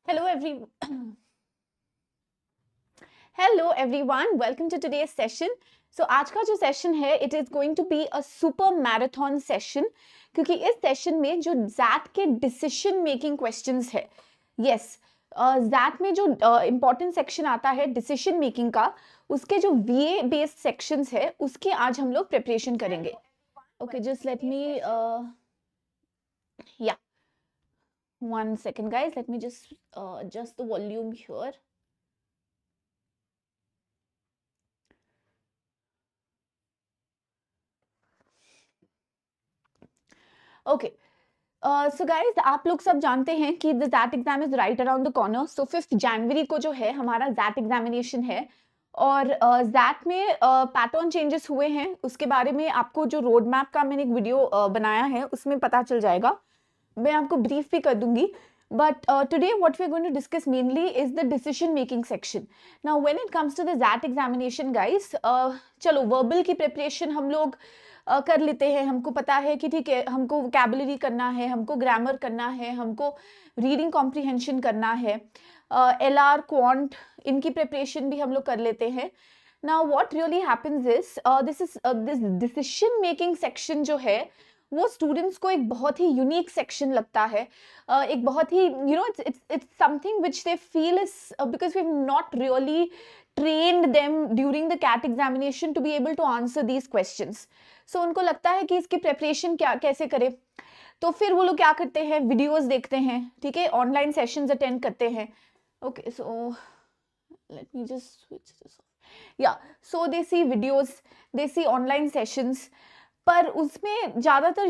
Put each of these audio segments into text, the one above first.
Hello everyone, welcome to today's session. So आज का जो सेशन है it is going to be a super marathon session क्योंकि इस सेशन में जो XAT के decision making questions है, yes, XAT में जो important section आता है decision making का, उसके जो VA based sections है उसकी आज हम लोग preparation करेंगे. Okay, just let me yeah, one second guys, let me just adjust the volume here. Okay so guys आप लोग सब जानते हैं कि the XAT exam is right around the corner. So 5 जनवरी को जो है हमारा ज़ैट एग्जामिनेशन है और ज़ैट में पैटर्न चेंजेस हुए हैं. उसके बारे में आपको जो रोड मैप का मैंने एक वीडियो बनाया है उसमें पता चल जाएगा. मैं आपको ब्रीफ भी कर दूंगी. But today what we're going to discuss mainly is the decision making section. Now when it comes to the XAT examination guys, चलो verbal की preparation हम लोग कर लेते हैं. हमको पता है कि ठीक है हमको vocabulary करना है, हमको grammar करना है, हमको reading comprehension करना है, LR, quant इनकी preparation भी हम लोग कर लेते हैं. Now what really happens is this decision making section जो है वो स्टूडेंट्स को एक बहुत ही यूनिक सेक्शन लगता है. एक बहुत ही it's something which they feel is because we've not really trained them during the CAT examination to be able to answer these questions. So उनको लगता है कि इसकी प्रेपरेशन कैसे करें. तो फिर वो लोग क्या करते हैं, वीडियोस देखते हैं, ठीक है, ऑनलाइन सेशंस अटेंड करते हैं. Okay so let me just switch this of. या सो दे सी वीडियोस, दे सी ऑनलाइन सेशंस, पर उसमें ज़्यादातर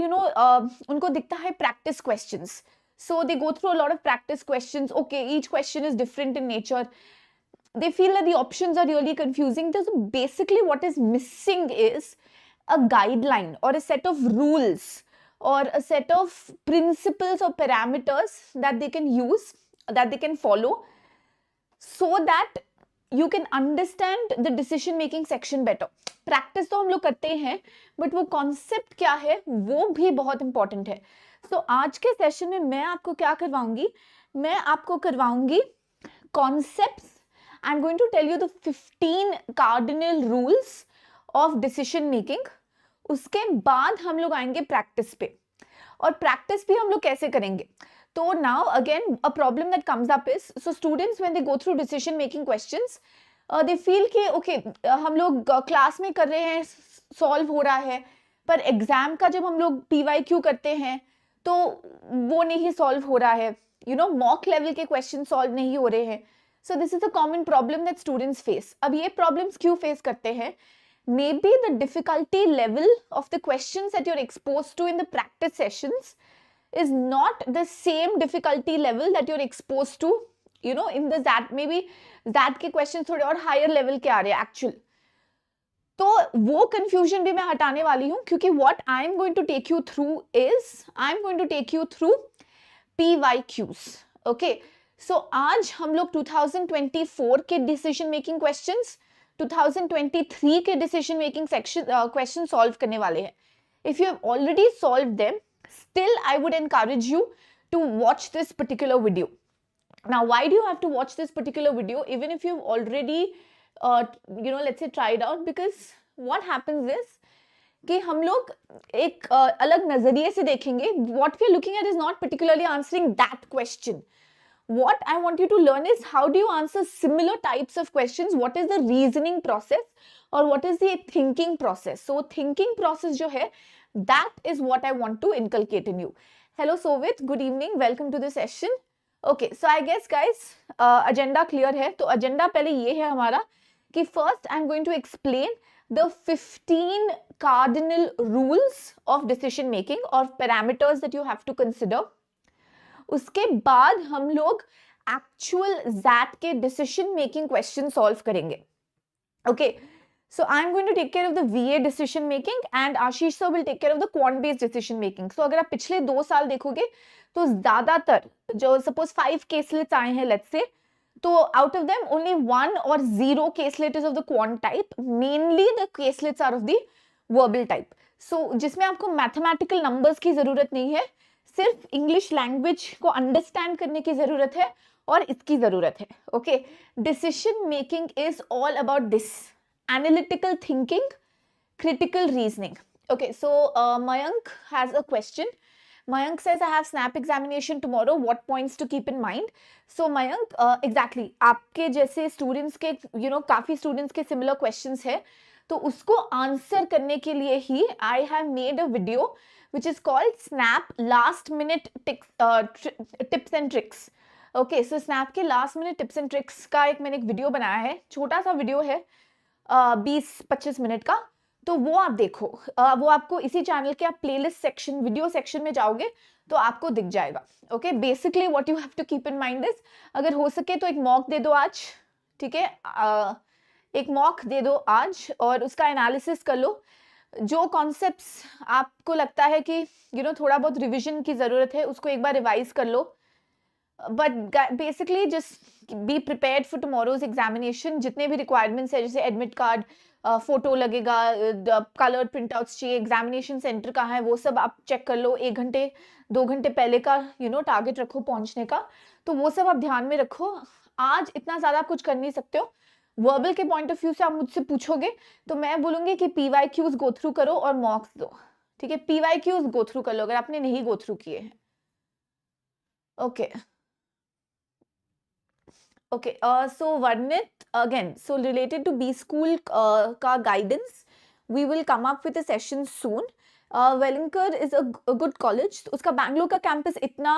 उनको दिखता है practice questions. So they go through a lot of practice questions. Okay, each question is different in nature. They feel that the options are really confusing. So basically what is missing is a guideline or a set of rules or a set of principles or parameters that they can use, that they can follow, so that you can understand the decision making section better. Practice तो हम लोग करते हैं but वो concept क्या है वो भी बहुत इंपॉर्टेंट है. सो आज के सेशन में मैं आपको क्या करवाऊंगी, मैं आपको करवाऊंगी concepts. I am going to tell you the 15 cardinal rules of decision making. उसके बाद हम लोग आएंगे प्रैक्टिस पे, और प्रैक्टिस भी हम लोग कैसे करेंगे. तो now again a problem that comes up is, so students when they go through decision making questions they feel कि ओके हम लोग क्लास में कर रहे हैं, सॉल्व हो रहा है, पर एग्जाम का जब हम लोग PYQ करते हैं तो वो नहीं सॉल्व हो रहा है. मॉक लेवल के क्वेश्चन सॉल्व नहीं हो रहे हैं. So this is a common problem that students face. अब ये प्रॉब्लम्स क्यों फेस करते हैं? Maybe the difficulty level of the questions that you're exposed to in the practice sessions is not the same difficulty level that you're exposed to in the XAT. Maybe XAT के questions थोड़े और higher level के आ रहे हैं actual. तो वो confusion भी मैं हटाने वाली हूँ, क्योंकि what I am going to take you through is I am going to take you through PYQs. Okay, so आज हम लोग 2024 के decision making questions, 2023 के decision making section question solve करने वाले हैं. If you have already solved them, still I would encourage you to watch this particular video. Now why do you have to watch this particular video even if you have already let's say tried out? Because what happens is कि हम लोग एक अलग नजरिए से देखेंगे. What we are looking at is not particularly answering that question. What I want you to learn is how do you answer similar types of questions, what is the reasoning process or what is the thinking process. So thinking process जो है, that is what I want to inculcate in you. Hello Sovit, good evening, welcome to the session. Okay, so I guess guys agenda clear है. तो agenda पहले ये है हमारा कि first I'm going to explain the 15 cardinal rules of decision making or parameters that you have to consider. उसके बाद हम लोग एक्चुअल XAT के डिसीजन मेकिंग क्वेश्चन सॉल्व करेंगे. Okay, so I am going to take care of the VA decision making and Ashish sir will take care of the quant based decision making. So अगर आप पिछले 2 साल देखोगे तो ज्यादातर जो सपोज 5 केसलेट्स आए हैं लेट्स से, तो out of them only 1 or 0 caselet is of the quant type. Mainly the caselets are of the verbal type. So जिसमें आपको मैथमेटिकल नंबर्स की जरूरत नहीं है, सिर्फ इंग्लिश लैंग्वेज को अंडरस्टैंड करने की जरूरत है और इसकी जरूरत है. Okay, decision making is all about this, analytical thinking, critical reasoning. Okay, so Mayank has a question. Mayank says, I have snap examination tomorrow. What points to keep in mind? So Mayank, exactly, आपके जैसे students के, काफी students के similar questions है, तो उसको answer करने के लिए ही I have made a video which is called Snap Last Minute Tips and Tricks. Okay, so Snap के Last Minute Tips and Tricks का मैंने एक वीडियो बनाया है, छोटा सा वीडियो है, 20-25 मिनट का, तो वो आप देखो. वो आपको इसी चैनल के, आप प्लेलिस्ट सेक्शन, वीडियो सेक्शन में जाओगे तो आपको दिख जाएगा. Okay, basically what you have to keep in mind is, अगर हो सके तो एक मॉक दे दो आज, ठीक है, एक मॉक दे दो आज और उसका एनालिसिस कर लो. जो कॉन्सेप्ट्स आपको लगता है कि थोड़ा बहुत रिविजन की जरूरत है, उसको एक बार रिवाइज कर लो. But basically just be prepared for tomorrow's examination. जितने भी रिक्वायरमेंट्स है, जैसे एडमिट कार्ड, फोटो लगेगा, कलर प्रिंट आउट्स चाहिए, एग्जामिनेशन सेंटर कहाँ है, वो सब आप चेक कर लो. 1 घंटे 2 घंटे पहले का टारगेट रखो पहुंचने का, तो वो सब आप ध्यान में रखो. आज इतना ज्यादा आप कुछ कर नहीं सकते हो. वर्बल के पॉइंट ऑफ व्यू से आप मुझसे पूछोगे तो मैं बोलूंगी कि PYQs गो थ्रू करो और मॉक्स दो. ठीक है, PYQs गो थ्रू कर लो अगर आपने नहीं गो थ्रू किए हैं. Okay Okay, so Varnit, again, so related to B school ka guidance, we will come up with a session soon. Wellinger is a good college. उसका बैंगलोर का कैंपस इतना,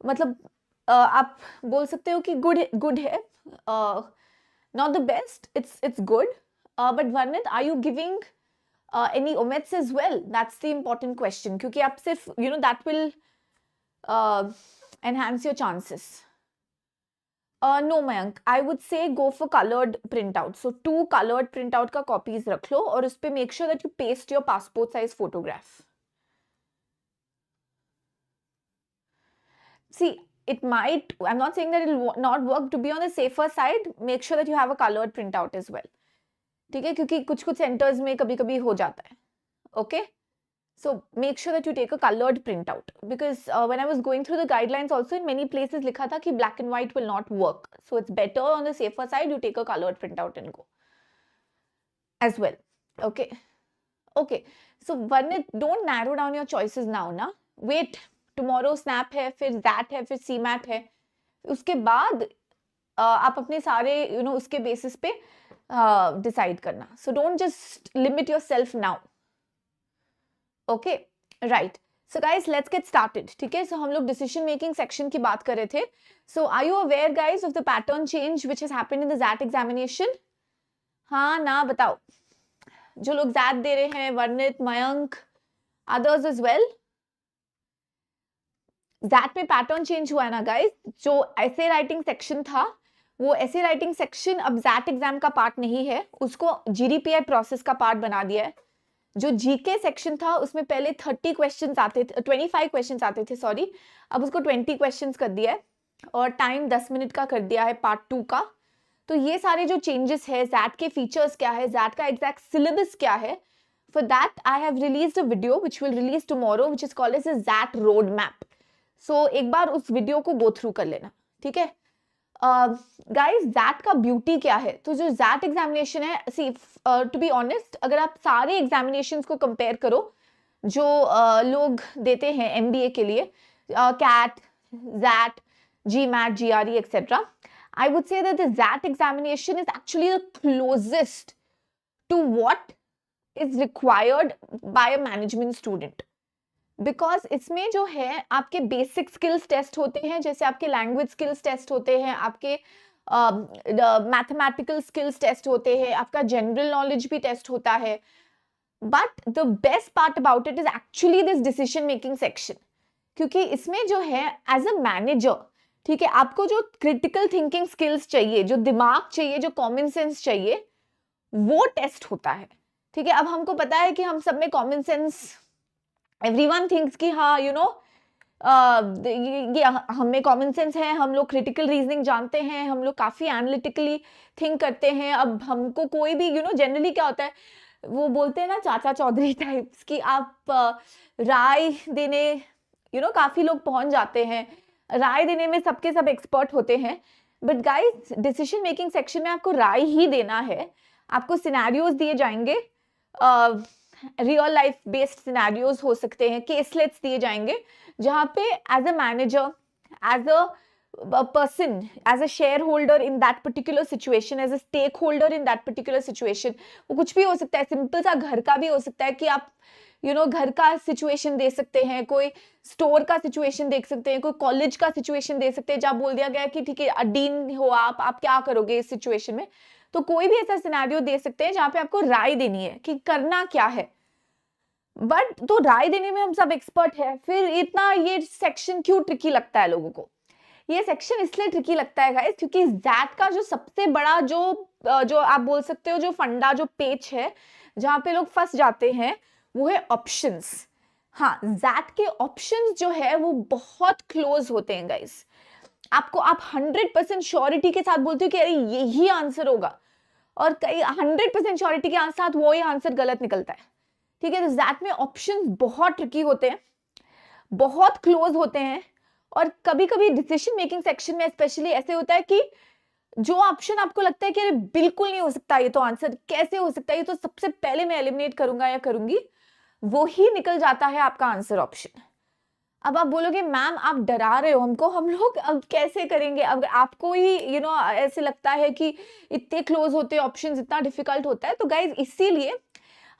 मतलब आप बोल सकते हो कि good है, not the best, it's good. But Varnit, are you giving any omits as well? That's the important question, क्योंकि आप सिर्फ that will enhance your chances. No Mayank, I would say go for colored printout. So 2 colored printout का copies रख लो और उस पे make sure that you paste your passport size photograph. See, it might, I'm not saying that it will not work. To be on the safer side, make sure that you have a colored printout as well. ठीक है, क्योंकि कुछ centers में कभी-कभी हो जाता है. Okay? So make sure that you take a colored printout, because when I was going through the guidelines also, in many places लिखा था कि black and white will not work. So it's better on the safer side, you take a colored printout and go as well. Okay. Okay. So Varnit, don't narrow down your choices now, na. Wait, tomorrow snap है, फिर XAT है, फिर CMAT है. उसके बाद आप अपने सारे उसके basis पे decide करना. So don't just limit yourself now. Okay, right. So guys, let's get started. ठीक है, so हम लोग decision making section की बात कर रहे थे. So are you aware guys of the pattern change which has happened in the XAT examination? हाँ ना, बताओ. जो लोग XAT दे रहे हैं, वर्णित, Mayank, others as well. XAT में pattern change हुआ है ना guys. जो essay writing section था, वो essay writing section अब XAT exam का part नहीं है, उसको GDPI process का part बना दिया है. जो जीके सेक्शन था उसमें पहले 30 क्वेश्चंस आते थे, 25 क्वेश्चंस आते थे, सॉरी, अब उसको 20 क्वेश्चंस कर दिया है और टाइम 10 मिनट का कर दिया है पार्ट 2 का. तो ये सारे जो चेंजेस है, XAT के फीचर्स क्या है, XAT का एग्जैक्ट सिलेबस क्या है, for that I have released a video which will release tomorrow which is called as a XAT road map. So एक बार उस वीडियो को गो थ्रू कर लेना. ठीक है गाइस, XAT का ब्यूटी क्या है, तो जो XAT एग्जामिनेशन है, सी टू बी ऑनेस्ट, अगर आप सारे एग्जामिनेशंस को कंपेयर करो जो लोग देते हैं MBA के लिए, CAT, XAT, GMAT, GRE etc., I would say that the XAT examination is actually the closest to what is required by a management student. Because इसमें जो है आपके बेसिक स्किल्स टेस्ट होते हैं, जैसे आपके लैंग्वेज स्किल्स टेस्ट होते हैं, आपके मैथमेटिकल स्किल्स टेस्ट होते हैं, आपका जनरल नॉलेज भी टेस्ट होता है. But the best part about it is actually this decision making section, क्योंकि इसमें जो है एज अ मैनेजर, ठीक है, आपको जो क्रिटिकल थिंकिंग स्किल्स चाहिए, जो दिमाग चाहिए, जो कॉमन सेंस चाहिए, वो टेस्ट होता है. ठीक है, अब हमको पता है कि हम सब में कॉमन सेंस, एवरीवन थिंक्स कि हाँ ये हमें कॉमन सेंस है, हम लोग क्रिटिकल रीजनिंग जानते हैं, हम लोग काफी एनालिटिकली थिंक करते हैं. अब हमको कोई भी जनरली क्या होता है, वो बोलते हैं ना चाचा चौधरी टाइप्स की, आप राय देने काफी लोग पहुंच जाते हैं, राय देने में सबके सब एक्सपर्ट होते हैं, but guys decision making section में आपको राय ही देना है। आपको सिनेरियोज दिए जाएंगे, रियल लाइफ बेस्ड सिनेरियोज हो सकते हैं, केसलेट्स दिए जाएंगे, जहाँ पे as a manager, as a person, as a shareholder in that particular situation, as a stakeholder in that particular situation, वो कुछ भी हो सकता है, सिंपल सा घर का भी हो सकता है कि आप घर का सिचुएशन दे सकते हैं, कोई स्टोर का सिचुएशन देख सकते हैं, कोई कॉलेज का सिचुएशन दे सकते हैं जहाँ बोल दिया गया कि ठीक है डीन हो आप क्या करोगे इस सिचुएशन में। तो कोई भी ऐसा सिनेरियो दे सकते हैं जहाँ पे आपको राय देनी है कि करना क्या है। बट तो राय देने में हम सब एक्सपर्ट है, फिर इतना ये सेक्शन क्यों ट्रिकी लगता है लोगों को? ये सेक्शन इसलिए ट्रिकी लगता है गाइस क्योंकि ज़ैट का जो सबसे बड़ा जो आप बोल सकते हो जो फंडा, जो पेच है जहाँ पे लोग फंस जाते हैं, वो है ऑप्शंस। हाँ, ज़ैट के ऑप्शंस जो है वो बहुत क्लोज होते हैं गाइस। आप 100% श्योरिटी के साथ बोलते हो कि अरे यही आंसर होगा, और कई 100% श्योरिटी के साथ वो ही आंसर गलत निकलता है। ठीक है, तो ज़ैट में ऑप्शंस बहुत ट्रिकी होते हैं, बहुत क्लोज होते हैं, और कभी कभी डिसीजन मेकिंग सेक्शन में स्पेशली ऐसे होता है कि जो ऑप्शन आपको लगता है कि अरे बिल्कुल नहीं हो सकता, ये तो आंसर कैसे हो सकता है, ये तो सबसे पहले मैं एलिमिनेट करूंगा या करूंगी, वो ही निकल जाता है आपका आंसर ऑप्शन। अब आप बोलोगे मैम आप डरा रहे हो हमको, हम लोग अब कैसे करेंगे? अगर आपको ही ऐसे लगता है कि इतने क्लोज होते हैं ऑप्शंस, इतना डिफिकल्ट होता है, तो गाइज इसीलिए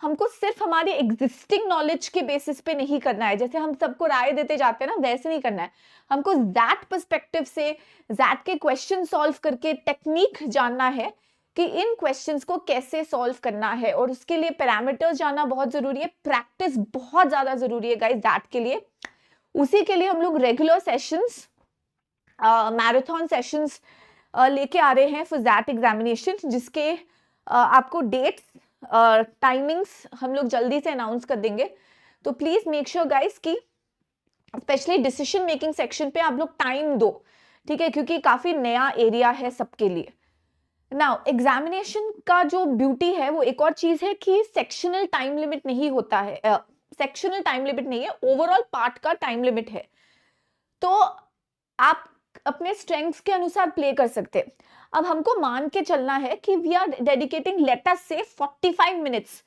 हमको सिर्फ हमारी एग्जिस्टिंग नॉलेज के बेसिस पे नहीं करना है, जैसे हम सबको राय देते जाते हैं ना, वैसे नहीं करना है। हमको दैट पर्सपेक्टिव से दैट के क्वेश्चन सॉल्व करके टेक्निक जानना है कि इन क्वेश्चंस को कैसे सॉल्व करना है, और उसके लिए पैरामीटर्स जानना बहुत जरूरी है, प्रैक्टिस बहुत ज्यादा जरूरी है गाइस दैट के लिए। उसी के लिए हम लोग रेगुलर सेशंस, मैराथन सेशंस लेके आ रहे हैं फॉर दैट एग्जामिनेशन, जिसके आपको डेट्स, टाइमिंग्स हम लोग जल्दी से अनाउंस कर देंगे। तो प्लीज मेक श्योर गाइस कि स्पेशली डिसीजन मेकिंग सेक्शन पे आप लोग टाइम दो, ठीक है, क्योंकि काफी नया एरिया है सबके लिए। नाउ एग्जामिनेशन का जो ब्यूटी है वो एक और चीज है कि सेक्शनल टाइम लिमिट नहीं होता है, सेक्शनल टाइम लिमिट नहीं है, ओवरऑल पार्ट का टाइम लिमिट है, तो आप अपने स्ट्रेंथ्स के अनुसार प्ले कर सकते हैं। अब हमको मान के चलना है कि we are dedicating let us say 45 minutes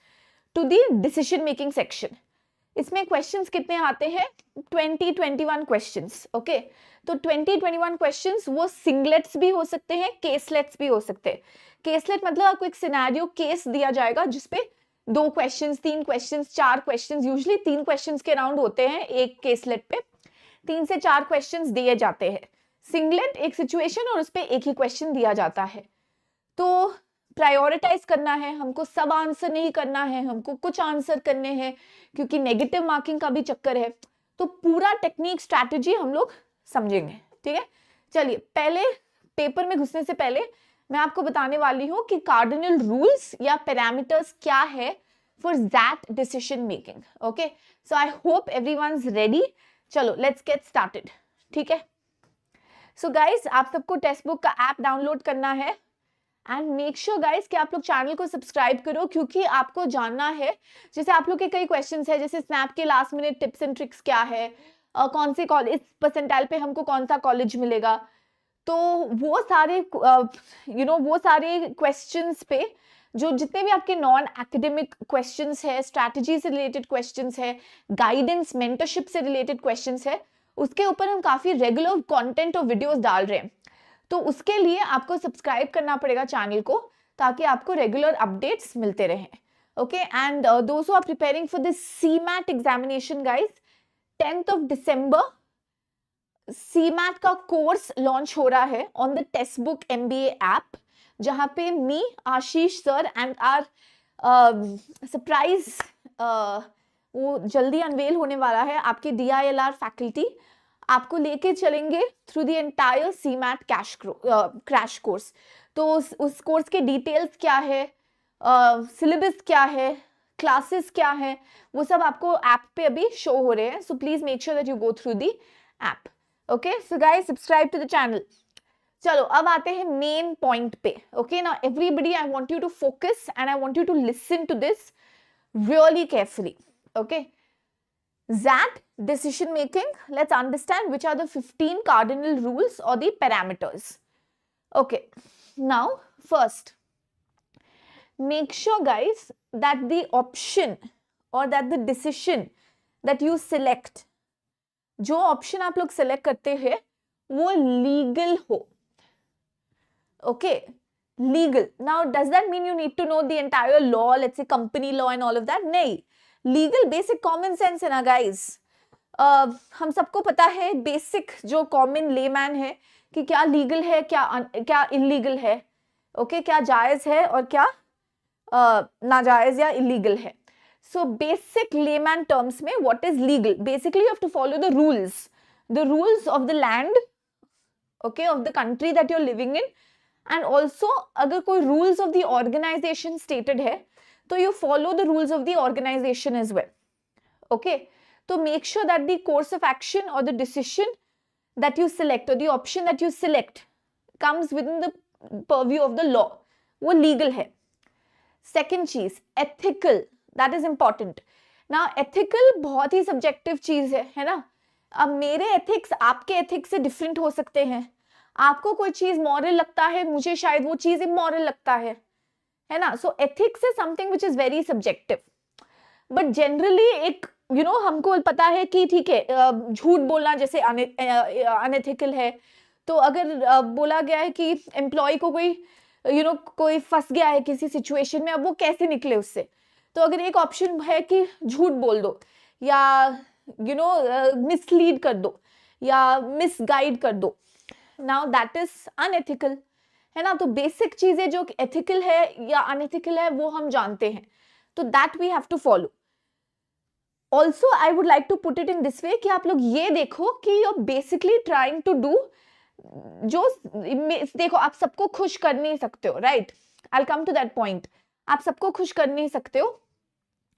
to the decision making section. इसमें क्वेश्चंस कितने आते हैं? 21 क्वेश्चंस। ओके, तो 21 क्वेश्चंस वो सिंगलेट्स भी हो सकते हैं, केसलेट्स भी हो सकते हैं। केसलेट मतलब आपको एक सिनेरियो केस दिया जाएगा जिसपे 2 questions, 3 questions, 4 questions, usually 3 questions के राउंड होते हैं एक केसलेट पे, 3 से 4 क्वेश्चंस दिए जाते हैं। सिंगलेट एक सिचुएशन और उस पे एक ही क्वेश्चन दिया जाता है। तो प्रायोरिटाइज करना है, हमको सब आंसर नहीं करना है, हमको कुछ आंसर करने हैं, क्योंकि नेगेटिव मार्किंग का भी चक्कर है। तो पूरा टेक्निक स्ट्रैटेजी हम लोग समझेंगे, ठीक है। चलिए, पहले पेपर में घुसने से पहले मैं आपको बताने वाली हूँ कि कार्डिनल रूल्स या पैरामीटर्स क्या है for that decision making. Okay, so I hope everyone's ready. चलो लेट्स गेट स्टार्टेड, ठीक है। सो गाइस, आप सबको टेक्स्ट बुक का ऐप डाउनलोड करना है, एंड मेक श्योर गाइस कि आप लोग चैनल को सब्सक्राइब करो, क्योंकि आपको जानना है, जैसे आप लोग के कई क्वेश्चंस है, जैसे स्नैप के last minute tips and tricks क्या है, कौन से कॉलेज, इस परसेंटाइल पे हमको कौन सा कॉलेज मिलेगा, तो वो सारे वो सारे क्वेश्चंस पे जो जितने भी आपके नॉन एकेडमिक क्वेश्चंस है, स्ट्रैटेजी से रिलेटेड क्वेश्चंस है, गाइडेंस मेंटरशिप से रिलेटेड क्वेश्चंस है, उसके ऊपर हम काफी रेगुलर कंटेंट और वीडियोस डाल रहे हैं। तो उसके लिए आपको सब्सक्राइब करना पड़ेगा चैनल को, ताकि आपको रेगुलर अपडेट्स मिलते रहें। ओके, एंड दोस्तों are preparing for this CMAT examination guys, 10th of December CMAT का कोर्स लॉन्च हो रहा है on the text book MBA app, जहां पे me, Ashish sir and are surprise वो जल्दी अनवेल होने वाला है, आपके DILR फैकल्टी आपको लेके चलेंगे through the entire CMAT crash course. तो उस कोर्स के डिटेल्स क्या है, सिलेबस क्या है, क्लासेस क्या है, वो सब आपको ऐप पे अभी शो हो रहे हैं। So please make sure that you go through the app. Okay, so guys subscribe to the channel. चलो अब आते हैं मेन पॉइंट पे। Okay, now everybody I want you to focus and I want you to listen to this really carefully. Okay, XAT decision making, let's understand which are the 15 cardinal rules or the parameters. Okay, now first, make sure guys that the option or that the decision that you select, जो option आप लोग select करते हैं वो legal हो. Okay, legal. Now does that mean you need to know the entire law, let's say company law and all of that? नहीं, legal basic common sense है ना guys. हम सबको पता है बेसिक जो कॉमन लेमैन है कि क्या लीगल है, क्या इलीगल है. ओके, क्या जायज है और क्या नाजायज या इलीगल है. सो बेसिक लेमैन टर्म्स में what is legal? Basically you have to follow the rules of the land, okay, of the country that you are living in. And also अगर कोई rules of the organisation stated है तो you follow the rules of the organisation as well. Okay, तो make sure that the course of action or the decision that you select or the option that you select comes within the purview of the law. वो legal है. Second चीज, ethical, that is important. Now ethical बहुत ही subjective चीज है ना. अब मेरे ethics आपके ethics से different हो सकते हैं. आपको कोई चीज moral लगता है, मुझे शायद वो चीज immoral लगता है ना. So ethics is something which is very subjective. But generally एक हमको पता है कि ठीक है, झूठ बोलना जैसे अनएथिकल है. तो अगर बोला गया है कि एम्प्लॉय को कोई फंस गया है किसी सिचुएशन में, अब वो कैसे निकले उससे, तो अगर एक ऑप्शन है कि झूठ बोल दो या मिसलीड कर दो या मिसगाइड कर दो, नाउ दैट इज अनएथिकल है ना. तो बेसिक चीजें जो एथिकल है या अनएथिकल है वो हम जानते हैं, तो that we have to follow. Also, I would like to put it in this way कि आप लोग ये देखो कि you're basically trying to do जो देखो, आप सबको खुश कर नहीं सकते हो, right? I'll come to that point. आप सबको खुश कर नहीं सकते हो.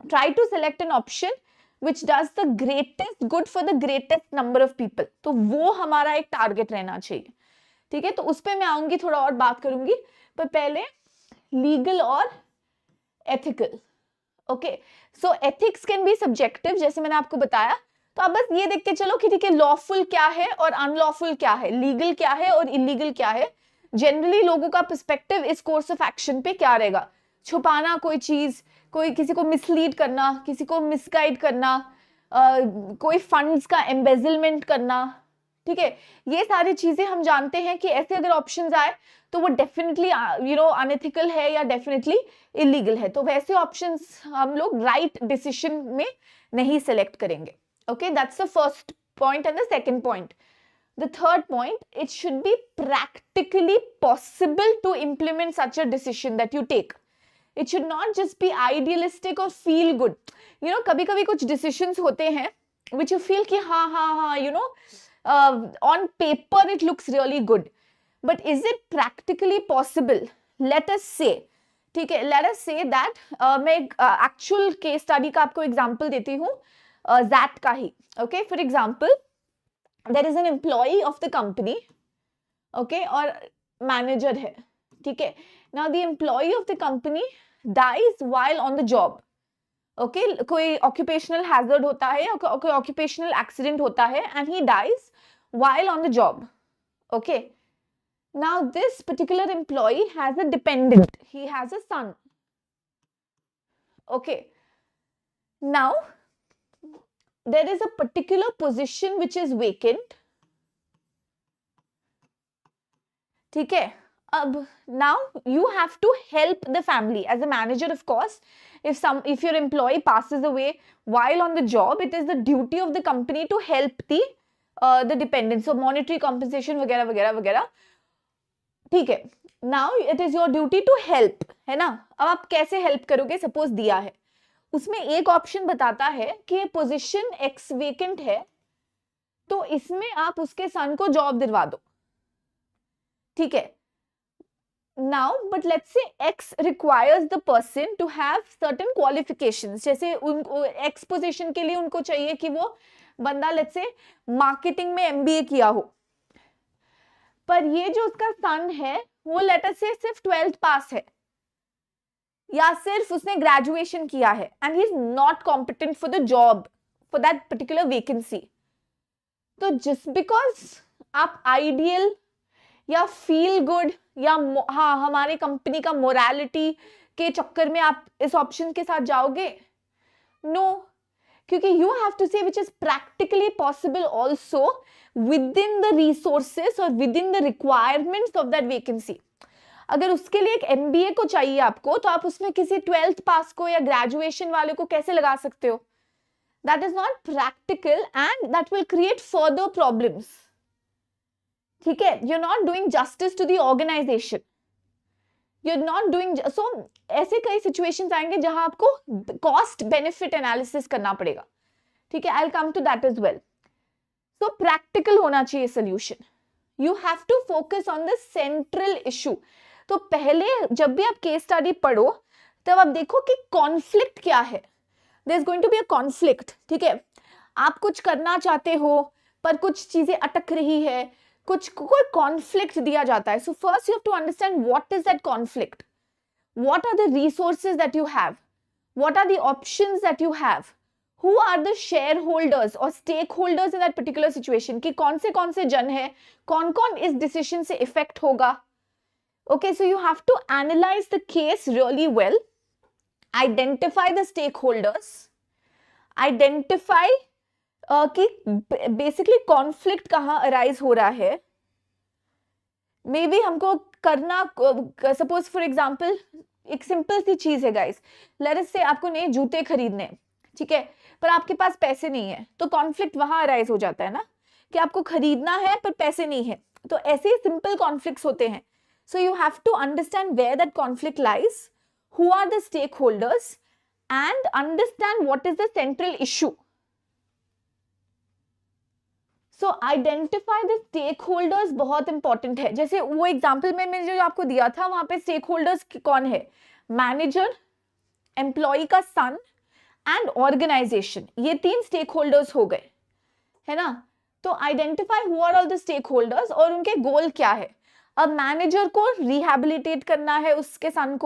Try to select an option which does the greatest good for the greatest number of people. तो वो हमारा एक टारगेट रहना चाहिए. ठीक है, तो उस पर मैं आऊंगी, थोड़ा और बात करूंगी, पर पहले लीगल और ethical. Okay, so ethics can be subjective, जैसे मैंने आपको बताया. तो आप बस ये देख के चलो कि ठीक है, लॉफुल क्या है और अनलॉफुल क्या है, लीगल क्या है और इलीगल क्या है. जनरली लोगों का पर्सपेक्टिव इस कोर्स ऑफ एक्शन पे क्या रहेगा? छुपाना कोई चीज, कोई किसी को मिसलीड करना, किसी को मिसगाइड करना, कोई फंड्स का एम्बेजलमेंट करना. ठीक है, ये सारी चीजें हम जानते हैं कि ऐसे अगर ऑप्शंस आए तो वो डेफिनेटली अनएथिकल है या डेफिनेटली इलीगल है. तो वैसे ऑप्शंस हम लोग राइट डिसीजन में नहीं सेलेक्ट करेंगे. Okay, that's the first point. And the second point, the third point, it should be practically possible to implement such a decision that you take. It should not just be idealistic और feel good. कभी कभी कुछ decisions होते हैं which you feel कि हाँ on paper it looks really good, but is it practically possible? Let us say, ठीक है, let us say that मैं actual case study का आपको example देती हूँ, XAT का ही. Okay, for example, there is an employee of the company, okay, और manager है. ठीक है, now the employee of the company dies while on the job. Okay, कोई ऑक्यूपेशनल हैजर्ड होता है, कोई ऑक्यूपेशनल एक्सीडेंट होता है, and he dies while on the job. Okay, now this particular employee has a dependent, he has a son. Okay, now there is a particular position which is vacant. ठीक है, अब now you have to help the family as a manager. Of course, if your employee passes away while on the job, it is the duty of the company to help the dependents, so monetary compensation वगैरह वगैरह वगैरह. ठीक है, now it is your duty to help, है ना. अब आप कैसे हेल्प करोगे? सपोज दिया है, उसमें एक ऑप्शन बताता है कि पोजीशन एक्स वेकेंट है, तो इसमें आप उसके सन को जॉब दिलवा दो. ठीक है, now but let's say X requires the person to have certain qualifications. जैसे उनको X पोजीशन के लिए उनको चाहिए कि वो बंदा लेट्स से मार्केटिंग में MBA किया हो, पर ये जो उसका सन है वो लेटर से सिर्फ 12th पास है या सिर्फ उसने ग्रेजुएशन किया है, and he is not competent for the job for that particular vacancy. तो just because आप ideal या feel good या हाँ हमारे कंपनी का morality के चक्कर में आप इस ऑप्शन के साथ जाओगे? No, क्योंकि you have to say which is practically possible also within the resources or within the requirements of that vacancy. अगर उसके लिए एक MBA को चाहिए आपको, तो आप उसमें किसी 12th पास को या ग्रेजुएशन वाले को कैसे लगा सकते हो? That is not practical and that will create further problems. ठीक है, you're not doing justice to the organization. You're not doing so. ऐसे कई situations आएंगे जहां आपको cost benefit analysis करना पड़ेगा. ठीक है, I'll come to that as well. So practical होना चाहिए solution. You have to focus on the central issue. तो पहले जब भी आप केस स्टडी पढ़ो तब आप देखो कि कॉन्फ्लिक्ट क्या है. There's going to be a conflict. ठीक है, आप कुछ करना चाहते हो पर कुछ चीजें अटक रही है, कोई कॉन्फ्लिक्ट दिया जाता है. So first you have to understand what is that conflict. What are the resources that you have? What are the options that you have? Who are the shareholders or stakeholders in that particular situation? कि कौन से जन है, कौन इस decision से effect होगा. Okay, so you have to analyze the case really well, identify the stakeholders, identify कि basically conflict कहाँ arise हो रहा है. Maybe हमको करना, suppose for example, एक simple सी चीज है guys. Let us say आपको नए जूते खरीदने, ठीक है, पर आपके पास पैसे नहीं है, तो conflict वहाँ arise हो जाता है ना, कि आपको खरीदना है पर पैसे नहीं है. तो ऐसे ही simple conflicts होते हैं. So you have to understand where that conflict lies, who are the stakeholders, and understand what is the central issue. So identify the stakeholders बहुत important है. जैसे वो example में मैंने जो आपको दिया था, वहाँ पे stakeholders कौन है? Manager, employee का son, and organization. ये 3 stakeholders हो गए, है ना? तो identify who are all the stakeholders और उनके goal क्या है. अब मैनेजर को रिहैबिलिटेट करना है उसके सन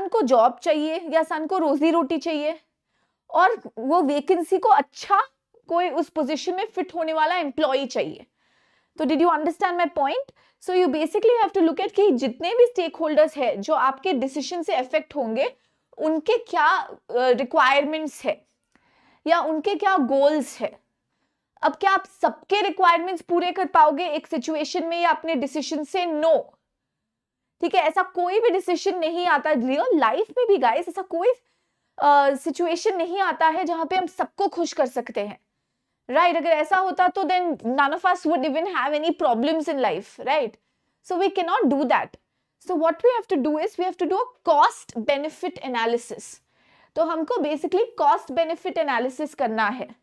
को जॉब चाहिए या सन को रोजी रोटी चाहिए, और वो वेकेंसी को अच्छा कोई उस पोजीशन में फिट होने वाला एम्प्लॉय चाहिए. तो did you understand my point? So you basically have to look at कि जितने भी स्टेक होल्डर्स है जो आपके डिसीजन से अफेक्ट होंगे, उनके क्या रिक्वायरमेंट्स है या उनके क्या गोल्स है. अब क्या आप सबके रिक्वायरमेंट्स पूरे कर पाओगे एक सिचुएशन में या अपने डिसीजन से? नो. ठीक है, ऐसा कोई भी डिसीजन नहीं आता रियल लाइफ में भी गाइस. ऐसा कोई सिचुएशन नहीं आता है जहां पे हम सबको खुश कर सकते हैं, राइट? अगर ऐसा होता तो then none of us would even have any problems in life, right? So we cannot do that. So what we have to do is we have to do a cost benefit analysis. तो हमको basically cost benefit analysis करना है.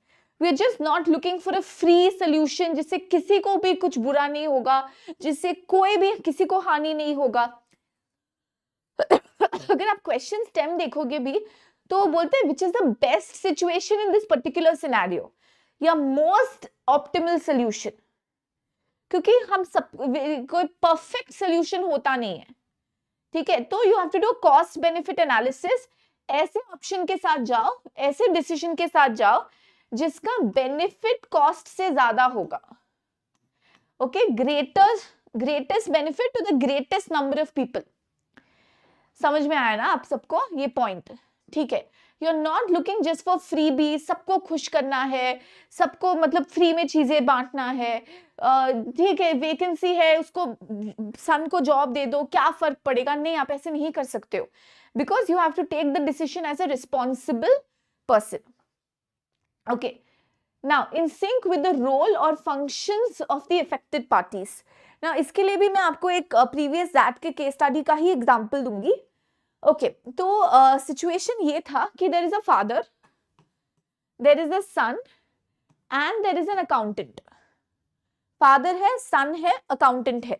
We are just not looking for a free solution जिससे किसी को भी कुछ बुरा नहीं होगा, जिससे कोई भी किसी को हानि नहीं होगा. अगर आप क्वेश्चन स्टेम देखोगे भी तो बोलते हैं which is the best situation in this particular scenario या most optimal solution, क्योंकि हम सब कोई परफेक्ट सोल्यूशन होता नहीं है. ठीक है, तो you have to do cost benefit analysis. ऐसे ऑप्शन के साथ जाओ, ऐसे डिसीजन के साथ जाओ जिसका बेनिफिट कॉस्ट से ज्यादा होगा. Okay, greatest benefit to the greatest number of people. समझ में आया ना आप सबको ये पॉइंट? ठीक है, you are not looking just for freebie, सबको खुश करना है, सबको मतलब फ्री में चीजें बांटना है. ठीक है, वैकेंसी है, उसको सन को जॉब दे दो, क्या फर्क पड़ेगा? नहीं, आप ऐसे नहीं कर सकते हो, because you have to take the decision as a responsible person. Okay, now in sync with the role or functions of the affected parties. Now इसके लिए भी मैं आपको एक previous that के case study का ही example दूंगी. Okay, तो situation ये था कि there is a father, there is a son and there is an accountant. Father है, son है, accountant है.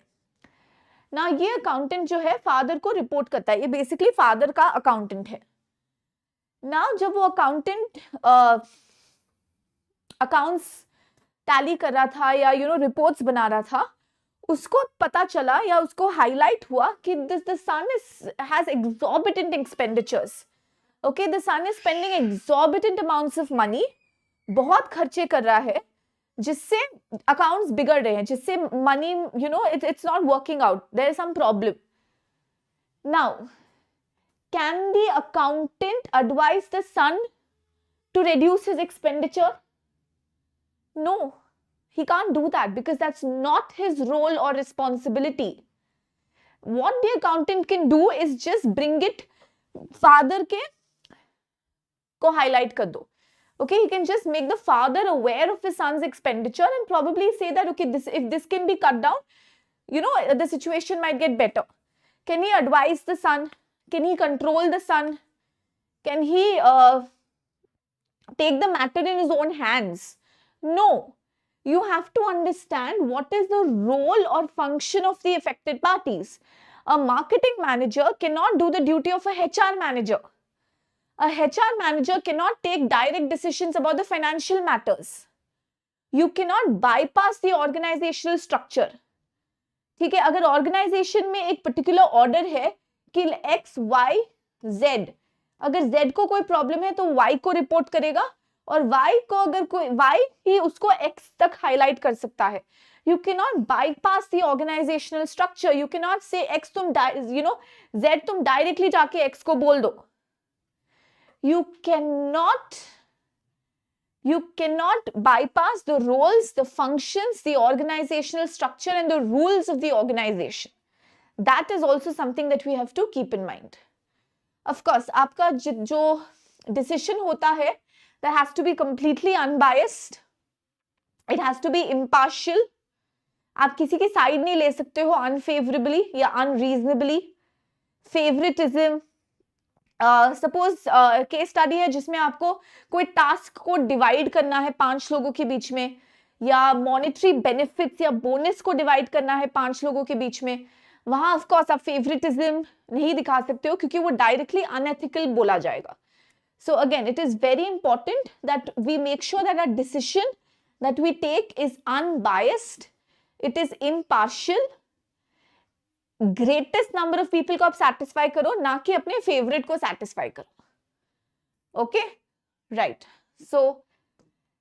Now ये accountant जो है father को report करता है, ये basically father का accountant है. Now जब वो accountant अकाउंट्स टैली कर रहा था या रिपोर्ट्स बना रहा था, उसको पता चला या उसको हाईलाइट हुआ कि the son has exorbitant expenditures. Okay, the son is spending exorbitant amounts of money बहुत खर्चे कर रहा है, जिससे अकाउंट्स बिगड़ रहे हैं, जिससे money it's not working out, there is some problem. Now, can the accountant advise the son to reduce his expenditure? No, he can't do that because that's not his role or responsibility. What the accountant can do is just bring it, father के को highlight कर दो. Okay, he can just make the father aware of his son's expenditure and probably say that, okay, if this can be cut down, the situation might get better. Can he advise the son? Can he control the son? Can he take the matter in his own hands? No. You have to understand what is the role or function of the affected parties. A marketing manager cannot do the duty of a HR manager. A HR manager cannot take direct decisions about the financial matters. You cannot bypass the organizational structure. ठीक है, अगर organisation में एक particular order है कि X, Y, Z, अगर Z को कोई प्रॉब्लम है तो Y को रिपोर्ट करेगा, और Y को अगर कोई Y ही उसको X तक हाईलाइट कर सकता है. You cannot bypass the organizational structure. You cannot say X तुम Z तुम डायरेक्टली जाके X को बोल दो. You cannot bypass the roles, the functions, the organizational structure and the rules of the organization. That is also something that we have to keep in mind. Of course, आपका जो decision होता है, that has to be completely unbiased. It has to be impartial. आप किसी की side नहीं ले सकते हो unfavorably या unreasonably. Favoritism. Suppose case study है जिसमें आपको कोई टास्क को डिवाइड करना है 5 लोगों के बीच में, या मॉनेटरी बेनिफिट्स या बोनस को डिवाइड करना है 5 लोगों के बीच में, वहां ऑफ कोर्स आप फेवरेटिज्म नहीं दिखा सकते हो क्योंकि वो डायरेक्टली अनएथिकल बोला जाएगा. So again it is very important that we make sure that our decision that we take is unbiased, it is impartial. Greatest number of people को आप सेटिस्फाई करो, ना कि अपने फेवरेट को सेटिस्फाई करो. Okay, right. So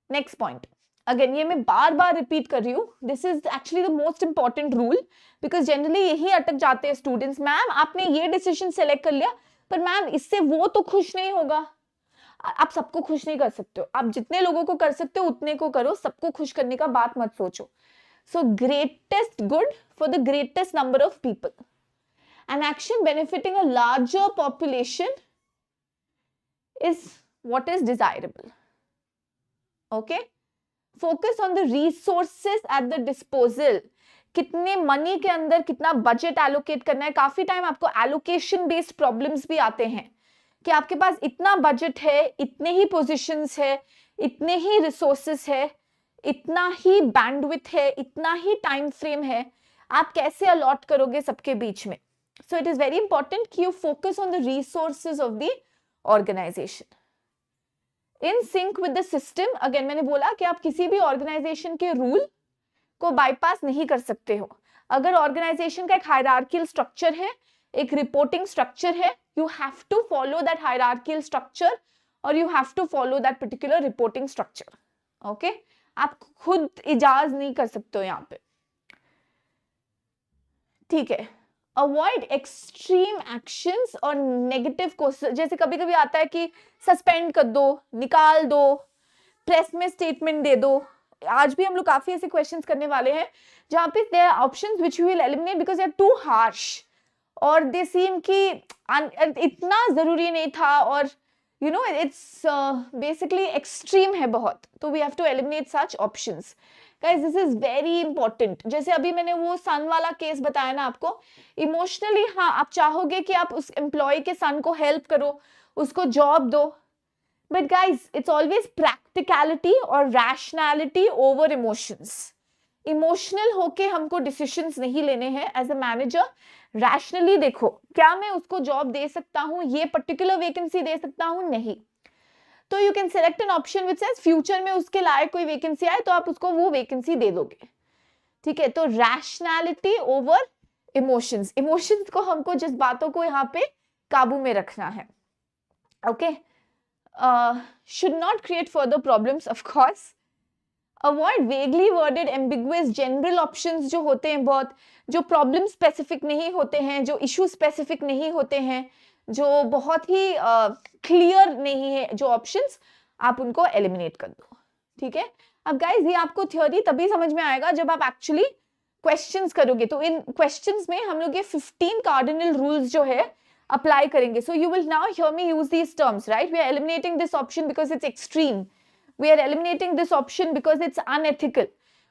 next point, again ये मैं बार बार रिपीट कर रही हूँ, this is actually the most important rule, because generally यही अटक जाते हैं स्टूडेंट्स. मैम आपने ये डिसीजन सेलेक्ट कर लिया, पर मैम इससे वो तो खुश नहीं होगा. आप सबको खुश नहीं कर सकते हो, आप जितने लोगों को कर सकते हो उतने को करो, सबको खुश करने का बात मत सोचो. So greatest good for the greatest number of people. An action benefiting a larger population is what is desirable. Okay? Focus on the resources at the disposal. कितने मनी के अंदर कितना बजट एलोकेट करना है. काफी टाइम आपको allocation based problems भी आते हैं कि आपके पास इतना बजट है, इतने ही पोजीशंस है, इतने ही रिसोर्सेस है, इतना ही बैंडविड्थ है, इतना ही टाइम फ्रेम है, आप कैसे अलॉट करोगे सबके बीच में. So it is very important कि you focus on the resources of the organisation in sync with the system. Again मैंने बोला कि आप किसी भी ऑर्गेनाइजेशन के रूल को बाईपास नहीं कर सकते हो. अगर ऑर्गेनाइजेशन का एक हायरार्कियल स्ट्रक्चर है, एक रिपोर्टिंग स्ट्रक्चर है, you have to follow that hierarchical structure और you have to follow that particular reporting structure. Okay, आप खुद इजाज नहीं कर सकते हो यहाँ पे. ठीक है. अवॉइड एक्सट्रीम एक्शंस और नेगेटिव को, जैसे कभी कभी आता है कि सस्पेंड कर दो, निकाल दो, प्रेस में स्टेटमेंट दे दो. आज भी हम लोग काफी ऐसे क्वेश्चंस करने वाले हैं जहाँ पे there are options which we will eliminate because they are too harsh और दे सीम कि इतना जरूरी नहीं था, और it's basically extreme है बहुत, तो we have to eliminate such options. Guys, this is very important. जैसे अभी मैंने वो सन वाला केस बताया ना आपको, इमोशनली हाँ आप चाहोगे कि आप उस एम्प्लॉय के सन को हेल्प करो, उसको जॉब दो, but guys it's always practicality और रैशनैलिटी ओवर इमोशंस. इमोशनल होके हमको डिसीजंस नहीं लेने हैं. एज अ मैनेजर रैशनली देखो, क्या मैं उसको जॉब दे सकता हूँ, ये पर्टिकुलर वैकेंसी दे सकता हूँ, नहीं. तो you can select an option which says future में उसके लायक कोई वैकेंसी आए तो आप उसको वो वैकेंसी दे दोगे. ठीक है, तो रैशनैलिटी ओवर इमोशंस. इमोशंस को हमको जिस बातों को यहाँ पे काबू में रखना है. Okay, should not create further problems, of course. Avoid vaguely worded ambiguous general options जो होते हैं बहुत, जो प्रॉब्लम स्पेसिफिक नहीं होते हैं, जो इशू स्पेसिफिक नहीं होते हैं, जो बहुत ही क्लियर नहीं है, जो ऑप्शंस आप उनको एलिमिनेट कर दो. ठीक है. अब गाइज ये आपको थ्योरी तभी समझ में आएगा जब आप एक्चुअली क्वेश्चंस करोगे. तो इन क्वेश्चंस में हम लोग ये 15 कार्डिनल रूल्स जो है अप्लाई करेंगे. So you will now hear me use these terms, right. We are eliminating this option because it's extreme. We are eliminating this option because it's unethical.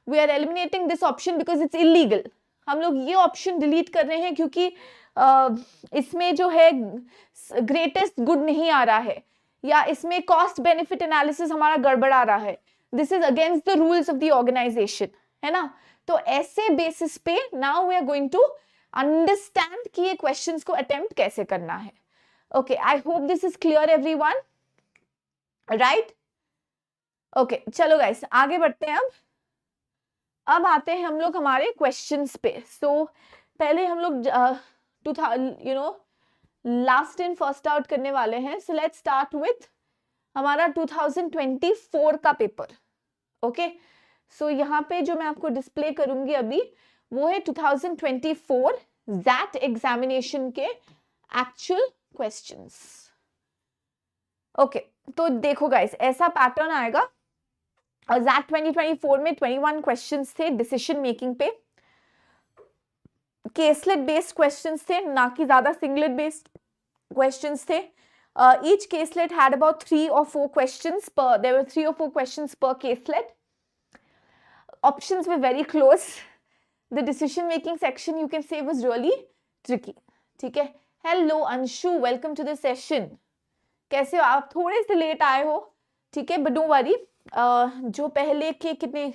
We are eliminating this option because it's illegal. हम लोग ये option delete कर रहे हैं क्योंकि इसमें जो है ग्रेटेस्ट गुड नहीं आ रहा है, या इसमें कॉस्ट बेनिफिट एनालिसिस हमारा गड़बड़ आ रहा है. This is against the rules of the organisation, है ना. तो ऐसे बेसिस पे now we are going to understand कि ये क्वेश्चंस को अटेम्प्ट कैसे करना है. Okay, I hope this is clear everyone, right. Okay, चलो गाइस आगे बढ़ते हैं. अब आते हैं हम लोग हमारे क्वेश्चंस पे. सो पहले हम लोग लास्ट इन फर्स्ट आउट करने वाले हैं. सो लेट्स स्टार्ट विथ हमारा 2024 का पेपर. ओके, सो यहाँ पे जो मैं आपको डिस्प्ले करूंगी अभी वो है 2024 ज़ैट एग्जामिनेशन के एक्चुअल क्वेश्चंस. ओके, तो देखो गाइस ऐसा पैटर्न आएगा. ज़ैट 2024 में 21 क्वेश्चंस थे डिसीजन मेकिंग पे. केसलेट बेस्ड क्वेश्चंस थे, ना कि ज्यादा सिंगलेट बेस्ड क्वेश्चंस थे. Each caselet had about 3 or 4 questions per. There were 3 or 4 questions per caselet. Options were very close. The decision making section you can say was really tricky. ठीक है. Hello Anshu, welcome to the session. कैसे हो आप? थोड़े से late आए हो, ठीक है, but don't worry. जो पहले के कितने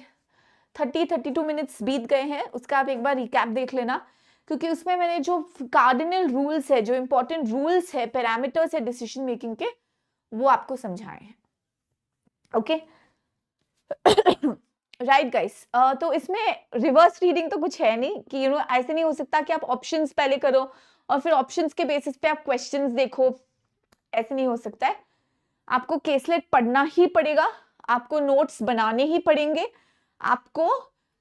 30-32 मिनट्स बीत गए हैं उसका आप एक बार रिकैप देख लेना, क्योंकि उसमें मैंने जो कार्डिनल रूल्स है, जो इंपॉर्टेंट रूल्स है, पैरामीटर्स है डिसीजन मेकिंग के, वो आपको समझाए हैं. Okay, right guys. तो इसमें रिवर्स रीडिंग तो कुछ है नहीं कि ऐसे नहीं हो सकता कि आप ऑप्शंस पहले करो और फिर ऑप्शंस के बेसिस पे आप क्वेश्चंस देखो. ऐसे नहीं हो सकता है. आपको केसलेट पढ़ना ही पड़ेगा, आपको नोट्स बनाने ही पड़ेंगे, आपको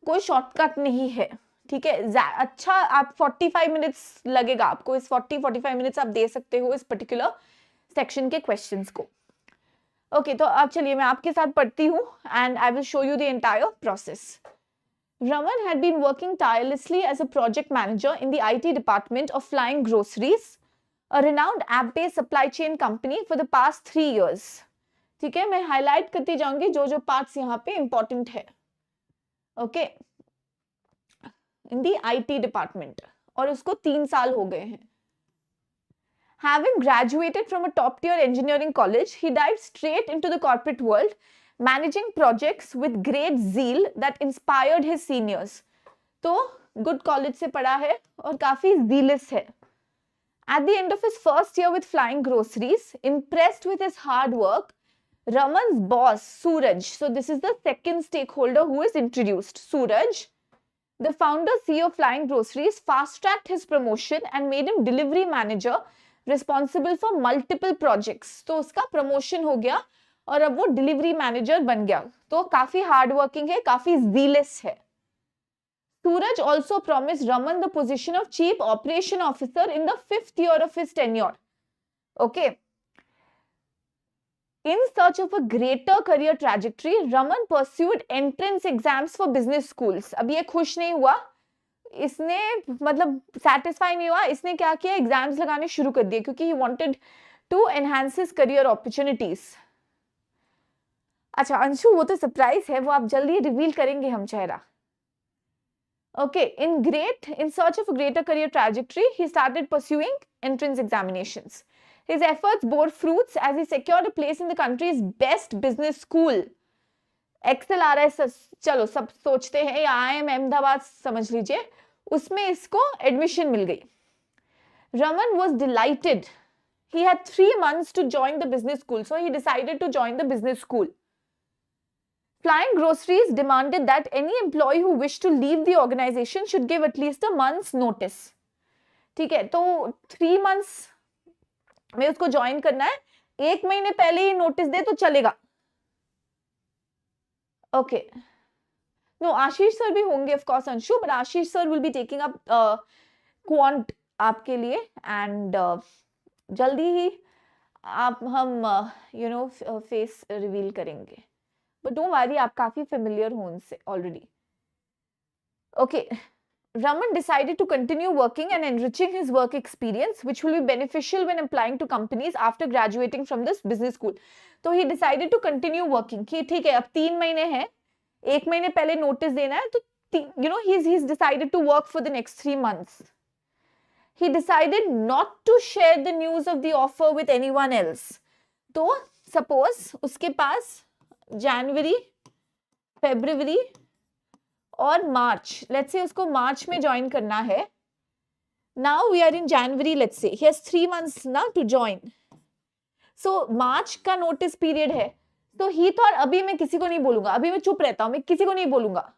कोई शॉर्टकट नहीं है. ठीक है. अच्छा, आप 45 मिनट्स लगेगा आपको, इस 40-45 मिनट्स आप दे सकते हो इस पर्टिकुलर सेक्शन के क्वेश्चंस को. ओके, तो अब चलिए मैं आपके साथ पढ़ती हूँ and I will show you the entire process. Raman had been working tirelessly as a project manager in the IT department of Flying Groceries, a renowned app-based supply chain company, for the past 3 years. ठीक है, मैं highlight करती जाऊंगी जो जो parts यहाँ पे important है. Okay, in the IT department, और उसको 3 साल हो गए हैं. Having graduated from a top-tier engineering college, he dived straight into the corporate world, managing projects with great zeal that inspired his seniors. तो गुड कॉलेज से पढ़ा है और काफी zealous है. At the end of his first year with Flying Groceries, impressed with his hard work, Raman's boss, Suraj, so this is the second stakeholder who is introduced, Suraj, the founder CEO of Flying Groceries, fast-tracked his promotion and made him delivery manager responsible for multiple projects. तो उसका promotion हो गया और अब वो delivery manager बन गया. तो काफी hard working है, काफी zealous है. Suraj also promised Raman the position of Chief Operation Officer in the 5th year of his tenure. Okay. In search of a greater career trajectory, Raman pursued entrance exams for business schools. अब ये खुश नहीं हुआ, इसने मतलब satisfy नहीं हुआ, इसने क्या किया, एग्जाम्स लगाने शुरू कर दिए क्योंकि he wanted to enhance his career opportunities. अच्छा अंशु, वो तो सरप्राइज है, वो आप जल्दी रिवील करेंगे हम चेहरा. Okay, in search of a greater career trajectory, he started pursuing entrance examinations. His efforts bore fruits as he secured a place in the country's best business school. Excel आ रहा है, चलो सब सोचते हैं या IIM अहमदाबाद समझ लीजिए, उसमें इसको एडमिशन मिल गई. Raman was delighted. He had 3 months to join the business school, so he decided to join the business school. Flying Groceries demanded that any employee who wished to leave the organization should give at least a month's notice. ठीक है, तो 3 months में उसको join करना है, 1 महीने पहले ही notice दे तो चलेगा. ओके. नो, आशीष सर भी होंगे of course Anshu, but Ashish sir will be taking up quant आपके लिए, एंड जल्दी ही आप हम फेस रिवील करेंगे, बट डोंट वरी, आप काफी फेमिलियर हो उनसे already. Okay. Raman decided to continue working and enriching his work experience, which will be beneficial when applying to companies after graduating from this business school. So he decided to continue working. कि ठीक है, अब 3 महीने हैं, 1 महीने पहले notice देना है, तो he's decided to work for the next 3 months. He decided not to share the news of the offer with anyone else. तो suppose उसके पास January, February और मार्च, लेट्स से उसको मार्च में ज्वाइन करना है. Now we are in January, let's say he has 3 months ना to join. So March का notice period है, तो ही थॉट अभी मैं किसी को नहीं बोलूंगा, अभी मैं चुप रहता हूं, मैं किसी को नहीं बोलूंगा.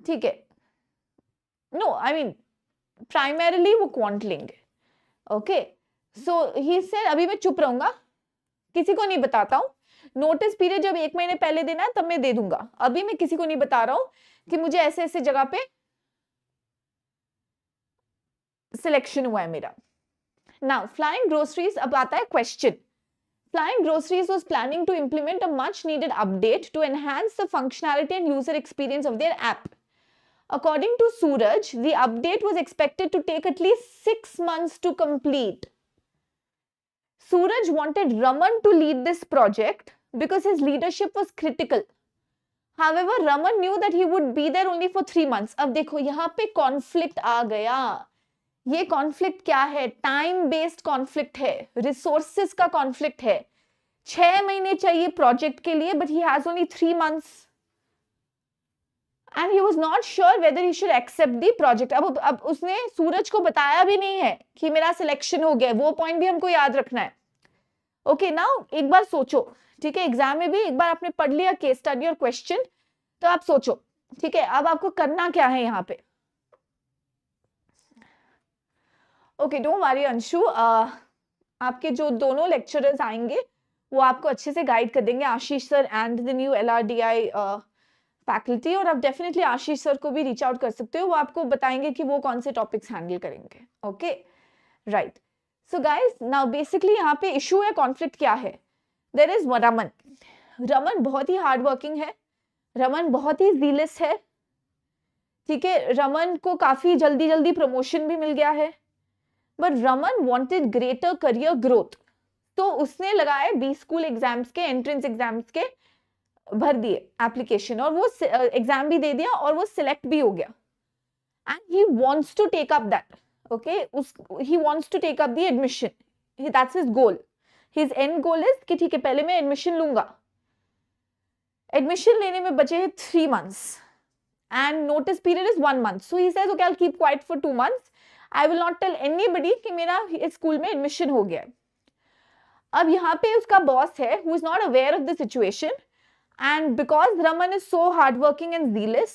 ठीक है. नो, आई मीन प्राइमरीली वो क्वांट लेंगे. ओके. सो ही सेड अभी मैं चुप रहूंगा, किसी को नहीं बताता हूं. नोटिस पीरियड जब 1 महीने पहले देना है तब मैं दे दूंगा, अभी मैं किसी को नहीं बता रहा हूं कि मुझे ऐसे ऐसे जगह पे सिलेक्शन हुआ है मेरा. नाउ फ्लाइंग ग्रोसरीज, अब आता है question. Flying groceries was planning to implement a much needed update to enhance the functionality and user experience of their app. According to Suraj, the update was expected to take at least 6 months to complete. Suraj wanted Raman to lead this project because his leadership was critical. However, Raman knew that he would be there only for 3 months. अब देखो यहाँ पे conflict आ गया. ये conflict क्या है? Time based conflict है, resources का conflict है. 6 महीने चाहिए project के लिए, but he has only 3 months. And he was not sure whether he should accept the project. अब उसने सूरज को बताया भी नहीं है कि मेरा सिलेक्शन हो गया. वो पॉइंट भी हमको याद रखना है. ओके. नाउ एक बार सोचो, ठीक है, एग्जाम में भी एक बार आपने पढ़ लिया केस स्टडी और क्वेश्चन, तो आप सोचो, ठीक है, अब आपको करना क्या है यहाँ पे. ओके, डोंट वरी अंशु, आपके जो दोनों लेक्चरर्स आएंगे वो आपको अच्छे से गाइड कर देंगे, Ashish sir and the new LRDI faculty. और आप डेफिनेटली आशीष सर को भी रीच आउट कर सकते हो, वो आपको बताएंगे कि वो कौन से टॉपिक्स हैंडल करेंगे. Okay, right. So guys, now basically यहाँ पे इशू है, कॉन्फ्लिक्ट क्या है. There is Raman. रमन बहुत ही हार्ड वर्किंग है, रमन बहुत ही जीलस है. ठीक है, रमन को काफी जल्दी जल्दी प्रमोशन भी मिल गया है, but Raman wanted greater career growth. तो उसने लगाए 20 स्कूल एग्जाम्स के, एंट्रेंस एग्जाम्स के भर दिए एप्लीकेशन, और वो एग्जाम भी दे दिया और वो सिलेक्ट भी हो गया. And he wants to take up that. Okay, he wants to take up the admission. That's his goal. His end goal is कि ठीक है, पहले मैं एडमिशन लूंगा. एडमिशन लेने में बचे हैं 3 months and notice period is 1 month. So he says okay, I will keep quiet for 2 months. I will not tell anybody कि मेरा इस स्कूल में एडमिशन हो गया. अब यहाँ पे उसका बॉस है who is not aware of the situation. And because Raman is so hardworking and zealous,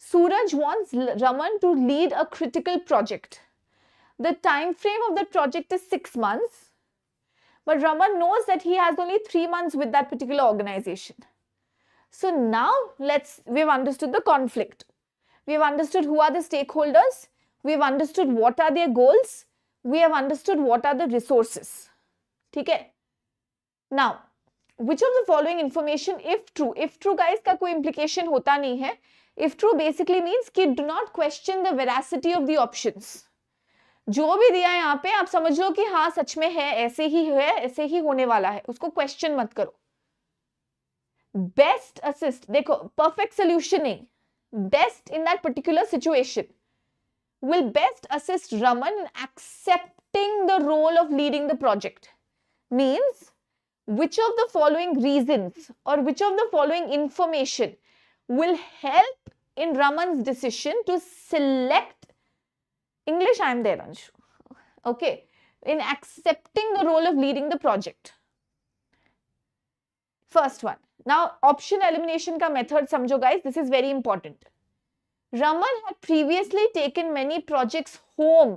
Suraj wants Raman to lead a critical project. The time frame of that project is 6 months, but Raman knows that he has only 3 months with that particular organization. So now we've understood the conflict. We've understood who are the stakeholders. We've understood what are their goals. We have understood what are the resources. ठीक है? Now, which of the following information, if true guys का कोई implication होता नहीं है. If true basically means कि do not question the veracity of the options. जो भी दिया है यहाँ पे आप समझ लो कि हाँ सच में है, ऐसे ही है, ऐसे ही होने वाला है, उसको क्वेश्चन मत करो. बेस्ट असिस्ट, देखो परफेक्ट सोल्यूशन नहीं, best in that particular situation will best assist Raman in accepting the role of leading the project. Means which of the following reasons or which of the following information will help in Raman's decision to select English. I am there, Anshu. Okay, in accepting the role of leading the project. First one. Now option elimination ka method samjho guys, this is very important. Raman had previously taken many projects home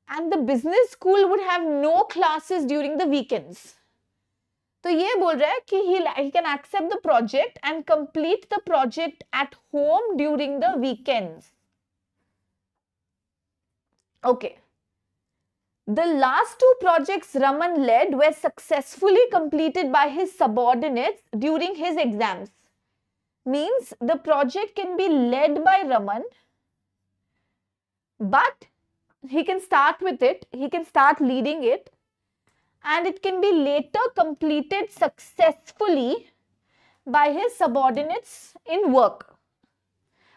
and the business school would have no classes during the weekends. तो ये बोल रहा है कि he can accept the project and complete the project at home during the weekends. Okay. The last two projects Raman led were successfully completed by his subordinates during his exams. Means the project can be led by Raman, but he can start with it, he can start leading it, and it can be later completed successfully by his subordinates in work.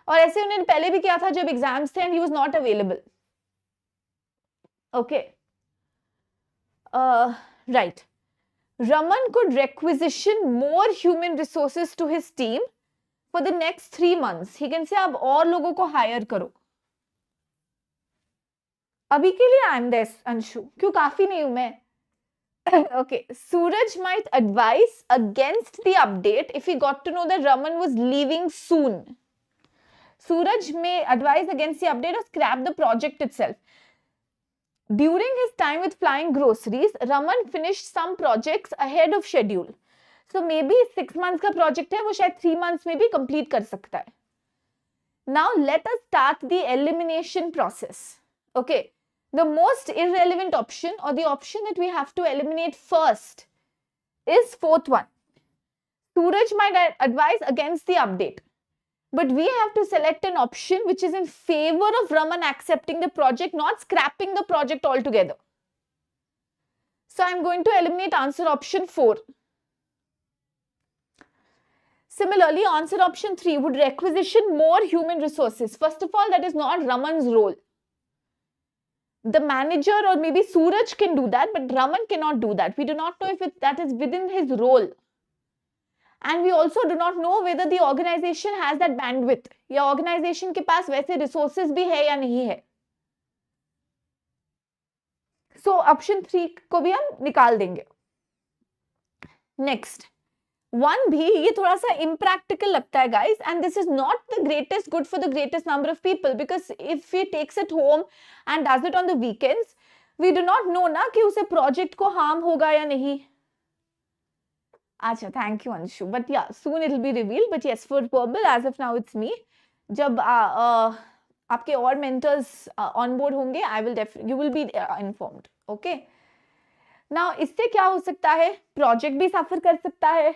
और ऐसे उन्होंने पहले भी किया था जब exams थे and he was not available. Okay. Right. Raman could requisition more human resources to his team for the next 3 months. He can say अब और लोगों को hire करो. अभी के लिए I'm this, अंशु. क्यों काफी नहीं हूं मैं? Okay. Suraj might advise against the update if he got to know that Raman was leaving soon. Suraj may advise against the update or scrap the project itself. During his time with flying groceries, Raman finished some projects ahead of schedule. So maybe 6 months का project है, वो शायद 3 months में भी complete कर सकता है. Now let us start the elimination process. Okay. The most irrelevant option or the option that we have to eliminate first is fourth one. Suraj might advise against the update. But we have to select an option which is in favor of Raman accepting the project, not scrapping the project altogether. So I'm going to eliminate answer option 4. Similarly, answer option 3 would requisition more human resources. First of all, that is not Raman's role. The manager or maybe Suraj can do that, but Raman cannot do that. We do not know if that is within his role. And we also do not know whether the organization has that bandwidth. या organization के पास वैसे resources भी है या नहीं है. So option 3 को भी हम निकाल देंगे. Next. 1B, ये थोड़ा सा impractical लगता है guys, and this is not the greatest good for the greatest number of people, because if he takes it home and does it on the weekends, we do not know ना कि उसे project को harm होगा या नहीं. अच्छा, thank you Anshu, but yeah, soon it will be revealed, but yes, for verbal, as of now it's me. जब आपके और mentors on board होंगे, you will be informed, okay? Now इससे क्या हो सकता है? Project भी suffer कर सकता है,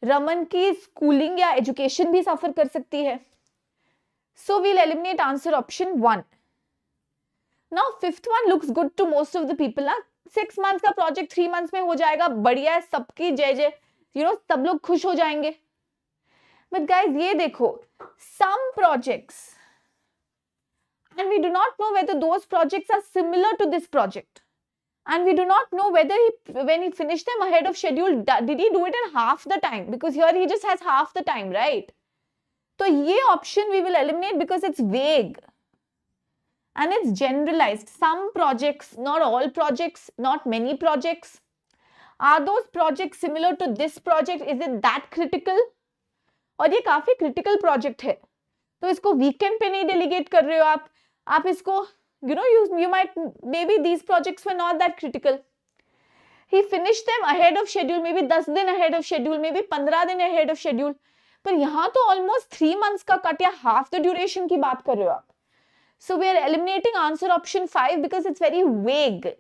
रमन की schooling या education भी suffer कर सकती है. So we'll eliminate answer option 1. Now fifth one looks good to most of the people. 6 months का project 3 months में हो जाएगा, बढ़िया है, सबकी जय जय, सब लोग खुश हो जाएंगे. But guys, ये देखो, some projects, and we do not know whether those projects are similar to this project, and we do not know whether when he finished them ahead of schedule, did he do it in half the time, because here he just has half the time, right? So ये option we will eliminate because it's vague and it's generalized. Some projects, not all projects, not many projects. Are those projects similar to this project? Is it that critical? और ये काफी critical project है, तो इसको weekend पे नहीं delegate कर रहे हो आप इसको, you might, maybe these projects were not that critical. He finished them ahead of schedule, maybe 10 दिन ahead of schedule, maybe 15 दिन ahead of schedule. पर यहाँ तो almost 3 months का cut या half the duration की बात कर रहे हो आप. So we are eliminating answer option 5 because it's very vague.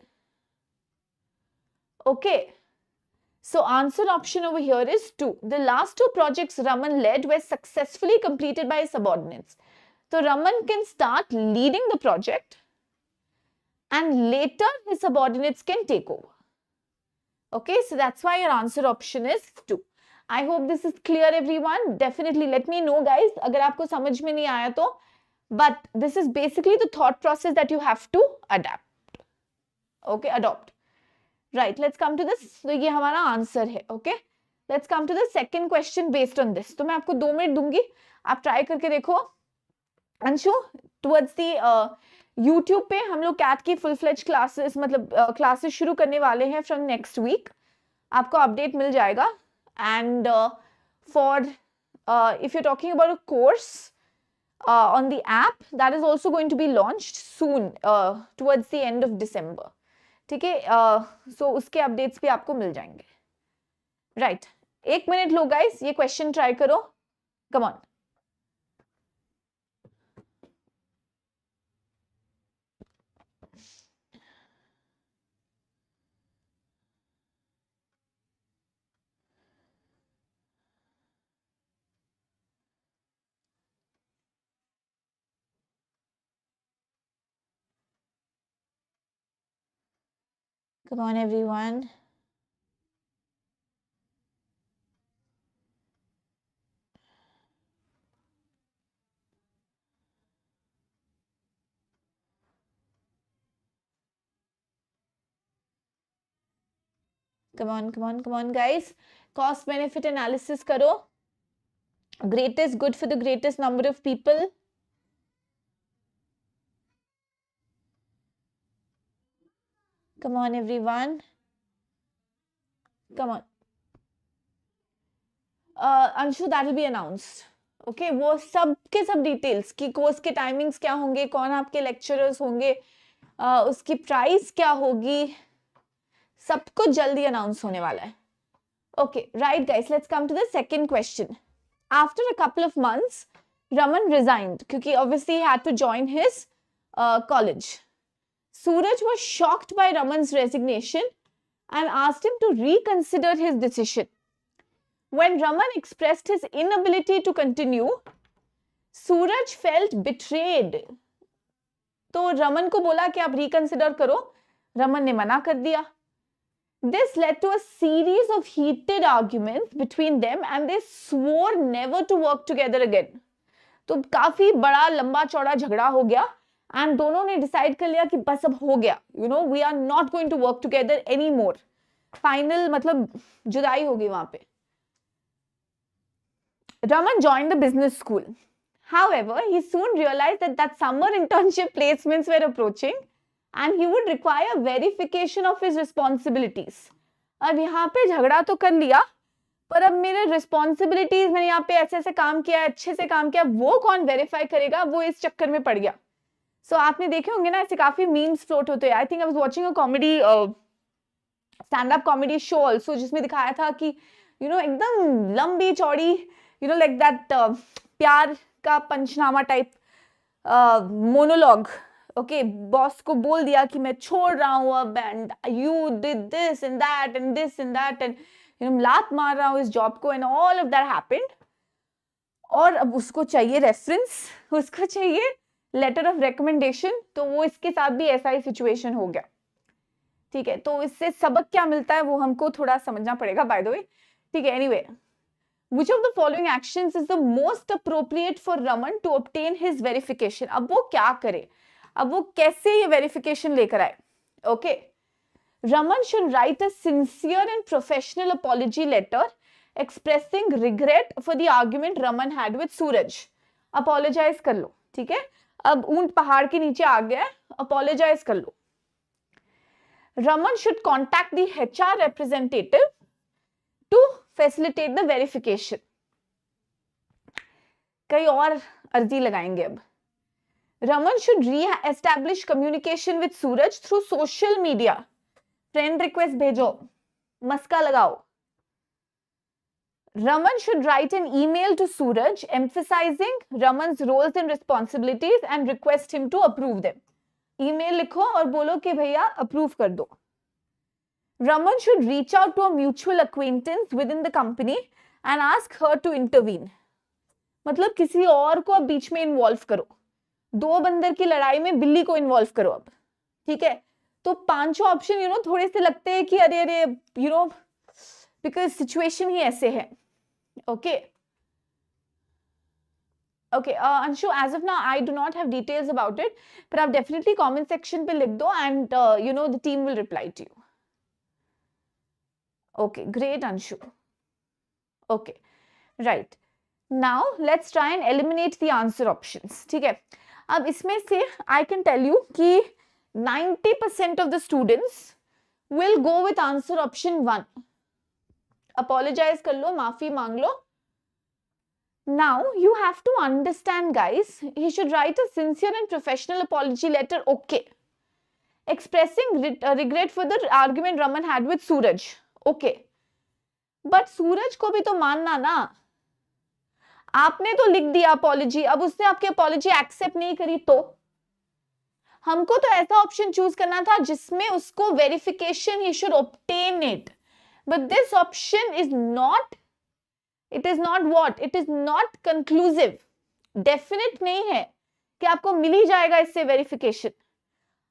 Okay. So answer option over here is 2. The last 2 projects Raman led were successfully completed by his subordinates. So Raman can start leading the project and later his subordinates can take over. Okay, so that's why your answer option is 2. I hope this is clear everyone. Definitely let me know guys अगर आपको समझ में नहीं आया तो. But this is basically the thought process that you have to adapt. Okay, adopt. Right, let's come to this. So ये हमारा answer है. Okay, let's come to the second question based on this. तो मैं आपको 2 minute दूंगी, आप try करके देखो. अंशु, towards the YouTube पे हम लोग CAT की full fledged classes, मतलब classes शुरू करने वाले हैं from next week. आपको update मिल जाएगा. And for if you're talking about a course, on the app that is also going to be launched soon towards the end of December. ठीक है, so उसके अपडेट्स भी आपको मिल जाएंगे. राइट, एक minute low guys, ये question try करो. Come on. Come on, everyone. Come on, come on, come on, guys. Cost benefit analysis karo. Greatest good for the greatest number of people. Come on, everyone. Come on. Anshu, that will be announced. Okay, वो सब के सब details कि course के timings क्या होंगे, कौन आपके लेक्चरर्स होंगे, उसकी प्राइस क्या होगी, सब कुछ जल्दी अनाउंस होने वाला है. Okay, right guys, let's come to the second question. After a couple of months, Raman resigned क्योंकि obviously he had to join his college. Suraj was shocked by Raman's resignation and asked him to reconsider his decision. When Raman expressed his inability to continue, Suraj felt betrayed. तो रमन को बोला कि आप reconsider करो, रमन ने मना कर दिया. This led to a series of heated arguments between them and they swore never to work together again. तो काफी बड़ा लंबा चौड़ा झगड़ा हो गया and दोनों ने डिसाइड कर लिया कि बस अब हो गया, you know, we are not going to work together anymore. Final मतलब जुदाई हो गई वहां पे. Raman joined the business school. However, he soon realized that summer internship placements were approaching and he would require verification of his responsibilities. अब यहाँ पे झगड़ा तो कर लिया, पर अब मेरे responsibilities, मैंने यहाँ पे ऐसे ऐसे काम किया, अच्छे से काम किया, वो कौन verify करेगा, वो इस चक्कर में पड़ गया. So आपने देखे होंगे ना, ऐसे काफी memes float होते हैं. I think I was watching a comedy stand-up comedy show also, जिसमें दिखाया था कि you know एकदम लंबी चौड़ी, you know like that प्यार का पंचनामा type monologue. Okay, बॉस को बोल दिया कि मैं छोड़ रहा हूँ अब, and you did this and that and this and that and you know लात मार रहा हूँ इस जॉब को and all of that happened. और अब उसको चाहिए रेफरेंस, उसको चाहिए लेटर ऑफ रिकमेंडेशन, तो वो इसके साथ भी ऐसा ही सिचुएशन हो गया. ठीक है, तो इससे सबक क्या मिलता है वो हमको थोड़ा समझना पड़ेगा बाय द वे. ठीक है, anyway, which of the following actions is the most appropriate for Raman to obtain his verification? अब वो क्या करे, अब वो कैसे ये verification लेकर आए. Okay, Raman should write a sincere and professional apology letter expressing regret for the argument Raman had with Suraj. Apologize कर लो, ठीक है, अब ऊंट पहाड़ के नीचे आ गया, apologize कर लो. Raman should contact the HR representative to facilitate the verification. कई और अर्जी लगाएंगे अब. Raman should re-establish communication with Suraj through social media. Friend request भेजो, मस्का लगाओ. Raman should write an email to Suraj emphasizing Raman's roles and responsibilities and request him to approve them. Email लिखो और बोलो कि भैया approve कर दो. Raman should reach out to a mutual acquaintance within the company and ask her to intervene. मतलब किसी और को अब बीच में इन्वॉल्व करो. दो बंदर की लड़ाई में बिल्ली को इन्वॉल्व करो अब. ठीक है, तो पांचों ऑप्शन यू नो थोड़े से लगते हैं कि अरे अरे यू नो बिकॉज सिचुएशन ही ऐसे है. Okay okay Anshu, as of now I do not have details about it, पर आप डेफिनेटली कमेंट सेक्शन पे लिख दो and you know the team will reply to you. Okay, great Anshu. Okay, right. Now let's try and eliminate the answer options. ठीक है, अब इसमें से I can tell you कि 90% of the students will go with answer option 1. Apologize कर लो, माफी मांग लो. Now you have to understand, guys, he should write a sincere and professional apology letter, okay, expressing regret for the argument Raman had with Suraj, okay, but सूरज को भी तो मानना ना, आपने तो लिख दिया अपॉलॉजी, अब उसने आपकी अपॉलॉजी एक्सेप्ट नहीं करी तो हमको तो ऐसा ऑप्शन चूज करना था जिसमें उसको verification he should obtain it, but this option is not, it is not what, it is not conclusive, definite नहीं है कि आपको मिल ही जाएगा इससे वेरिफिकेशन।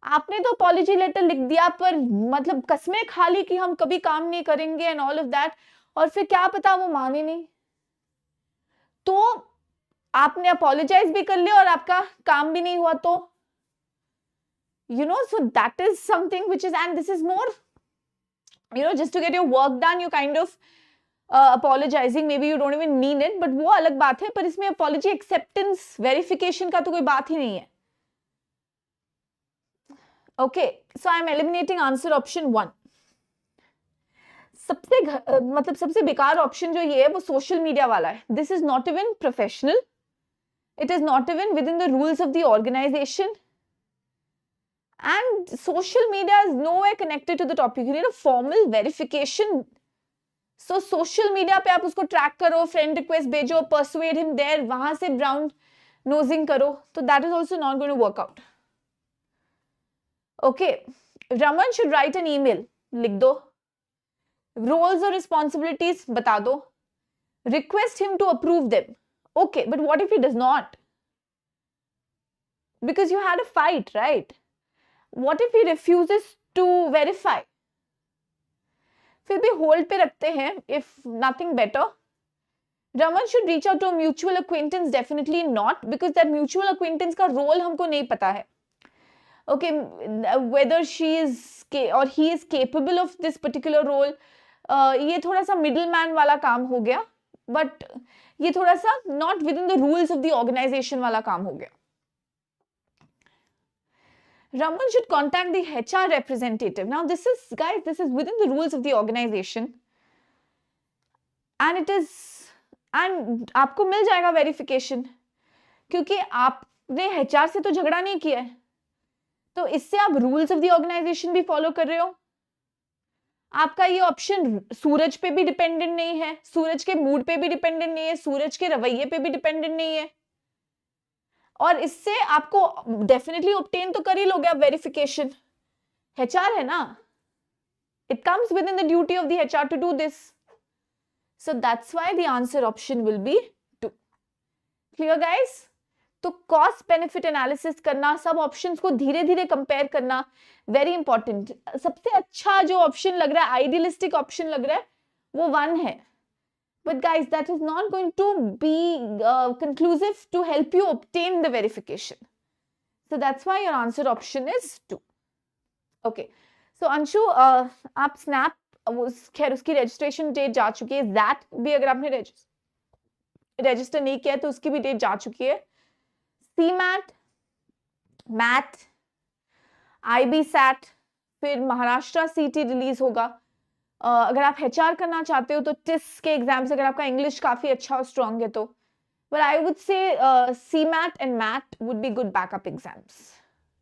आपने तो अपॉलॉजी लेटर लिख दिया पर मतलब कसमें खा ली कि हम कभी काम नहीं करेंगे एंड ऑल ऑफ दैट, और फिर क्या पता वो माने नहीं, तो आपने अपोलोजाइज भी कर लिया और आपका काम भी नहीं हुआ, तो you know, so that is something which is, and this is more, you know, just to get your work done, you kind of apologizing, maybe you don't even mean it, but वो अलग बात है, पर इसमें apology acceptance verification का तो कोई बात ही नहीं है। Okay, so I am eliminating answer option 1. सबसे बेकार ऑप्शन जो ये है वो सोशल मीडिया वाला है। This is not even professional, it is not even within the rules of the organization, and social media is nowhere connected to the topic. You need a formal verification. So social media पे आप उसको track करो, friend request भेजो, persuade him there, वहां से brown nosing करो, तो that is also not going to work out. Okay, Raman should write an email, लिख दो, roles or responsibilities बता दो, request him to approve them. Okay, but what if he does not? Because you had a fight, right? What if he refuses to verify? फिर भी hold पे रखते हैं, if nothing better. Raman should reach out to a mutual acquaintance, definitely not, because that mutual acquaintance का role हमको नहीं पता है. Okay, whether she is or he is capable of this particular role, ये थोड़ा सा middleman वाला काम हो गया, but ये थोड़ा सा not within the rules of the organization वाला काम हो गया. Raman should contact the HR representative. Now this is, guys, this is within the rules of the organization, and it is, and आपको मिल जाएगा verification, क्योंकि आपने HR से तो झगड़ा नहीं किया है, तो इससे आप rules of the organization भी follow कर रहे हो। आपका ये ऑप्शन सूरज पे भी डिपेंडेंट नहीं है, सूरज के मूड पे भी डिपेंडेंट नहीं है, सूरज के रवैये पे भी डिपेंडेंट नहीं है, और इससे आपको डेफिनेटली ऑब्टेन तो कर ही लोगे आप वेरिफिकेशन, एचआर है ना, it comes within the duty of the HR to do this, so that's why the answer option will be 2. Clear guys? तो कॉस्ट बेनिफिट एनालिसिस करना, सब ऑप्शंस को धीरे धीरे कंपेयर करना, वेरी इंपॉर्टेंट. सबसे अच्छा जो ऑप्शन लग रहा है, आइडियलिस्टिक ऑप्शन लग रहा है, वो 1 है. But guys, that is not going to be conclusive to help you obtain the verification. So that's why your answer option is 2. Okay. So Anshu, आप Snap, खैर उसकी registration date जा चुकी है. XAT भी अगर आपने register नहीं किया तो उसकी भी date जा चुकी है. CMAT, Math, IBSAT, फिर महाराष्ट्र CT रिलीज होगा. अगर आप HR करना चाहते हो तो TIS के एग्जाम्स, अगर आपका इंग्लिश काफी अच्छा और स्ट्रॉन्ग है तो, but I would say CMAT and MAT would be good backup exams,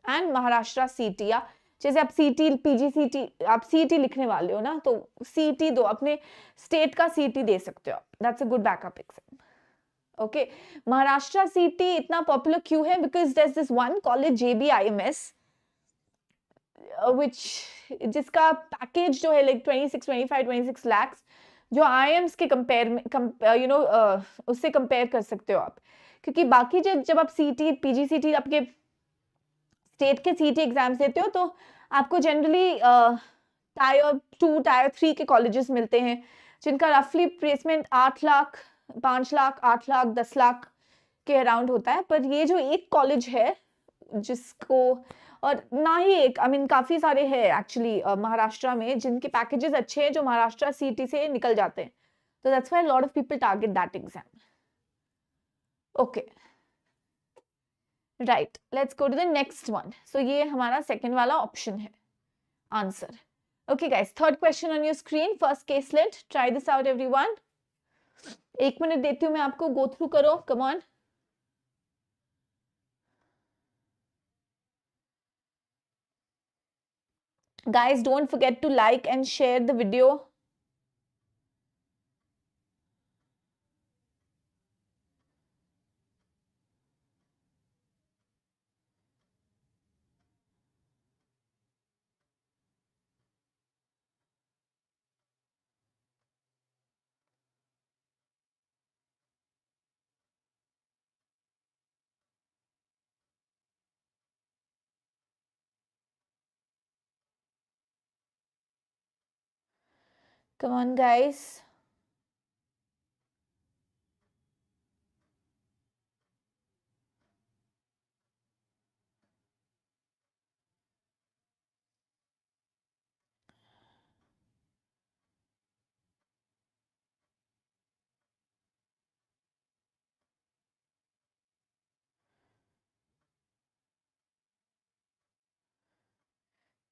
and Maharashtra CT, या जैसे आप CT, PGCT, आप CT लिखने वाले हो ना, तो CT दो, अपने स्टेट का CT दे सकते हो आप, that's a good backup exam. Okay, Maharashtra CT इतना पॉपुलर क्यों है? Because there's this one college JBIMS which, जिसका पैकेज जो है लाइक 26 lakhs, जो IIMs के कंपेयर में उससे कंपेयर कर सकते हो आप, क्योंकि बाकी जब आप CT, PGCT आपके स्टेट के CT एग्जाम्स देते हो तो आपको जनरली टायर 2, टायर 3 के कॉलेजेस मिलते हैं, जिनका रफली प्लेसमेंट 8 लाख, 5 लाख, 8 लाख, 10 लाख के अराउंड होता है. पर ये जो एक कॉलेज है जिसको, और ना ही एक, आई मीन काफी सारे हैं एक्चुअली महाराष्ट्र में जिनके पैकेजेस अच्छे हैं, जो महाराष्ट्र CT से निकल जाते हैं, तो that's why lot of people target that exam. Okay, right, let's go to the next one. So ये हमारा सेकंड वाला ऑप्शन है answer. Okay guys, third question on your screen, first caselet. Try this out everyone. 1 minute देती हूँ मैं आपको, go through करो, come on. Guys, don't forget to like and share the video. Come on, guys.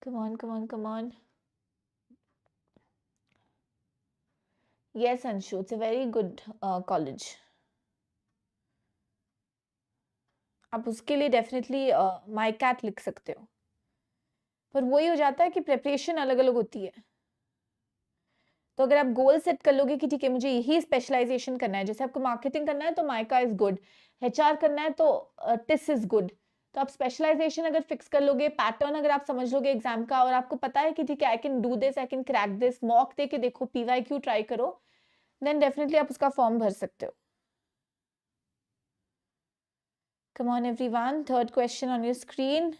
Come on, come on, come on. Yes, Anshu, it's a very good college. आप उसके लिए definitely माई cat लिख सकते हो, पर वही हो जाता है कि प्रिपरेशन अलग अलग होती है। तो अगर आप गोल सेट कर लोगे कि ठीक है मुझे यही स्पेशलाइजेशन करना है, जैसे आपको मार्केटिंग करना है तो माइका इज गुड, एचआर करना है तो टिस इज गुड, तो आप स्पेशलाइजेशन अगर फिक्स कर लोगे, पैटर्न अगर आप समझ लोगे एग्जाम का, और आपको पता है कि ठीक है I can do this, I can crack this, mock दे के देखो, पीवाईक्यू ट्राई करो, देन डेफिनेटली आप उसका फॉर्म भर सकते हो। Come on everyone, third question on your screen.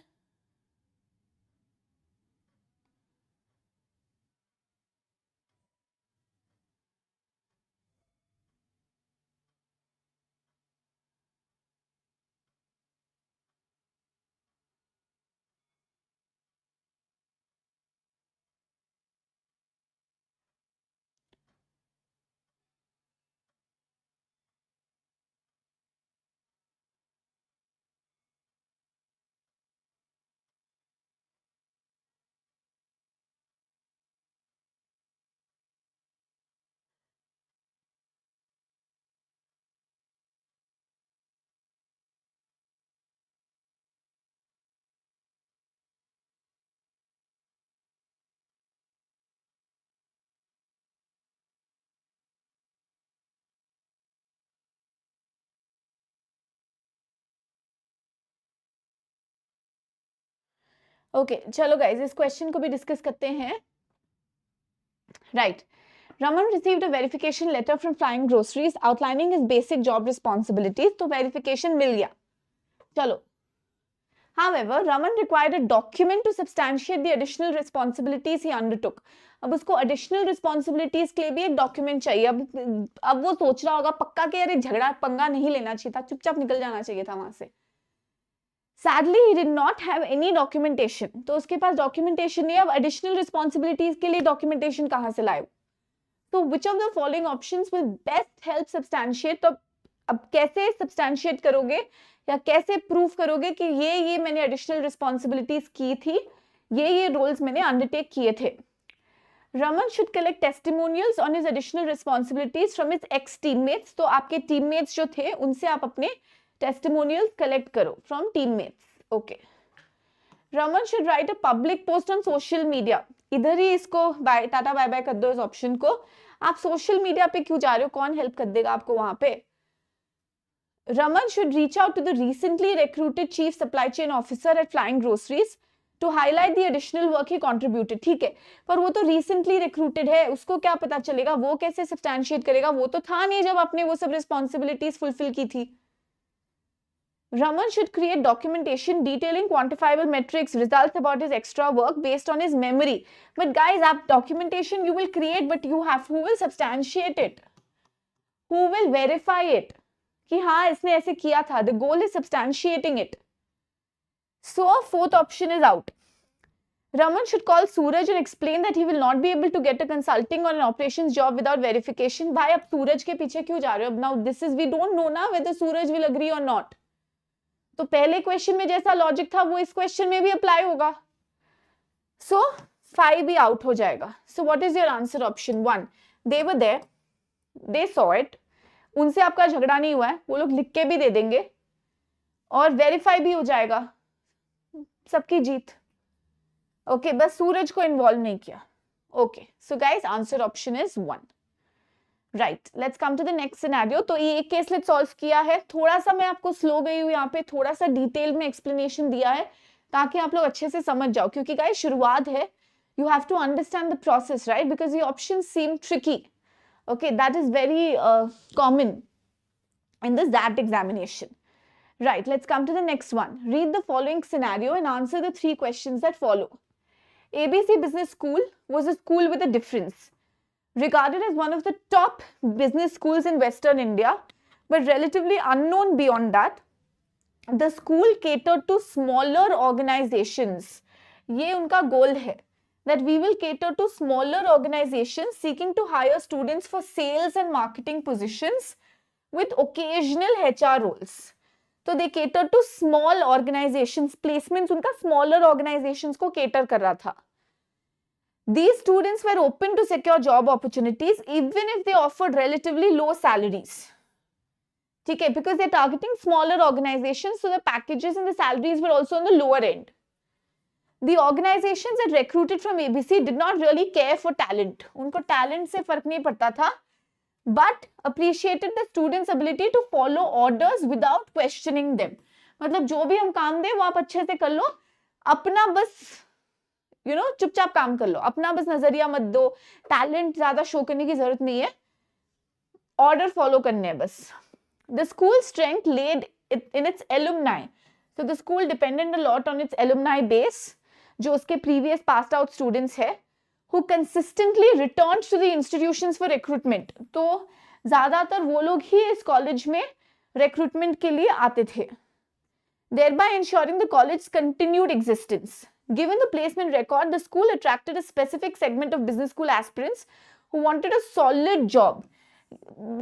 Okay चलो गाइज इस क्वेश्चन को भी डिस्कस करते हैं। Right, Raman received a verification letter from Flying Groceries outlining his basic job responsibilities, तो verification मिल गया। चलो, however, Raman required a document to substantiate the additional responsibilities he undertook. अब उसको additional responsibilities के लिए भी एक document चाहिए। अब वो सोच रहा होगा पक्का कि यार झगड़ा पंगा नहीं लेना चाहिए था, चुपचाप निकल जाना चाहिए था वहां से। Sadly, he did not have any documentation. तो उसके पास documentation नहीं है। अब additional responsibilities के लिए documentation कहाँ से लाए? तो which of the following options will best help substantiate? तो अब कैसे substantiate करोगे या कैसे prove करोगे कि ये मैंने additional responsibilities की थी, ये roles मैंने undertake किए थे? Raman should collect testimonials on his additional responsibilities from his ex-teammates. तो आपके teammates जो थे उनसे आप अपने testimonials collect करो from teammates. Okay. Raman should write a public post on social media. इधर ही इसको टाटा बाय बाय कर दो इस ऑप्शन को। आप सोशल मीडिया पे क्यों जा रहे हो? कौन हेल्प कर देगा आपको वहां पे? Raman should reach out to the recently recruited chief supply chain officer at Flying Groceries to highlight the additional work he contributed. ठीक है, पर वो तो recently recruited है, उसको क्या पता चलेगा? वो कैसे substantiate करेगा? वो तो था नहीं जब आपने वो सब responsibilities fulfill की थी। Raman should create documentation detailing quantifiable metrics, results about his extra work based on his memory. But guys, app documentation you will create, but who will substantiate it? Who will verify it? कि हाँ इसने ऐसे किया था. The goal is substantiating it. So fourth option is out. Raman should call Suraj and explain that he will not be able to get a consulting or an operations job without verification. भाई अब सूरज के पीछे क्यों जा रहे हो? Now this is, we don't know ना whether Suraj will agree or not. तो पहले क्वेश्चन में जैसा लॉजिक था वो इस क्वेश्चन में भी अप्लाई होगा। सो 5 भी आउट हो जाएगा। So what is your answer? Option 1, they were there, they saw it, उनसे आपका झगड़ा नहीं हुआ है, वो लोग लिख के भी दे देंगे और वेरीफाई भी हो जाएगा, सबकी जीत। ओके, बस सूरज को इन्वॉल्व नहीं किया। Okay, so guys answer option is 1। Right, let's come to the next scenario. तो ये एक केसलेट सॉल्व किया है, थोड़ा सा मैं आपको स्लो गई हूँ यहाँ पे, थोड़ा सा डिटेल में एक्सप्लेनेशन दिया है ताकि आप लोग अच्छे से समझ जाओ, क्योंकि गाइस शुरुआत है, you have to understand the process, right? Because the options seem tricky. Okay, that is very common in the XAT examination. Right, let's come to the next one. Read the following scenario and answer the 3 questions that follow. ABC Business School was a school with a difference. Regarded as one of the top business schools in Western India, but relatively unknown beyond that, the school catered to smaller organizations. ये उनका goal है, that we will cater to smaller organizations seeking to hire students for sales and marketing positions with occasional HR roles. So they cater to small organizations, placements उनका smaller organizations को cater कर रहा था. These students were open to secure job opportunities even if they offered relatively low salaries. ठीक है, because they're targeting smaller organizations, so the packages and the salaries were also on the lower end. The organizations that recruited from ABC did not really care for talent. उनको talent से फर्क नहीं पड़ता था, but appreciated the students' ability to follow orders without questioning them. मतलब जो भी हम काम दें वो आप अच्छे से कर लो, अपना बस चुपचाप काम कर लो, अपना बस नजरिया मत दो, टैलेंट ज्यादा शो करने की जरूरत नहीं है, ऑर्डर फॉलो करने हैं बस. The school strength laid in its alumni. So the school depended a lot on its alumni base, जो उसके previous passed out students है, who consistently returned to the institutions for recruitment. तो ज्यादातर वो लोग ही इस कॉलेज में recruitment के लिए आते थे, thereby ensuring the college's continued existence. Given the placement record, the school attracted a specific segment of business school aspirants who wanted a solid job.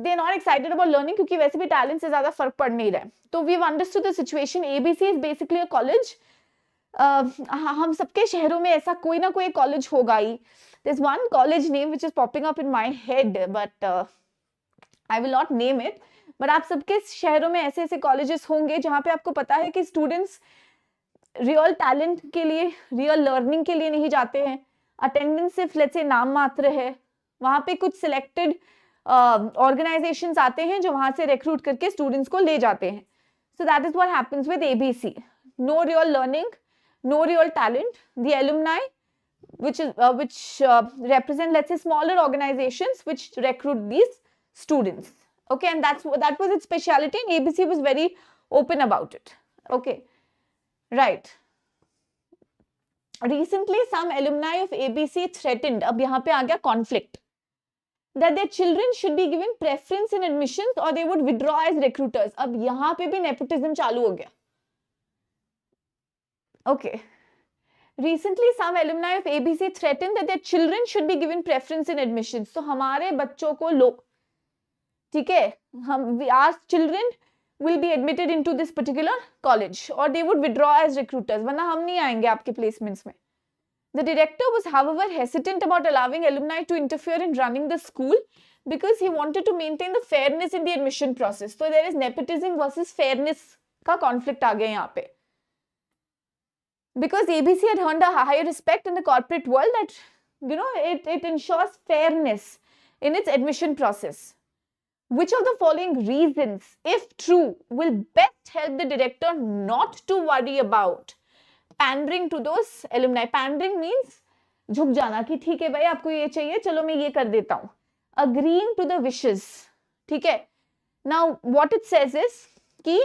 They're not excited about learning क्योंकि वैसे भी talent से ज़्यादा फर्क पड़ नहीं रहा है. तो we've understood the situation. ABC is basically a college. हम सबके शहरों में ऐसा कोई ना कोई college होगा ही. There's one college name which is popping up in my head, but I will not name it. But आप सबके शहरों में ऐसे ऐसे colleges होंगे जहाँ पे आपको पता है कि students रियल टैलेंट के लिए, रियल लर्निंग के लिए नहीं जाते हैं, अटेंडेंस सिर्फ लेट्स से नाम मात्र है, वहाँ पे कुछ सिलेक्टेड ऑर्गेनाइजेशंस आते हैं जो वहाँ से रिक्रूट करके स्टूडेंट्स को ले जाते हैं. So that is what happens with ABC. No real learning, no real talent. The alumni which represent let's say smaller organizations which recruit these students. Okay, and that was its speciality, and ABC was very open about it. Okay. Right. Recently, some alumni of ABC threatened, अब यहाँ पे आ गया conflict, that their children should be given preference in admissions or they would withdraw as recruiters. अब यहाँ पे भी nepotism चालू हो गया. Okay. Recently, some alumni of ABC threatened that their children should be given preference in admissions. तो हमारे बच्चों को लो, ठीक है, our children will be admitted into this particular college or they would withdraw as recruiters, वरना हम नहीं आएंगे आपके placements में. The director was however hesitant about allowing alumni to interfere in running the school because he wanted to maintain the fairness in the admission process. So there is nepotism versus fairness का conflict आ गया यहाँ पे. Because ABC had earned a high respect in the corporate world that, it ensures fairness in its admission process. Which of the following reasons, if true, will best help the director not to worry about pandering to those alumni? Pandering means झुक जाना कि ठीक है भाई आपको ये चाहिए, चलो मैं ये कर देता हूँ. Agreeing to the wishes, ठीक है. Now what it says is कि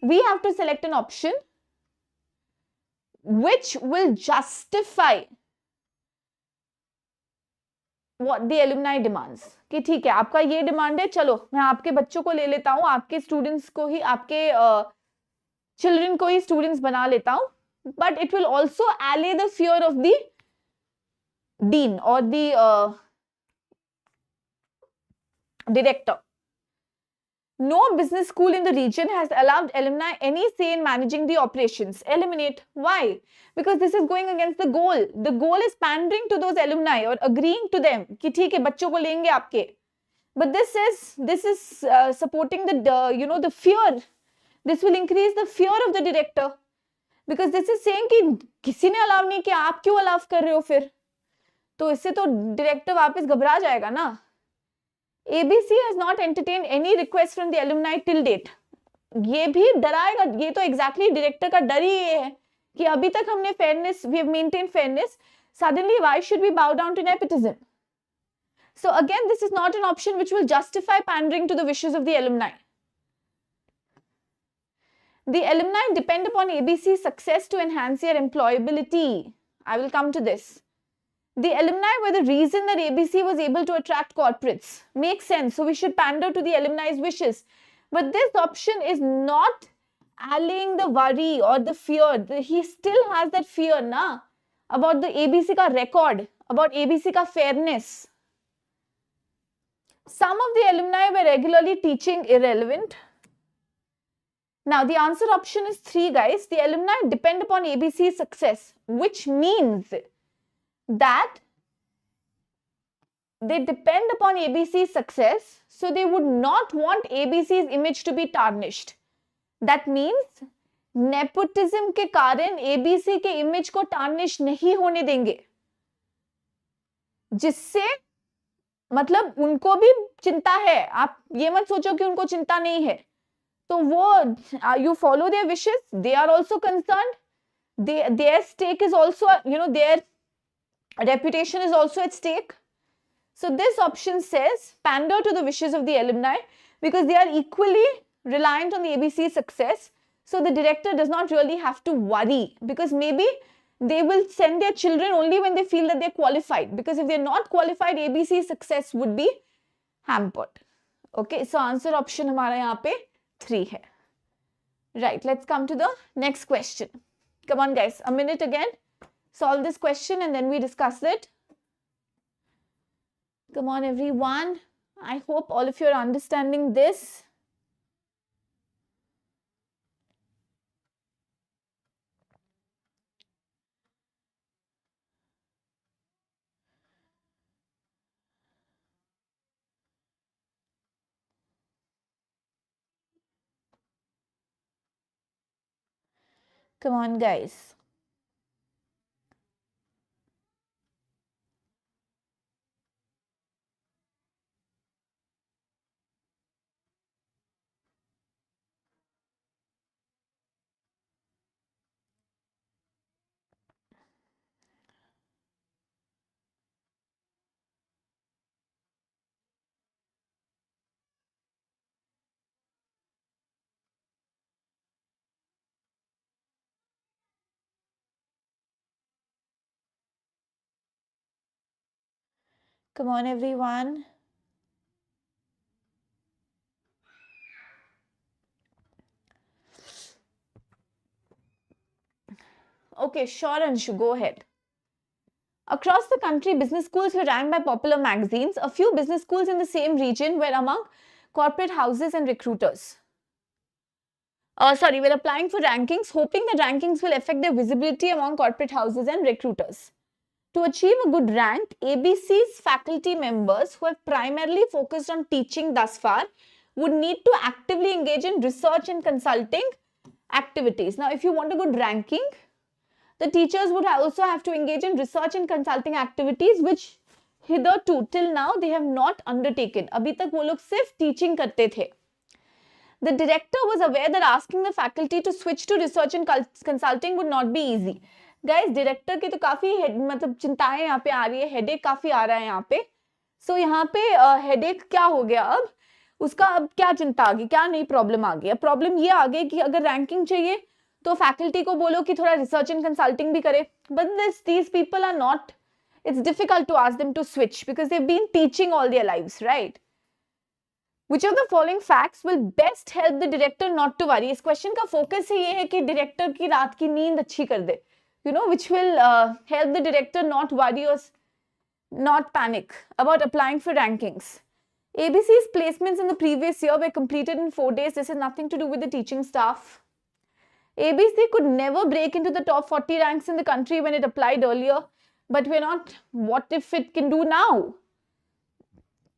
we have to select an option which will justify what the alumni demands. कि ठीक है आपका ये डिमांड है, चलो मैं आपके बच्चों को ले लेता हूँ, आपके स्टूडेंट्स को ही, आपके चिल्ड्रन को ही स्टूडेंट्स बना लेता हूँ, but it will also allay the fear of the dean or the director. No business school in the region has allowed alumni any say in managing the operations. Eliminate. Why? Because this is going against the goal. The goal is pandering to those alumni or agreeing to them कि ठीक है बच्चों को लेंगे आपके, But this is supporting the fear. This will increase the fear of the director, because this is saying कि किसी ने अलाउ नहीं किया, आप क्यों अलाउ कर रहे हो फिर? तो इससे तो डायरेक्टर वापस घबरा जाएगा ना. ABC has not entertained any request from the alumni till date. ये भी डराएगा. ये तो exactly डायरेक्टर का डर ही ये है कि अभी तक हमने fairness, we have maintained fairness. Suddenly, why should we bow down to nepotism? So again, this is not an option which will justify pandering to the wishes of the alumni. The alumni depend upon ABC's success to enhance their employability. I will come to this. The alumni were the reason that ABC was able to attract corporates. Makes sense. So we should pander to the alumni's wishes. But this option is not allaying the worry or the fear. He still has that fear na, about the ABC ka record, about ABC ka fairness. Some of the alumni were regularly teaching irrelevant. Now, the answer option is 3, guys. The alumni depend upon ABC's success, which means that they depend upon ABC's success, so they would not want ABC's image to be tarnished. That means nepotism के कारण ABC के image को tarnish नहीं होने देंगे, जिससे मतलब उनको भी चिंता है. आप ये मत सोचो कि उनको चिंता नहीं है. तो वो you follow their wishes, they are also concerned. Their stake is also, their reputation is also at stake. So this option says pander to the wishes of the alumni, because they are equally reliant on the ABC success. So the director does not really have to worry, because maybe they will send their children only when they feel that they're qualified, because if they're not qualified, ABC's success would be hampered. Okay, so answer option हमारा यहाँ पे 3 है. Right, let's come to the next question. Come on guys, a minute again. Solve this question and then we discuss it. Come on everyone. I hope all of you are understanding this. Come on guys. Come on everyone. Okay, sure Anshu, go ahead. Across the country, business schools were ranked by popular magazines. A few business schools in the same region were among corporate houses and recruiters. We're applying for rankings, hoping that rankings will affect their visibility among corporate houses and recruiters. To achieve a good rank, ABC's faculty members who have primarily focused on teaching thus far would need to actively engage in research and consulting activities. Now, if you want a good ranking, the teachers would also have to engage in research and consulting activities, which hitherto, till now, they have not undertaken. अभी तक वो लोग सिर्फ teaching करते थे. The director was aware that asking the faculty to switch to research and consulting would not be easy. Guys, director की तो काफी मतलब चिंताएं यहाँ पे आ रही है, headache काफी आ रहा है यहाँ पे. So यहाँ पे headache क्या हो गया अब? उसका अब क्या चिंता आ गई, क्या नई प्रॉब्लम आ गई? अब प्रॉब्लम ये आ गई कि अगर रैंकिंग चाहिए तो फैकल्टी को बोलो कि थोड़ा रिसर्च एंड कंसल्टिंग भी करे. But these people are not. It's difficult to ask them to switch because they've been teaching all their lives, right? Which of the following facts will best help the director not to worry? इस question का focus ही ये है कि director की रात की नींद अच्छी कर दे. Which will help the director not worry or not panic about applying for rankings. ABC's placements in the previous year were completed in 4 days. This has nothing to do with the teaching staff. ABC could never break into the top 40 ranks in the country when it applied earlier, but we're not. What if it can do now?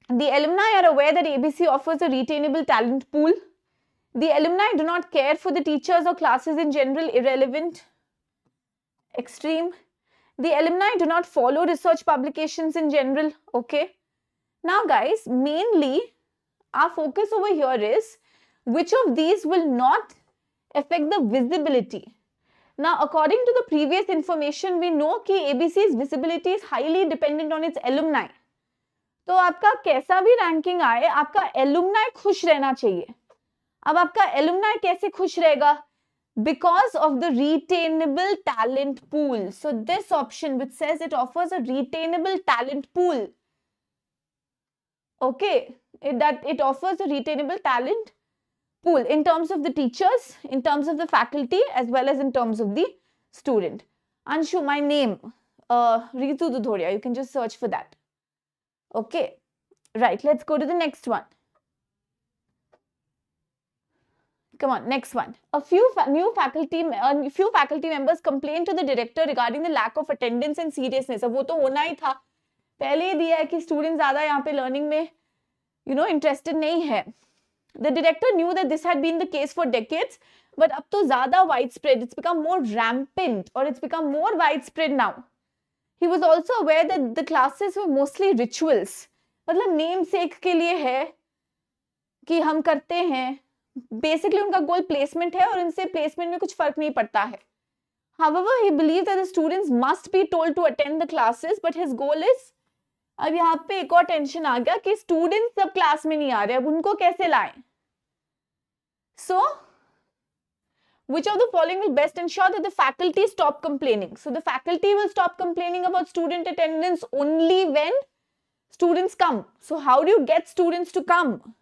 The alumni are aware that ABC offers a retainable talent pool. The alumni do not care for the teachers or classes in general, irrelevant, extreme. The alumni do not follow research publications in general, okay? Now guys, mainly our focus over here is which of these will not affect the visibility. Now, according to the previous information, we know कि ABC's visibility is highly dependent on its alumni. तो आपका कैसा भी ranking आए, आपका alumni खुश रहना चाहिए. अब आपका एलुमनाई कैसे खुश रहेगा? Because of the retainable talent pool. So this option which says it offers a retainable talent pool. Okay, it offers a retainable talent pool in terms of the teachers, in terms of the faculty, as well as in terms of the student. Anshu, my name, Ritu Dudhoria. You can just search for that. Okay, right. Let's go to the next one. Come on, next one. A few faculty members complained to the director regarding the lack of attendance and seriousness. अब वो तो होना ही था. पहले ही दिया है कि students ज़्यादा यहाँ पे learning में, interested नहीं है. The director knew that this had been the case for decades, but अब तो ज़्यादा widespread. It's become more rampant, or it's become more widespread now. He was also aware that the classes were mostly rituals. मतलब namesake के लिए है कि हम करते हैं. Basically उनका गोल प्लेसमेंट है और इनसे प्लेसमेंट में कुछ फर्क नहीं पड़ता है. However, he believed that the students must be told to attend the classes, but his goal is, अब यहाँ पे एक और टेंशन आ गया कि स्टूडेंट्स सब क्लास में नहीं आ रहे, अब उनको कैसे लाएं? So, which of the following will best ensure that the faculty stop complaining? So the faculty will stop complaining about student attendance only when students come. So how do you get students to come?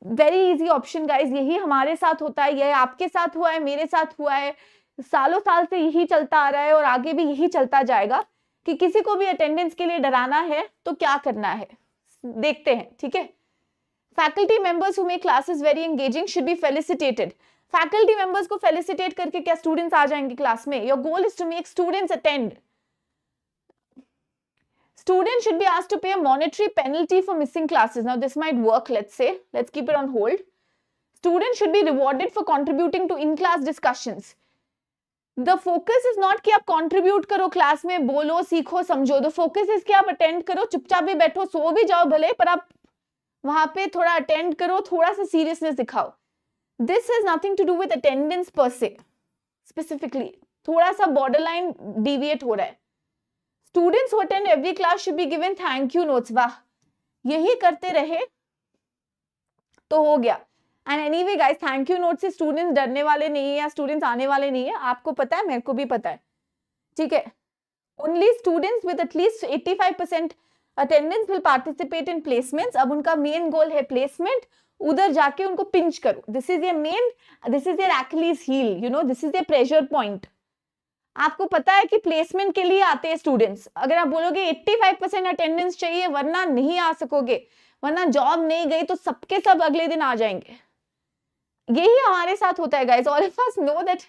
Very easy option guys. यही हमारे साथ होता है, यह आपके साथ हुआ है, मेरे साथ हुआ है, सालों साल से यही चलता आ रहा है और आगे भी यही चलता जाएगा कि किसी को भी अटेंडेंस के लिए डराना है तो क्या करना है. देखते हैं, ठीक है. Faculty members who make classes very engaging should be felicitated. Faculty members को felicitate करके क्या students आ जाएंगे क्लास में? Your goal is to make students attend. Students should be asked to pay a monetary penalty for missing classes. Now this might work, let's say. Let's keep it on hold. Students should be rewarded for contributing to in-class discussions. The focus is not कि आप contribute करो class में, बोलो, सीखो, समझो. The focus is कि आप attend करो, चुपचाप भी बैठो, सो भी जाओ भले, पर आप वहां पे थोड़ा attend करो, थोड़ा सा seriousness दिखाओ. This has nothing to do with attendance per se. Specifically, थोड़ा सा borderline deviate हो रहा है. Students who attend every class should be given thank you notes. वाह, यही करते रहे तो हो गया. And anyway guys, thank you notes से students डरने वाले नहीं है या students आने वाले नहीं है. आपको पता है, मेरे को भी पता है, ठीक है. Only students with at least 85% attendance will participate in placements. अब उनका main goal है placement. उधर जाके उनको pinch करो. This is their Achilles heel. This is their pressure point. आपको पता है कि प्लेसमेंट के लिए आते हैं स्टूडेंट्स. अगर आप बोलोगे 85% अटेंडेंस चाहिए वरना नहीं आ सकोगे, वरना जॉब नहीं गई, तो सबके सब अगले दिन आ जाएंगे. यही हमारे साथ होता है guys. All of us know that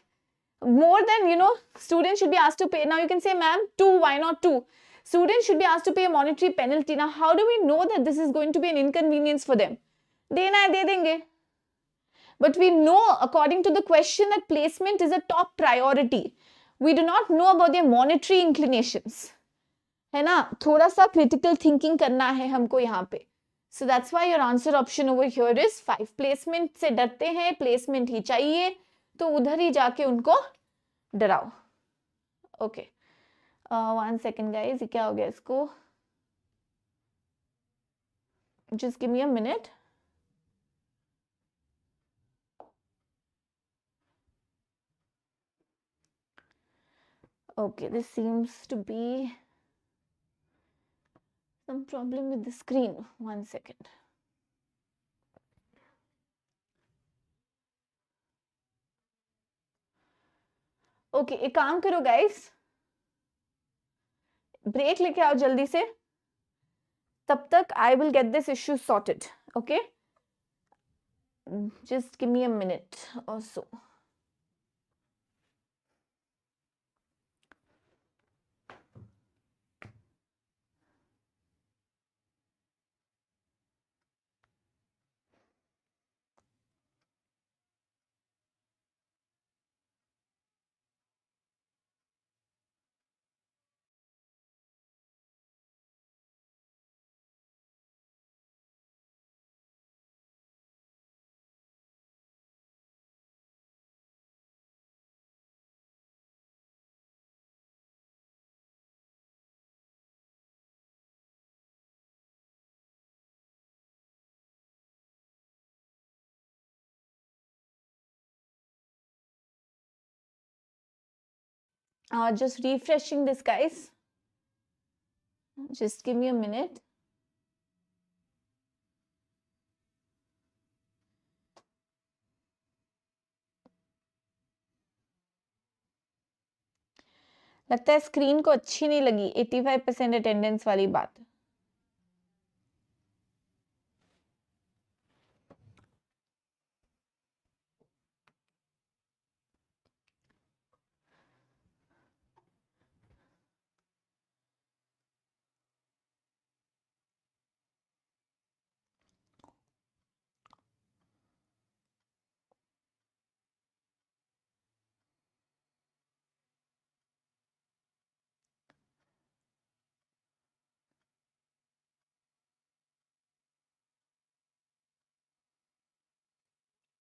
more than students should be asked to pay. Now you can say, ma'am, 2, why not 2? Students should be asked to pay a monetary penalty. Now how do we know that this is going to be an inconvenience for them? देना है दे देंगे. But we know according to the question that placement is a top priority. We do not know about their monetary inclinations. है ना, थोड़ा सा critical thinking करना है हमको यहाँ पे. So that's why your answer option over here is 5. Placement से डरते हैं, placement ही चाहिए, तो उधर ही जाके उनको डराओ. Okay. 1 second guys, ये क्या हो गया इसको? Just give me a minute. Okay, this seems to be some problem with the screen. 1 second. Okay, एक काम करो guys. ब्रेक लेके आओ जल्दी से. तब तक I will get this issue sorted. Okay? Just give me a minute or so. Just refreshing this, guys. Just give me a minute. लगता है स्क्रीन को अच्छी नहीं लगी 85% अटेंडेंस वाली बात.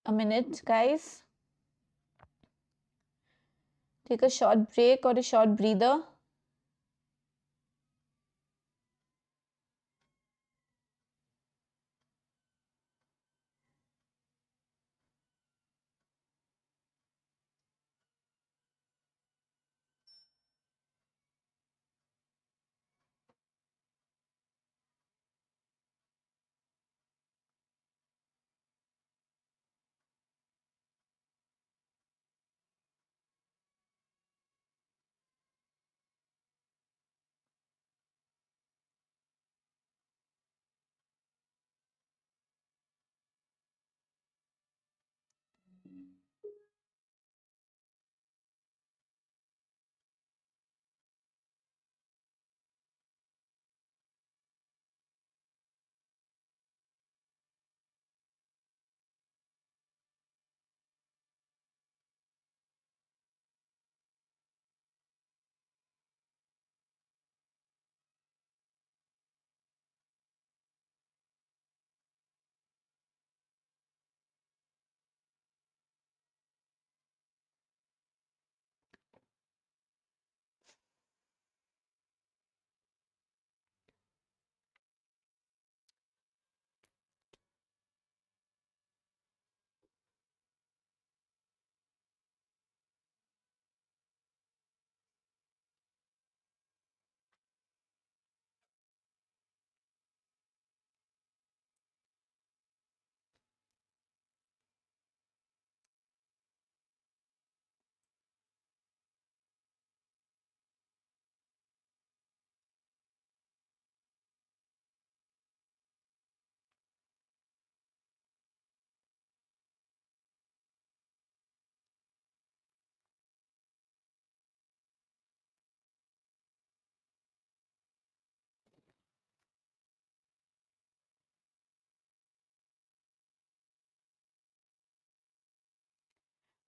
A minute, guys. Take a short break or a short breather.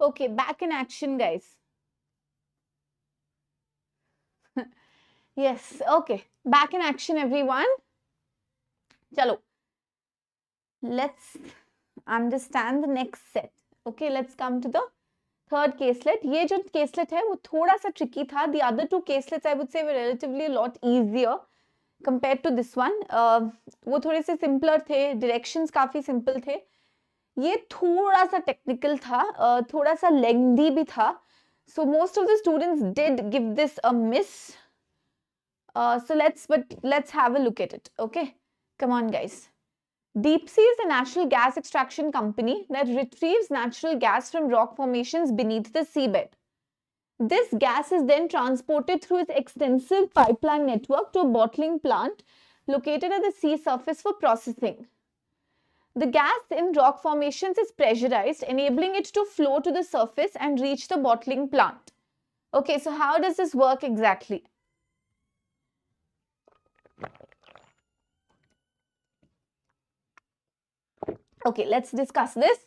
Okay, back in action, guys. Yes, okay. Back in action, everyone. Chalo. Let's understand the next set. Okay, let's come to the third caselet. ये जो caselet है वो थोड़ा सा tricky था. The other two caselets I would say were relatively a lot easier compared to this one. वो थोड़े से simpler थे, directions काफी simple थे. ये थोड़ा सा technical था, थोड़ा सा lengthy भी था. So most of the students did give this a miss. So let's have a look at it. Okay, come on, guys. Deep Sea is a natural gas extraction company that retrieves natural gas from rock formations beneath the seabed. This gas is then transported through its extensive pipeline network to a bottling plant located at the sea surface for processing. The gas in rock formations is pressurized, enabling it to flow to the surface and reach the bottling plant. Okay, so how does this work exactly? Okay, let's discuss this.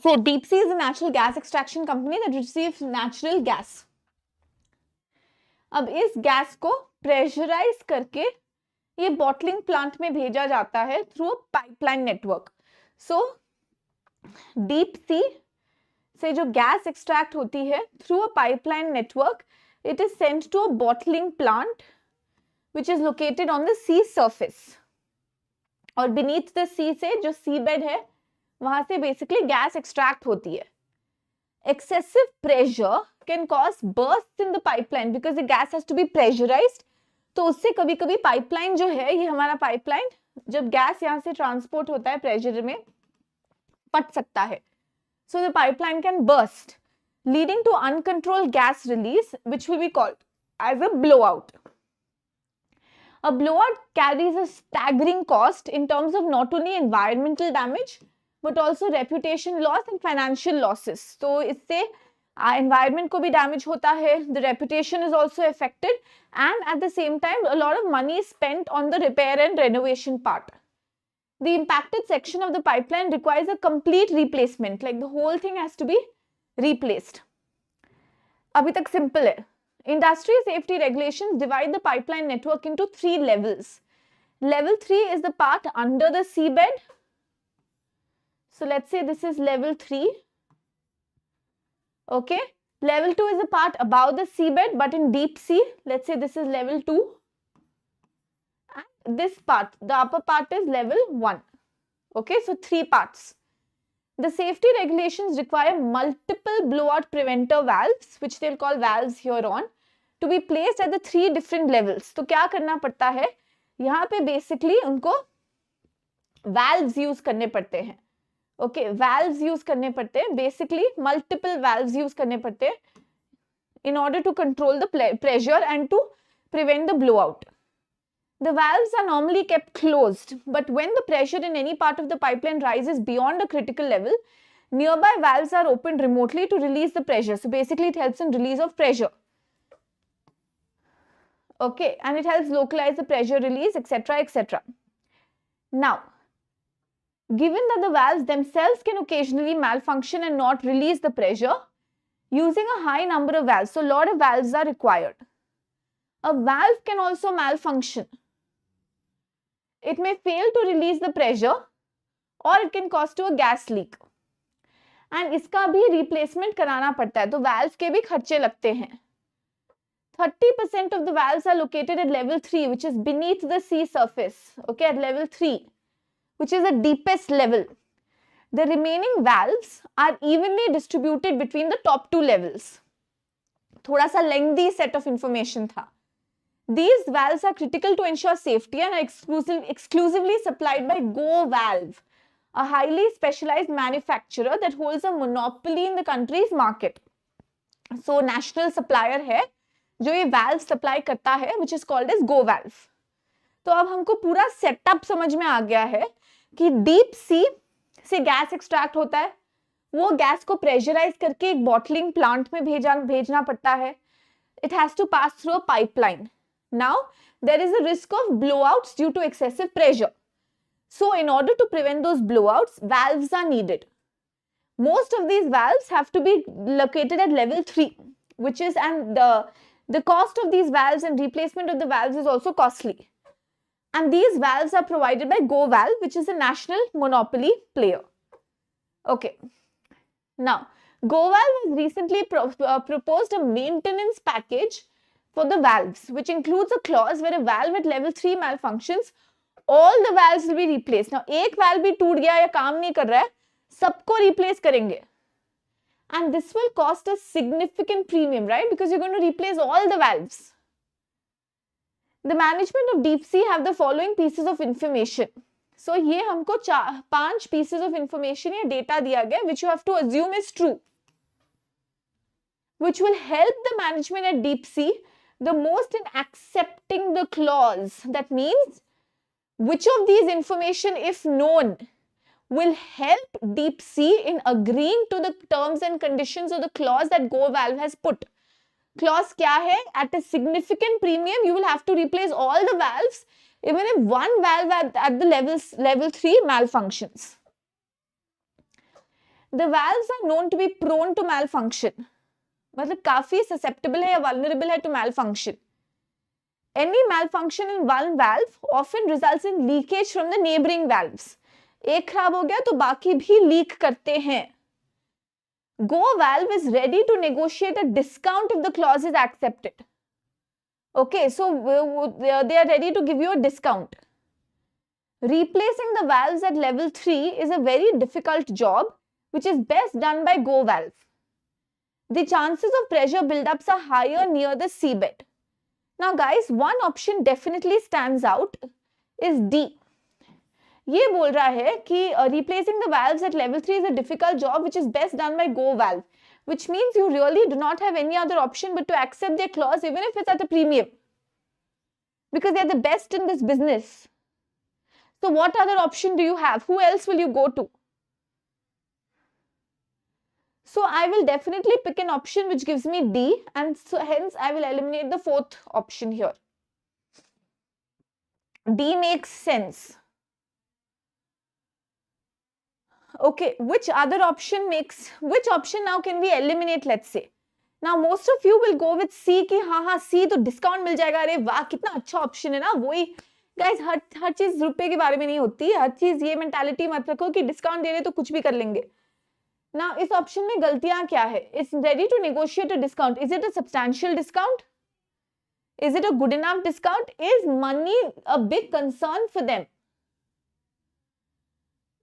So, Deep Sea is a natural gas extraction company that receives natural gas. अब इस gas को pressurise करके ये bottling plant में भेजा जाता है through a pipeline network. So deep sea से जो गैस एक्सट्रैक्ट होती है through a pipeline network, it is sent to a bottling plant which is located on the sea surface. और बीनीथ द सी से जो सी बेड है वहां से बेसिकली गैस एक्सट्रैक्ट होती है. Excessive pressure can cause bursts in the pipeline because the gas has to be pressurized. तो उससे कभी कभी पाइपलाइन जो है, ये हमारा पाइपलाइन जब गैस यहाँ से ट्रांसपोर्ट होता है प्रेशर में, फट सकता है. So the pipeline can burst, leading to uncontrolled gas release, which will be called as a blowout. A blowout carries a staggering cost in terms of not only environmental damage but also reputation loss and financial losses. So इससे environment को भी damage होता है, the reputation is also affected, and at the same time a lot of money is spent on the repair and renovation part. The impacted section of the pipeline requires a complete replacement, like the whole thing has to be replaced. अभी तक simple है. Industry safety regulations divide the pipeline network into 3 levels. Level 3 is the part under the seabed. So let's say this is level 3. Okay. Level 2 is the part above the seabed but in deep sea. Let's say this is level 2. And this part, the upper part is level 1. Okay, so 3 parts. The safety regulations require multiple blowout preventer valves, which they'll call valves here on, to be placed at the 3 different levels. तो क्या करना पड़ता है, यहाँ पे basically उनको valves use करने पड़ते हैं. Okay, valves use करने पड़ते हैं, basically multiple valves use करने पड़ते हैं in order to control the pressure and to prevent the blowout. The valves are normally kept closed, but when the pressure in any part of the pipeline rises beyond a critical level, nearby valves are opened remotely to release the pressure. So basically it helps in release of pressure. Okay, and it helps localize the pressure release, etc., etc. Now, given that the valves themselves can occasionally malfunction and not release the pressure, using a high number of valves, so a lot of valves are required. A valve can also malfunction. It may fail to release the pressure or it can cause to a gas leak. And इसका भी replacement कराना पड़ता है, तो valves के भी खर्चे लगते हैं. 30% of the valves are located at level 3, which is beneath the sea surface. Okay, at level 3, which is the deepest level. The remaining valves are evenly distributed between the top 2 levels. थोड़ा सा lengthy set of information था. These valves are critical to ensure safety and are exclusively supplied by Go Valve, a highly specialized manufacturer that holds a monopoly in the country's market. So, national supplier है जो ये valve supply करता है, which is called as Go Valve. तो अब हमको पूरा setup समझ में आ गया है कि deep sea से gas extract होता है, वो gas को pressurize करके एक bottling plant में भेजना पड़ता है. It has to pass through a pipeline. Now, there is a risk of blowouts due to excessive pressure. So, in order to prevent those blowouts, valves are needed. Most of these valves have to be located at level 3, which is, and the cost of these valves and replacement of the valves is also costly. And these valves are provided by Go Valve, which is a national monopoly player. Okay. Now, Go Valve has recently proposed a maintenance package for the valves, which includes a clause where a valve at level 3 malfunctions, all the valves will be replaced. Now, एक valve भी टूट गया या काम नहीं कर रहा है, सबको replace करेंगे. And this will cost a significant premium, right? Because you're going to replace all the valves. The management of deep sea have the following pieces of information. So, ये हमको 5 pieces of information या data दिया गया, which you have to assume is true, which will help the management at deep sea the most in accepting the clause. That means, which of these information, if known, will help deep sea in agreeing to the terms and conditions of the clause that Go Valve has put. Clause क्या है? At a significant premium, you will have to replace all the valves, even if one valve at the level 3 malfunctions. The valves are known to be prone to malfunction. मतलब काफी susceptible है या vulnerable है to malfunction. Any malfunction in one valve often results in leakage from the neighboring valves. एक खराब हो गया तो बाकी भी leak करते हैं. Go Valve is ready to negotiate a discount if the clause is accepted. Okay, so they are ready to give you a discount. Replacing the valves at level 3 is a very difficult job, which is best done by Go Valve. the chances of pressure buildups are higher near the seabed. Now guys, one option definitely stands out is D. ये बोल रहा है कि replacing the valves at level 3 is a difficult job which is best done by go valve, which means you really do not have any other option but to accept their clause even if it's at a premium, because they're the best in this business. So what other option do you have? Who else will you go to? So I will definitely pick an option which gives me D, and so hence I will eliminate the fourth option here. D makes sense. Okay, which option now can we eliminate, let's say? Now most of you will go with C कि हाँ C तो discount मिल जाएगा, अरे वाह कितना अच्छा option है ना, वही guys हर चीज रुपए के बारे में नहीं होती, हर चीज ये mentality मत रखो कि discount दे रहे तो कुछ भी कर लेंगे. Now इस option में गलतियां क्या है? It's ready to negotiate a discount. Is it a substantial discount? Is it a good enough discount? Is money a big concern for them?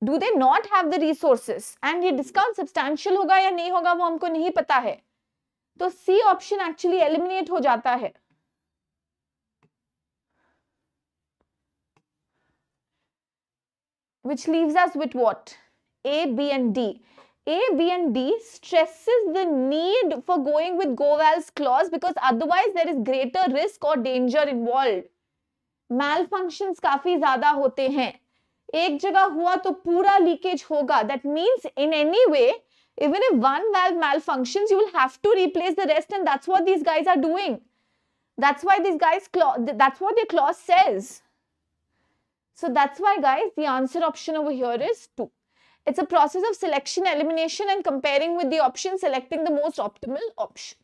Do they not have the resources? And ये discount substantial होगा या नहीं होगा वो हमको नहीं पता है. तो C option actually eliminate हो जाता है. Which leaves us with what? A, B and D. A, B and D stresses the need for going with go valves clause because otherwise there is greater risk or danger involved. Malfunctions काफी ज़्यादा होते हैं. एक जगह हुआ तो पूरा leakage होगा. That means in any way, even if one valve malfunctions, you will have to replace the rest, and that's what these guys are doing. That's why these guys that's what their clause says. So that's why guys, the answer option over here is 2. It's a process of selection, elimination and comparing with the option, selecting the most optimal option.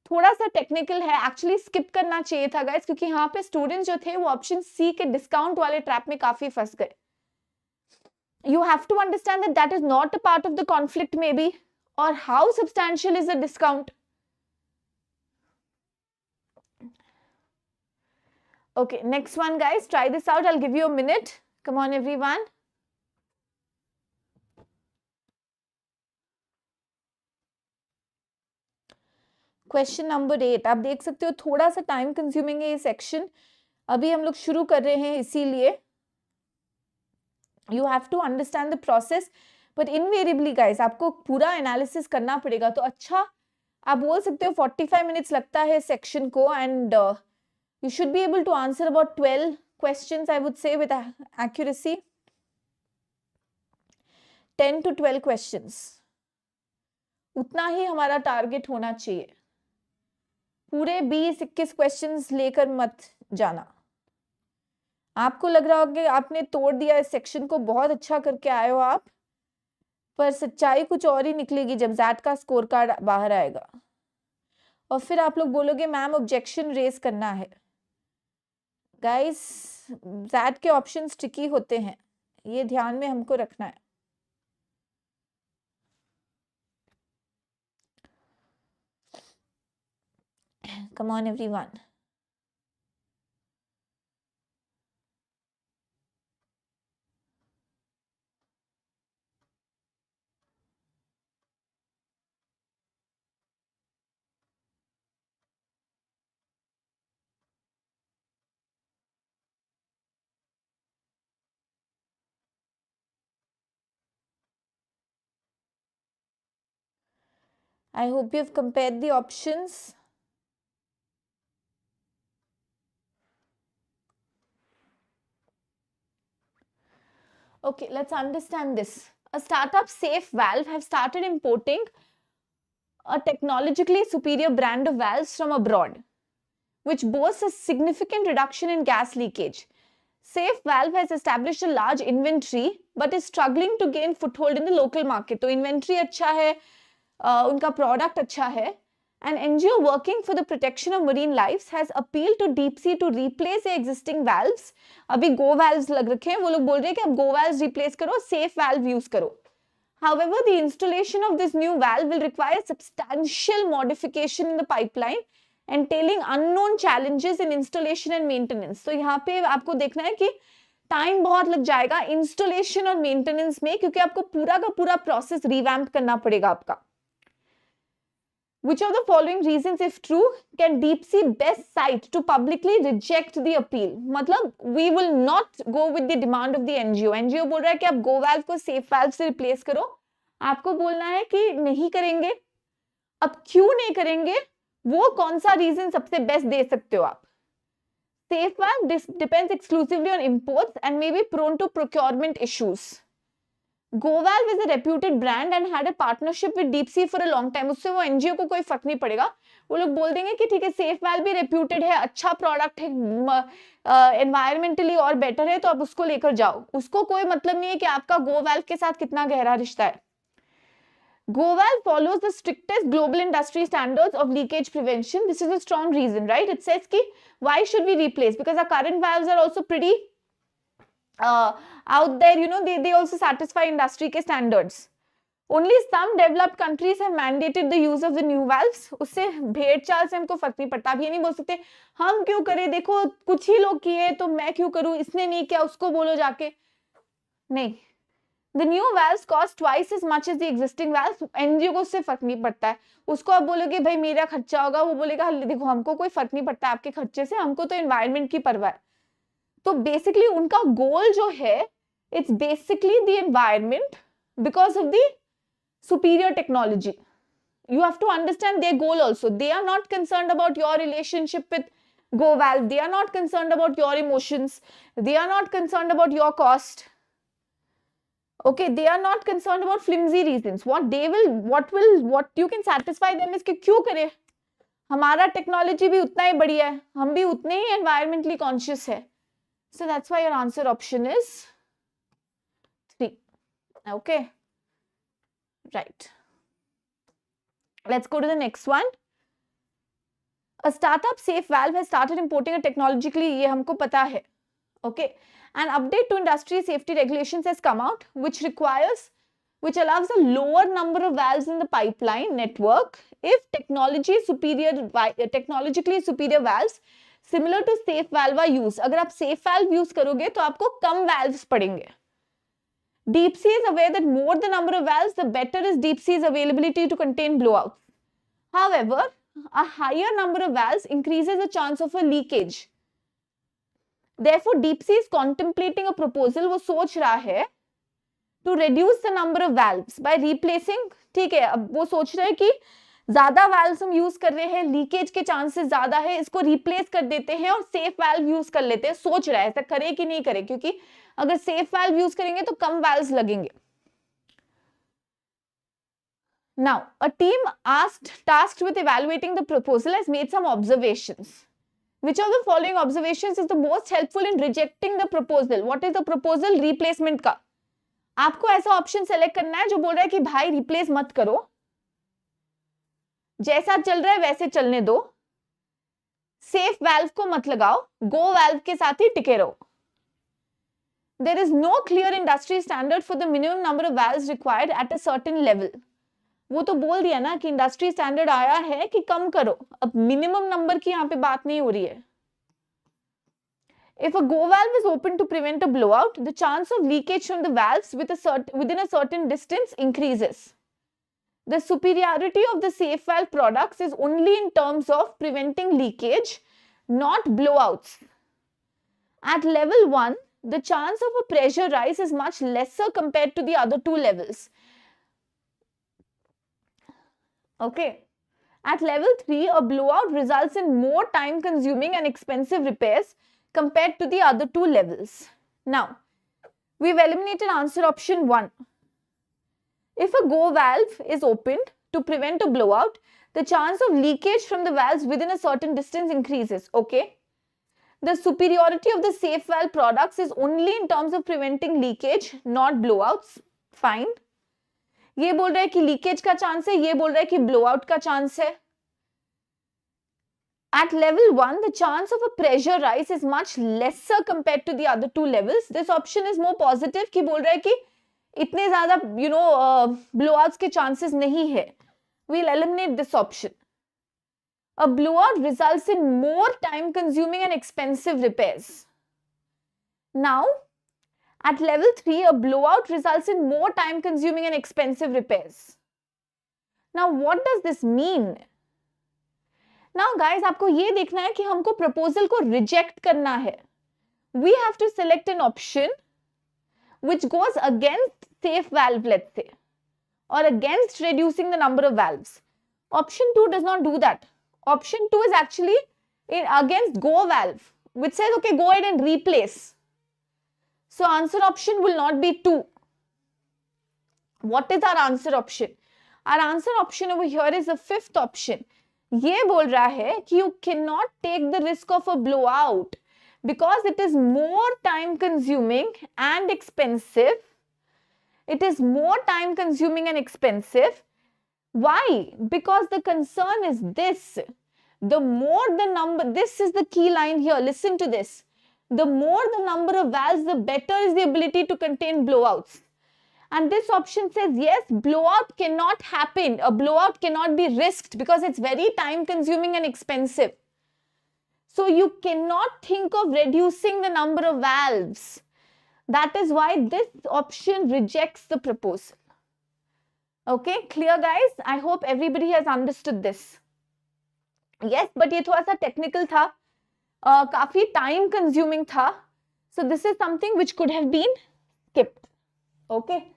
थोड़ा सा technical है, actually skip करना चाहिए था guys, क्योंकि यहाँ पे students जो थे वो ऑप्शन सी के डिस्काउंट वाले ट्रैप में काफी फंस गए. You have to understand that that is not a part of the conflict maybe, or how substantial is the discount. Okay, next one guys, try this out. I'll give you a minute. Come on everyone. Question number 8. आप देख सकते हो थोड़ा सा time consuming है ये section, अभी हम लोग शुरू कर रहे हैं, इसीलिए you have to understand the process, but invariably guys आपको पूरा एनालिसिस करना पड़ेगा. तो अच्छा आप बोल सकते हो 45 मिनट्स लगता है सेक्शन को, and you should be able to answer about 12 questions I would say with accuracy. 10 to 12 questions, उतना ही हमारा टारगेट होना चाहिए. पूरे 20-21 क्वेश्चंस लेकर मत जाना. आपको लग रहा होगा कि आपने तोड़ दिया इस सेक्शन को, बहुत अच्छा करके आए हो आप, पर सच्चाई कुछ और ही निकलेगी जब जैट का स्कोर कार्ड बाहर आएगा, और फिर आप लोग बोलोगे मैम ऑब्जेक्शन रेज करना है. गाइस जैट के ऑप्शंस ट्रिकी होते हैं, ये ध्यान में हमको रखना है. Come on everyone. I hope you've compared the options. Okay, let's understand this. A startup Safe Valve have started importing a technologically superior brand of valves from abroad, which boasts a significant reduction in gas leakage. Safe Valve has established a large inventory but is struggling to gain foothold in the local market. तो inventory अच्छा है, उनका product अच्छा है. An NGO working for the protection of marine lives has appealed to Deep Sea to replace the existing valves. अभी go valves लग रखे हैं, वो लोग बोल रहे हैं कि अब go valves replace करो, safe valve use करो. However, the installation of this new valve will require substantial modification in the pipeline, entailing unknown challenges in installation and maintenance. तो यहाँ पे आपको देखना है कि टाइम बहुत लग जाएगा इंस्टॉलेशन और मेंटेनेंस में, क्योंकि आपको पूरा का पूरा प्रोसेस रिवैम्प करना पड़ेगा आपका. Which of the following reasons, if true, can deep sea best cite to publicly reject the appeal? मतलब we will not go with the demand of the NGO. NGO बोल रहा है कि आप go valve को safe valve से replace करो. आपको बोलना है कि नहीं करेंगे. अब क्यों नहीं करेंगे, वो कौन सा रीजन सबसे बेस्ट दे सकते हो आप? Safe valve depends exclusively on imports and may be prone to procurement issues. Go valve is a reputed brand and had a partnership with Deep Sea for a long time. उससे वो NGO को कोई फर्क नहीं पड़ेगा. वो लोग बोल देंगे कि ठीक है, सेफ वाल्व भी रेप्यूटेड है, अच्छा प्रोडक्ट है, एनवायरमेंटली और बेटर है, तो आप उसको लेकर जाओ. उसको कोई मतलब नहीं है कि आपका गो वाल्व के साथ कितना गहरा रिश्ता है. Go valve follows the strictest global industry standards of leakage prevention. This is a strong reason, right? It says ki why should we replace? Because our current valves are also pretty out there, you know, they also satisfy industry ke standards. Only some developed countries have mandated the use of the new valves. उससे भेड़ चाल से हमको फर्क नहीं पड़ता. अब ये नहीं बोल सकते हम क्यों करें, देखो कुछ ही लोग किए तो मैं क्यों करूं, इसने नहीं किया उसको बोलो जाके. नहीं. The new valves cost twice as much as the existing valves. NGO को उससे फर्क नहीं पड़ता है. उसको आप बोलोगे भाई मेरा खर्चा होगा, वो बोलेगा देखो हमको कोई फर्क नहीं पड़ता आपके खर्चे से, हमको तो एनवायरनमेंट की परवाह है. तो बेसिकली उनका गोल जो है, it's basically the environment because of the superior technology. You have to understand their goal also. They are not concerned about your relationship with Go Valve. They are not concerned about your emotions. They are not concerned about your cost. Okay, they are not concerned about flimsy reasons. What you can satisfy them is कि क्यों करें, हमारा technology भी उतना ही बढ़िया है, हम भी उतने ही environmentally conscious है. So that's why your answer option is 3. Okay, right. Let's go to the next one. A startup Safe Valve has started importing a technologically, ये हमको पता है. Okay. An update to industry safety regulations has come out, which allows a lower number of valves in the pipeline network if technologically superior valves similar to safe valve are used. अगर आप safe valve use करोगे तो आपको कम valves पड़ेंगे. Deep Sea is aware that more the number of valves, the better is Deep Sea's availability to contain blowouts. However, a higher number of valves increases the chance of a leakage. Therefore, Deep Sea is contemplating a proposal, वो सोच रहा है to reduce the number of valves by replacing. ठीक है, अब वो सोच रहे हैं कि ज्यादा valves हम यूज कर रहे हैं, लीकेज के चांसेस ज्यादा है, इसको रिप्लेस कर देते हैं और सेफ वाल्व यूज कर लेते हैं. सोच रहा है ऐसा करे कि नहीं करे, क्योंकि अगर सेफ वाल्व यूज करेंगे तो कम वाल्व्स लगेंगे. Now, a team tasked with evaluating the proposal has made some observations. Which of the following observations is the most helpful in rejecting the proposal? What is the proposal? Replacement का. आपको ऐसा option select करना है जो बोल रहा है कि भाई रिप्लेस मत करो, जैसा चल रहा है वैसे चलने दो, सेफ वाल्व को मत लगाओ, गो वाल्व के साथ ही टिके रहो. There is no clear industry standard for the minimum number of valves required at a certain level. वो तो बोल दिया ना कि इंडस्ट्री स्टैंडर्ड आया है कि कम करो, अब मिनिमम नंबर की यहाँ पे बात नहीं हो रही है. If a go valve is open to prevent a blowout, the chance of leakage from the valves within a certain distance increases. The superiority of the safe valve products is only in terms of preventing leakage, not blowouts. At level 1, the chance of a pressure rise is much lesser compared to the other two levels. Okay. At level 3, a blowout results in more time-consuming and expensive repairs compared to the other two levels. Now, we've eliminated answer option 1. If a go valve is opened to prevent a blowout, the chance of leakage from the valves within a certain distance increases. Okay. The superiority of the safe valve products is only in terms of preventing leakage, not blowouts. Fine. ये बोल रहा है कि leakage का chance है, ये बोल रहा है कि ब्लोआउट का चांस है. At level 1, the chance of a pressure rise is much lesser compared to the other two levels. This option is more positive कि बोल रहा है कि इतने ज़्यादा blowouts के chances नहीं है. We'll eliminate this option. A blowout results in more time-consuming and expensive repairs. Now, at level 3, a blowout results in more time-consuming and expensive repairs. Now, what does this mean? Now guys आपको ये देखना है कि हमको proposal को reject करना है. We have to select an option which goes against safe valve, let's say, or against reducing the number of valves. Option 2 does not do that. Option 2 is actually against go valve, which says, okay, go ahead and replace. So answer option will not be 2. What is our answer option? Our answer option over here is the fifth option. ये बोल रहा है कि you cannot take the risk of a blowout because it is more time consuming and expensive. It is more time consuming and expensive. Why? Because the concern is this. The more the number, this is the key line here, listen to this. The more the number of valves, the better is the ability to contain blowouts. And this option says, yes, blowout cannot happen. A blowout cannot be risked because it's very time consuming and expensive. So you cannot think of reducing the number of valves. That is why this option rejects the proposal. Okay, clear guys? I hope everybody has understood this. Yes, but ये थोड़ा सा technical था, काफी time consuming था. So this is something which could have been skipped. Okay,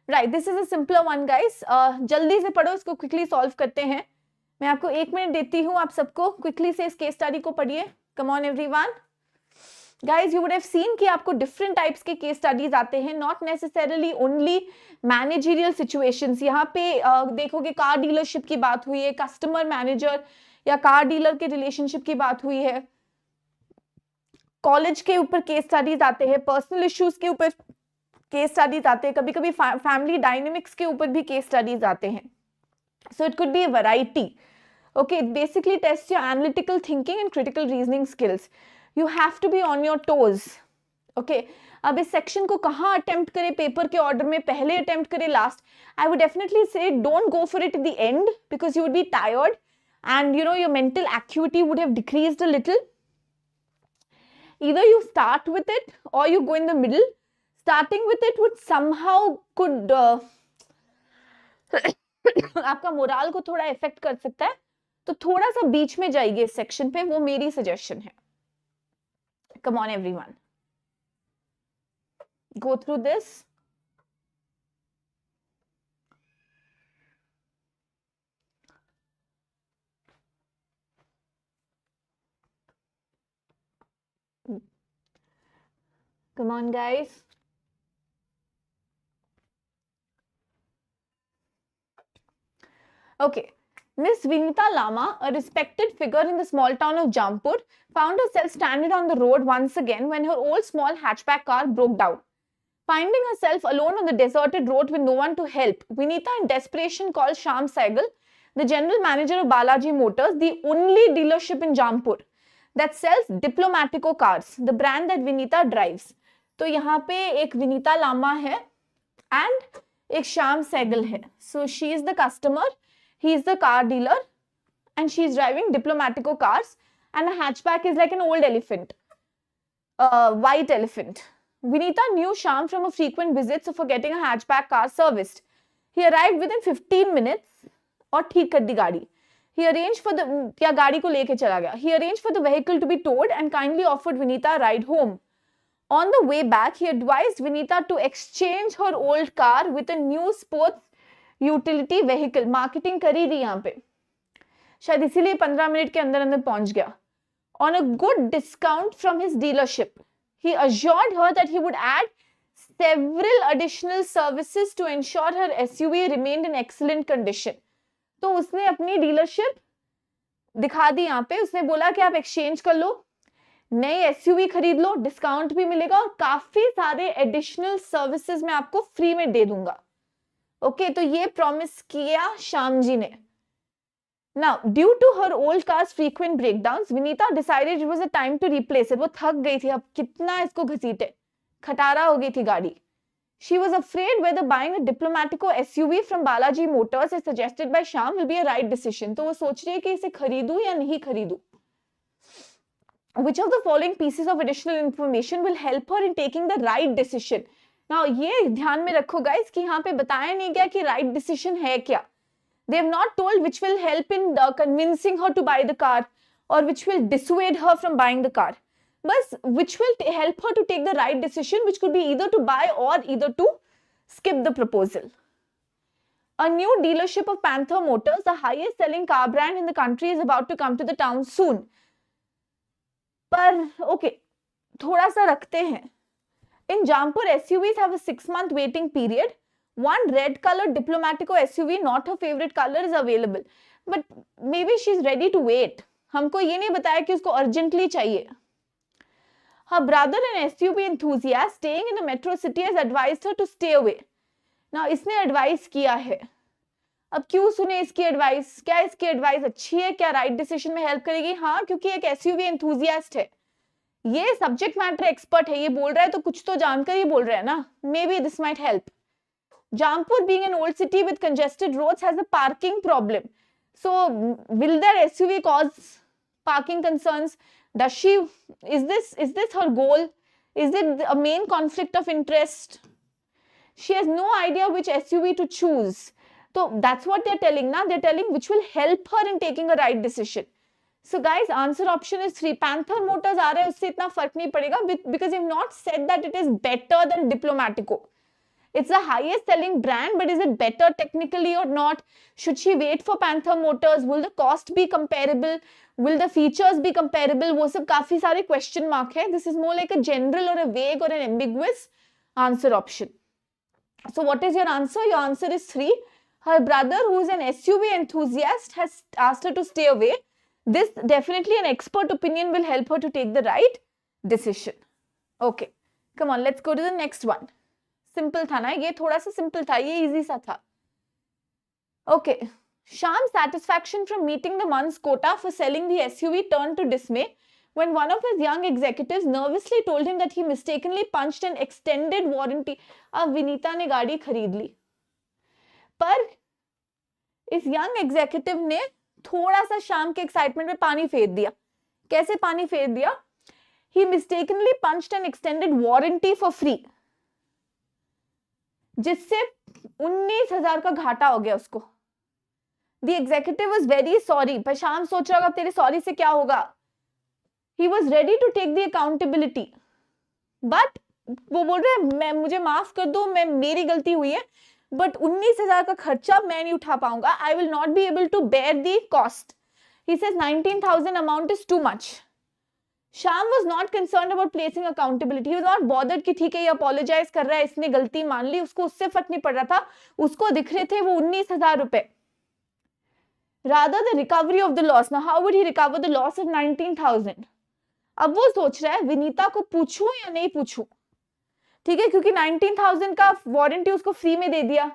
right, this is a simpler one guys. जल्दी से पढ़ो, इसको quickly solve करते हैं. मैं आपको 1 मिनट देती हूँ, आप सबको quickly से इस case study को पढ़िए. Come on everyone. Guys, you would have seen कि आपको different types के case studies आते हैं, not necessarily only managerial situations. यहाँ पे देखोगे car dealership की बात हुई है, customer manager या car dealer के relationship की बात हुई है, college के ऊपर case studies आते हैं, personal issues के ऊपर case studies आते हैं, कभी कभी family dynamics के ऊपर भी case studies आते हैं. So it could be a variety. Okay, it basically tests your analytical thinking and critical reasoning skills. You have to be on your toes. Okay, अब इस section को कहाँ attempt करें paper के order में, पहले attempt करें last? I would definitely say don't go for it at the end because you would be tired and you know your mental acuity would have decreased a little. Either you start with it or you go in the middle. Starting with it would somehow could आपका morale को थोड़ा effect कर सकता है, तो थोड़ा सा बीच में जाइए इस सेक्शन पे, वो मेरी सजेशन है. Come on everyone, go through this. Come on guys. Okay, Miss Vinita Lama, a respected figure in the small town of Jampur, found herself stranded on the road once again when her old small hatchback car broke down. Finding herself alone on the deserted road with no one to help, Vinita in desperation called Shyam Saigal, the general manager of Balaji Motors, the only dealership in Jampur that sells Diplomatico cars, the brand that Vinita drives. तो यहाँ पे एक विनीता लामा है and एक श्याम सैगल है. So she is the customer, he is the car dealer and she is driving Diplomatico cars and a hatchback is like an old elephant, white elephant. Vinita knew Shyam from a frequent visit for getting a hatchback car serviced. He arrived within 15 minutes और ठीक कर दी गाड़ी. He arranged for the या गाड़ी को लेके चला गया. He arranged for the vehicle to be towed and kindly offered Vinita a ride home. On the way back, he advised Vinita to exchange her old car with a new sports utility vehicle. Marketing करी थी यहाँ पे, शायद इसीलिए 15 minute के अंदर अंदर पहुंच गया. On a good discount from his dealership, he assured her that he would add several additional services to ensure her SUV remained in excellent condition. तो उसने अपनी डीलरशिप दिखा दी यहाँ पे. उसने बोला कि आप एक्सचेंज कर लो, नई एसयूवी खरीद लो, डिस्काउंट भी मिलेगा और काफी सारे एडिशनल सर्विसेज मैं आपको फ्री में दे दूंगा. ओके, तो ये प्रॉमिस किया श्याम जी ने. Now, due to her old car's frequent breakdowns, Vinita decided it was a time to replace it. वो थक गई थी, अब कितना इसको घसीटे, खटारा हो गई थी गाड़ी. She was afraid whether buying a Diplomatico SUV from Balaji Motors as suggested by Shyam will be a right decision. तो वो सोच रही है कि इसे खरीदूं या नहीं खरीदूं. Which of the following pieces of additional information will help her in taking the right decision? Now, ये ध्यान में रखो guys कि यहाँ पे बताया नहीं गया कि right decision है क्या. They have not told which will help in convincing her to buy the car or which will dissuade her from buying the car. But which will help her to take the right decision, which could be either to buy or either to skip the proposal. A new dealership of Panther Motors, the highest selling car brand in the country, is about to come to the town soon. पर okay, थोड़ा सा रखते हैं. In Jampur, SUVs have a 6-month waiting period. One red-colored Diplomatico SUV, not her favorite color, is available. But maybe she's ready to wait. हमको ये नहीं बताया कि उसको urgently चाहिए. Her brother, an SUV enthusiast staying in a metro city, has advised her to stay away. Now, इसने advice किया है. अब क्यों सुने इसकी advice? क्या इसकी advice अच्छी है? क्या right decision में help करेगी? हाँ, क्योंकि एक SUV enthusiast है. ये सब्जेक्ट मैटर एक्सपर्ट है, ये बोल रहा है तो कुछ तो जानकर ही बोल रहा है ना. Maybe this might help. Jampur, being an old city with congested roads, has a parking problem. So, will their SUV cause parking concerns? Does she? Is this her goal? Is it a main conflict of interest? She has no idea which SUV to choose. So that's what they're telling. Now they're telling which will help her in taking a right decision. So guys, answer option is 3. Panther Motors आ रहा है, उससे इतना फर्क नहीं पड़ेगा because you've not said that it is better than Diplomatico. It's the highest selling brand, but is it better technically or not? Should she wait for Panther Motors? Will the cost be comparable? Will the features be comparable? वो सब काफी सारे question mark है. This is more like a general or a vague or an ambiguous answer option. So what is your answer? Your answer is 3. Her brother, who is an SUV enthusiast, has asked her to stay away. This definitely an expert opinion will help her to take the right decision. Okay, come on, let's go to the next one. Simple था ना, ये थोड़ा सा simple था, ये easy सा था. Okay, Shyam's satisfaction from meeting the month's quota for selling the SUV turned to dismay when one of his young executives nervously told him that he mistakenly punched an extended warranty. अब विनीता ने गाड़ी खरीद ली, पर इस young executive ने थोड़ा सा शाम के एक्साइटमेंट में पानी फेर दिया. कैसे पानी फेर दिया? He mistakenly punched an extended warranty for free, जिससे 19,000 का घाटा हो गया उसको. The executive was very sorry, पर शाम सोच रहा होगा तेरे सॉरी से क्या होगा. He was ready to take the accountability, but वो बोल रहा है मैं मुझे माफ कर दो, मैं मेरी गलती हुई है, but 19,000 का खर्चा मैं नहीं उठा पाऊंगा. I will not be able to bear the cost. He says 19,000 amount is too much. Shyam was not concerned about placing accountability. He was not bothered कि ठीक है ये apologize कर रहा है, इसने गलती मान ली, उसको उससे फर्क नहीं पड़ रहा था. उसको दिख रहे थे वो 19,000 रुपए. Rather the recovery of the loss. Now how would he recover the loss of 19,000? अब वो सोच रहा है विनीता को पूछूं या नहीं पूछूं. ठीक है, क्योंकि 19,000 का वारंटी उसको फ्री में दे दिया.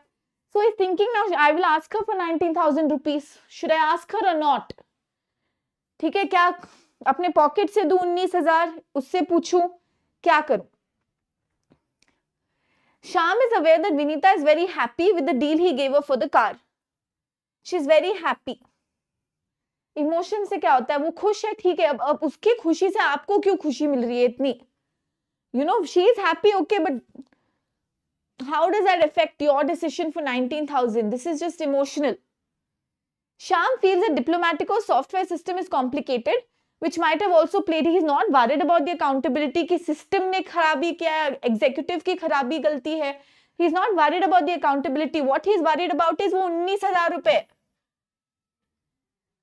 So he's thinking now I will ask her for 19,000 rupees. Should I ask her or not? ठीक है, क्या अपने पॉकेट से दूं 19,000, उससे पूछूं, क्या करूं? Shyam is aware that Vinita is very happy with the deal he gave her for the car. She is very happy. Emotion से क्या होता है? वो खुश है, ठीक है. अब उसकी खुशी से आपको क्यों खुशी मिल रही है इतनी? You know, she is happy, okay, but how does that affect your decision for 19,000? This is just emotional. Shyam feels that Diplomatico's software system is complicated, which might have also played. He is not worried about the accountability कि system ने खराबी किया है, executive की खराबी गलती है. He is not worried about the accountability. What he is worried about is वो 19,000 रुपए.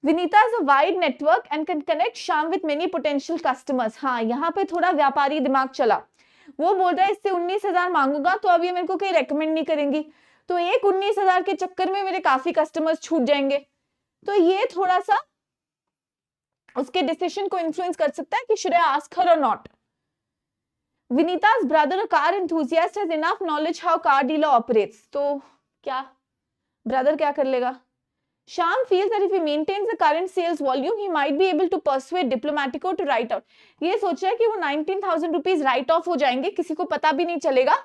Vinita has a wide network and can connect Shyam with many potential customers. हाँ, यहाँ पे थोड़ा व्यापारी दिमाग चला. वो बोल रहा है इससे 19,000 मांगूंगा तो अब ये मेरे को कहीं रेकमेंड नहीं करेंगी, तो एक 19,000 के चक्कर में मेरे काफी कस्टमर्स छूट जाएंगे. तो ये थोड़ा सा उसके डिसीजन को इन्फ्लुएंस कर सकता है कि should I ask her or not. Vinita's brother, a car enthusiast, has enough knowledge how car dealer operates. तो क्या ब्रदर क्या कर लेगा? Shyam feels that if he maintains the current sales volume, he might be able to persuade Diplomatico to write out. ये सोच रहा है कि वो 19,000 rupees write off हो जाएंगे, किसी को पता भी नहीं चलेगा,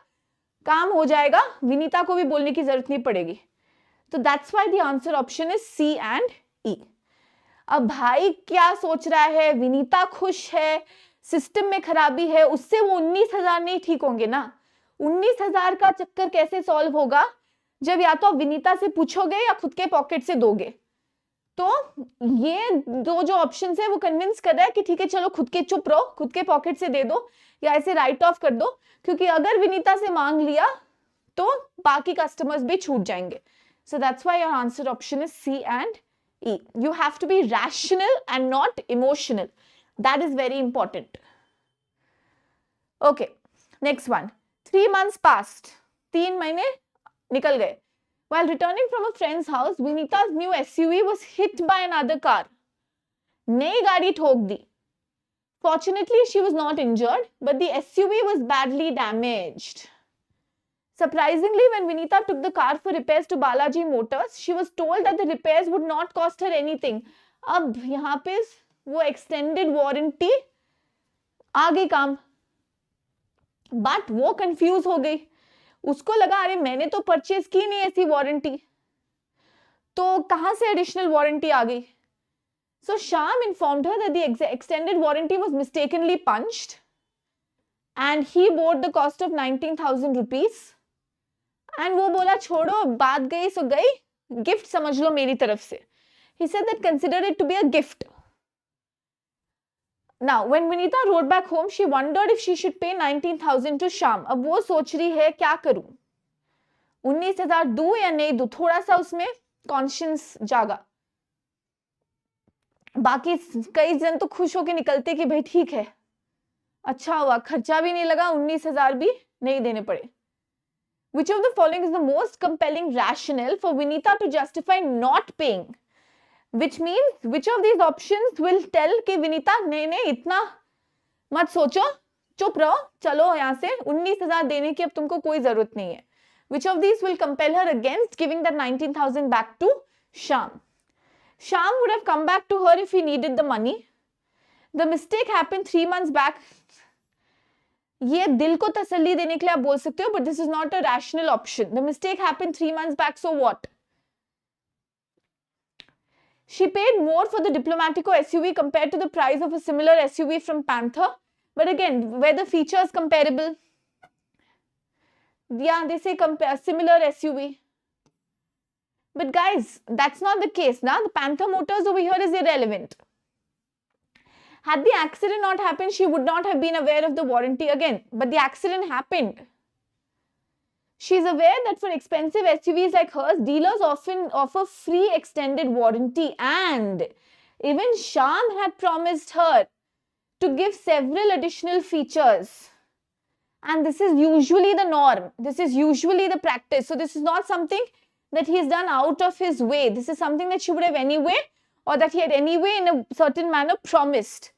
काम हो जाएगा, विनीता को भी बोलने की जरूरत नहीं पड़ेगी. तो that's why the answer option is C and E. अब भाई क्या सोच रहा है? विनीता खुश है, सिस्टम में खराबी है, उससे वो 19,000 नहीं ठीक होंगे ना. 19,000 का चक्कर कैसे सॉल्व होगा? जब या तो आप विनीता से पूछोगे या खुद के पॉकेट से दोगे। तो ये दो जो ऑप्शंस है वो कन्विंस कर रहा है कि ठीक है चलो खुद के चुप रहो, खुद के पॉकेट से दे दो या ऐसे राइट ऑफ कर दो, क्योंकि अगर विनीता से मांग लिया तो बाकी कस्टमर्स भी छूट जाएंगे। So that's why your answer option is C and E. You have to be rational and not emotional. That is very important. Okay, next one. 3 months passed. 3 महीने निकल गए. While returning from a friend's house, Vinita's new SUV was hit by another car. नई गाड़ी ठोक दी. Fortunately, she was not injured, but the SUV was badly damaged. Surprisingly, when Vinita took the car for repairs to Balaji Motors, she was told that the repairs would not cost her anything. अब यहाँ पे वो extended warranty आ गई काम, but वो confuse हो गई. उसको लगा अरे मैंने तो परचेज की नहीं ऐसी वारंटी, तो कहाँ से एडिशनल वारंटी आ गई. So Shyam informed her that the extended warranty was mistakenly punched and he bore the cost of 19,000 rupees. And वो बोला छोड़ो बात गई सो गई, गिफ्ट समझ लो मेरी तरफ से. He said that consider it to be a gift. Now when Vinita rode back home, she wondered if she should pay 19,000 to Shyam. अब वो सोच रही है क्या करूं, 19,000 दूं या नहीं दूं. थोड़ा सा उसमें कॉन्शियंस जागा. बाकी कई जन तो खुश होके निकलते कि भाई ठीक है, अच्छा हुआ, खर्चा भी नहीं लगा, 19,000 भी नहीं देने पड़े. Which of the following is the most compelling rationale for Vinita to justify not paying? Which means, which of these options will tell कि विनीता नहीं इतना मत सोचो, चुप रहो, चलो यहाँ से 19,000 देने की अब तुमको कोई जरूरत नहीं है. Which of these will compel her against giving that 19,000 back to Shyam? Shyam would have come back to her if he needed the money. The mistake happened 3 months back. ये दिल को तसल्ली देने के लिए आप बोल सकते हो, but this is not a rational option. The mistake happened 3 months back, so what? She paid more for the Diplomatico SUV compared to the price of a similar SUV from Panther. But again, were the features comparable? Yeah, they say similar SUV. But guys, that's not the case. Now, the Panther Motors over here is irrelevant. Had the accident not happened, she would not have been aware of the warranty again. But the accident happened. She is aware that for expensive SUVs like hers, dealers often offer free extended warranty. And even Shyam had promised her to give several additional features. And this is usually the norm. This is usually the practice. So this is not something that he has done out of his way. This is something that she would have anyway, or that he had anyway in a certain manner promised.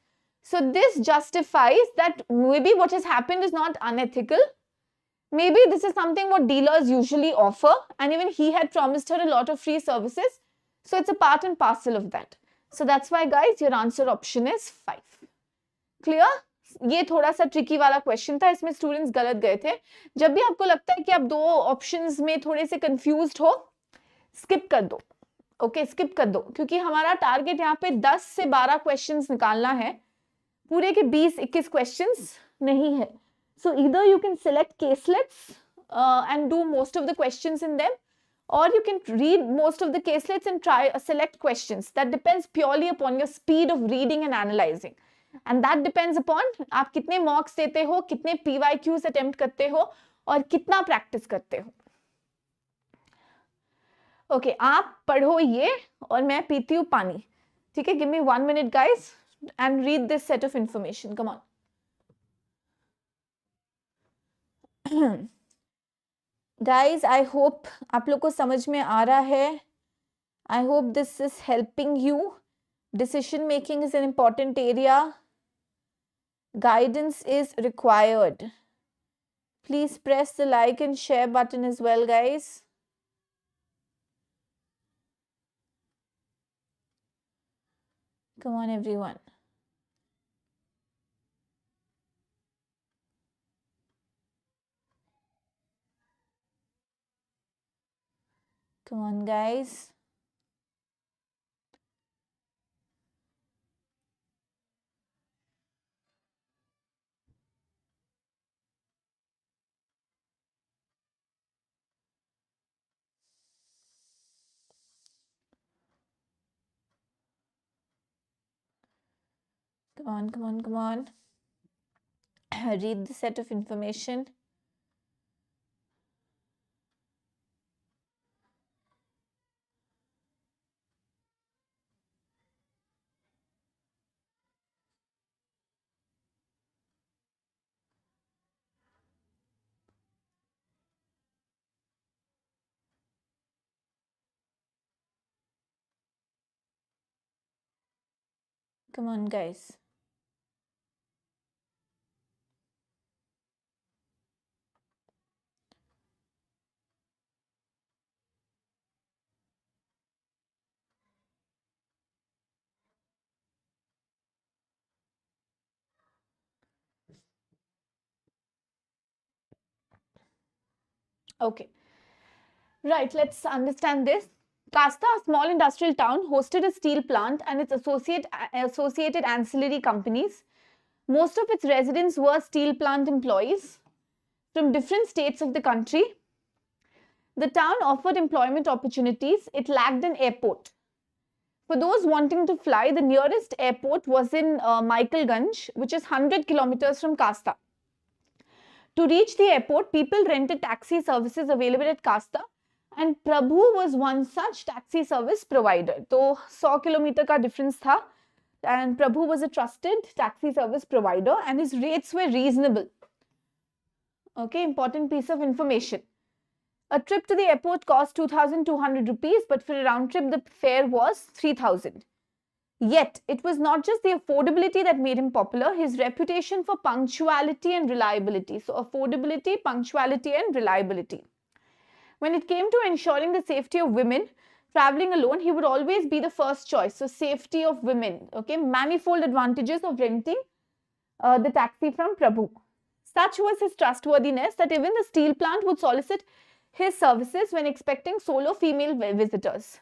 So this justifies that maybe what has happened is not unethical. Maybe this is something what dealers usually offer, and even he had promised her a lot of free services. So it's a part and parcel of that. So that's why guys, your answer option is 5. Clear? ये थोड़ा सा tricky वाला question था, इसमें students गलत गए थे. जब भी आपको लगता है कि आप दो ऑप्शंस में थोड़े से कंफ्यूज्ड हो, स्किप कर दो. ओके, स्किप कर दो, क्योंकि हमारा टारगेट यहाँ पे 10 से 12 क्वेश्चंस निकालना है, पूरे के 20-21 क्वेश्चंस नहीं है. So either you can select caselets and do most of the questions in them, or you can read most of the caselets and try select questions. That depends purely upon your speed of reading and analyzing. And that depends upon आप कितने मॉक्स देते हो, कितने PYQs attempt करते हो और कितना practice करते हो. ओके, आप पढ़ो ये और मैं पीती हूँ पानी. ठीक है, give me 1 minute guys and read this set of information. Come on. Guys, I hope आप लोग को समझ में आ रहा है. I hope this is helping you. Decision making is an important area. Guidance is required. Please press the like and share button as well, guys. Come on, everyone. Come on, guys. Come on. Read the set of information. Come on, guys. Okay. Right, let's understand this. Kasta, a small industrial town, hosted a steel plant and its associated ancillary companies. Most of its residents were steel plant employees from different states of the country. The town offered employment opportunities. It lacked an airport. For those wanting to fly, the nearest airport was in Michaelganj, which is 100 kilometers from Kasta. To reach the airport, people rented taxi services available at Kasta, and Prabhu was one such taxi service provider. तो 100 kilometre का difference था, and Prabhu was a trusted taxi service provider, and his rates were reasonable. Okay, important piece of information. A trip to the airport cost 2,200 rupees, but for a round trip, the fare was 3,000. Yet, it was not just the affordability that made him popular, his reputation for punctuality and reliability. So, affordability, punctuality, and reliability. When it came to ensuring the safety of women traveling alone, he would always be the first choice. So, safety of women, okay, manifold advantages of renting the taxi from Prabhu. Such was his trustworthiness that even the steel plant would solicit his services when expecting solo female visitors.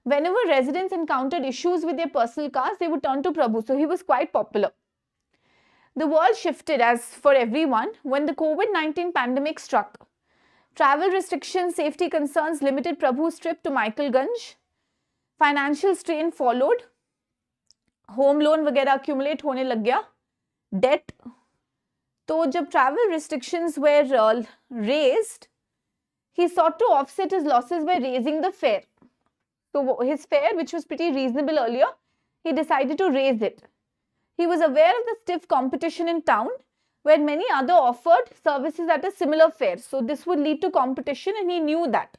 Whenever residents encountered issues with their personal cars, they would turn to Prabhu. So he was quite popular. The world shifted, as for everyone, when the COVID-19 pandemic struck. Travel restrictions, safety concerns limited Prabhu's trip to Michaelganj. Financial strain followed. Home loan वगैरह accumulate होने लग गया. Debt. तो जब travel restrictions were raised, he sought to offset his losses by raising the fare. So his fare, which was pretty reasonable earlier, he decided to raise it. He was aware of the stiff competition in town, where many other offered services at a similar fare. So this would lead to competition, and he knew that.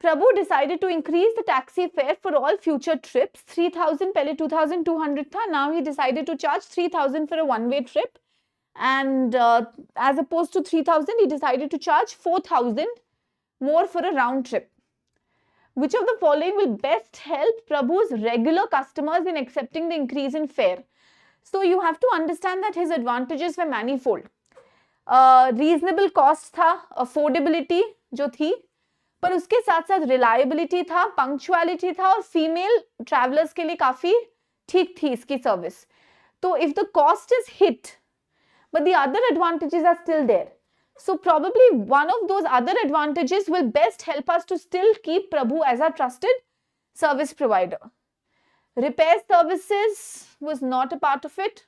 Prabhu decided to increase the taxi fare for all future trips. 3,000 pehle 2,200 tha. Now he decided to charge 3,000 for a one-way trip. And as opposed to 3,000, he decided to charge 4,000 more for a round trip. Which of the following will best help Prabhu's regular customers in accepting the increase in fare? So you have to understand that his advantages were manifold. Reasonable cost था, affordability जो थी, पर उसके साथ साथ reliability था, punctuality था, और female travelers के लिए काफी ठीक थी इसकी service. तो if the cost is hit, but the other advantages are still there. So probably one of those other advantages will best help us to still keep Prabhu as our trusted service provider. Repair services was not a part of it.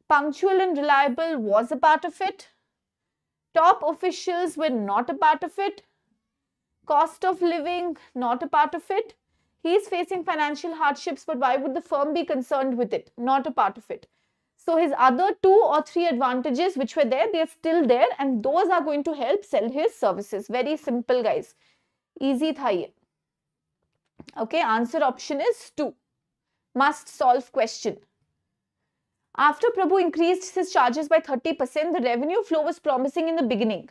Punctual and reliable was a part of it. Top officials were not a part of it. Cost of living, not a part of it. He is facing financial hardships, but why would the firm be concerned with it? Not a part of it. So his other 2 or 3 advantages which were there, they are still there, and those are going to help sell his services. Very simple, guys. Easy tha ye. Okay, answer option is 2. Must solve question. After Prabhu increased his charges by 30%, the revenue flow was promising in the beginning,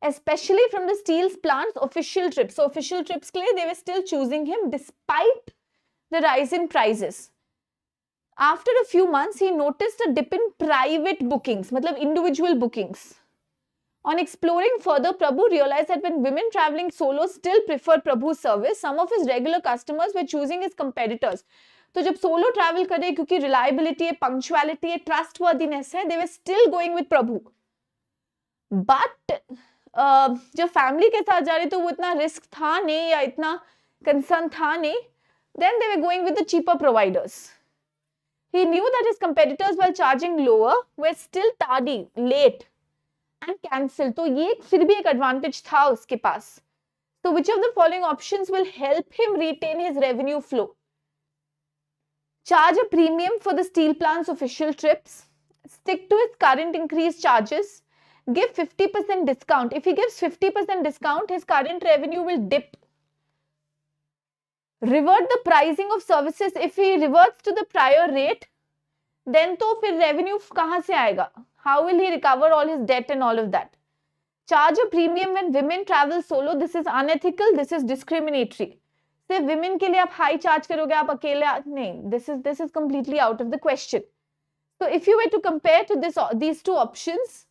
especially from the steel plant's official trips. So official trips ke liye, they were still choosing him despite the rise in prices. After a few months, he noticed a dip in private bookings, matlab individual bookings. On exploring further, Prabhu realized that when women traveling solo still preferred Prabhu's service, some of his regular customers were choosing his competitors. तो जब solo travel करे, क्योंकि reliability है, punctuality है, trustworthiness है, they were still going with Prabhu. But जब family के साथ जा रहे तो वो इतना risk था नहीं या इतना concern था नहीं, Then they were going with the cheaper providers. He knew that his competitors, while charging lower, were still tardy, late, and cancelled. तो ये फिर भी एक advantage था उसके पास. So which of the following options will help him retain his revenue flow? Charge a premium for the steel plant's official trips. Stick to his current increased charges. Give 50% discount. If he gives 50% discount, his current revenue will dip. Revert the pricing of services. If he reverts to the prior rate, then तो फिर revenue कहाँ से आएगा? How will he recover all his debt and all of that? Charge a premium when women travel solo. This is unethical. This is discriminatory. सिर्फ women के लिए आप high charge करोगे, आप अकेले नहीं. This is completely out of the question. So if you were to compare to these two options,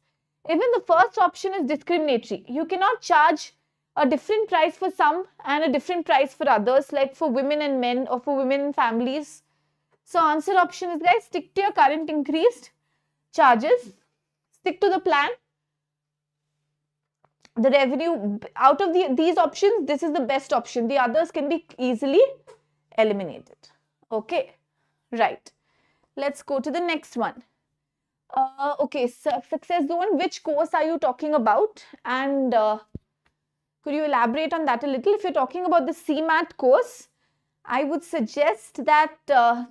even the first option is discriminatory. You cannot charge a different price for some and a different price for others, like for women and men or for women and families. So answer option is, guys, stick to your current increased charges. Stick to the plan. The revenue, out of these options, this is the best option. The others can be easily eliminated. Okay, right. Let's go to the next one. Okay, success zone, which course are you talking about? And could you elaborate on that a little? If you're talking about the CMAT course, I would suggest that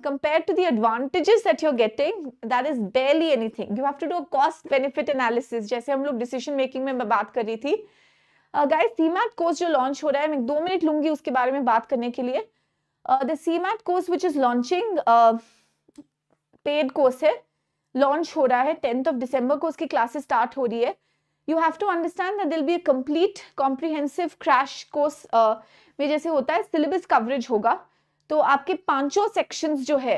compared to the advantages that you're getting, that is barely anything. You have to do a cost benefit analysis, जैसे हम लोग decision making में बात कर रही थी. Guys, CMAT course जो launch हो रहा है, मैं 2 मिनट लूंगी उसके बारे में बात करने के लिए. The CMAT course which is launching, paid course है, launch हो रहा है 10th of December को उसकी classes start हो रही है. You have to understand that there will be a complete comprehensive crash course में जैसे होता है syllabus coverage होगा. तो आपके 5 sections जो है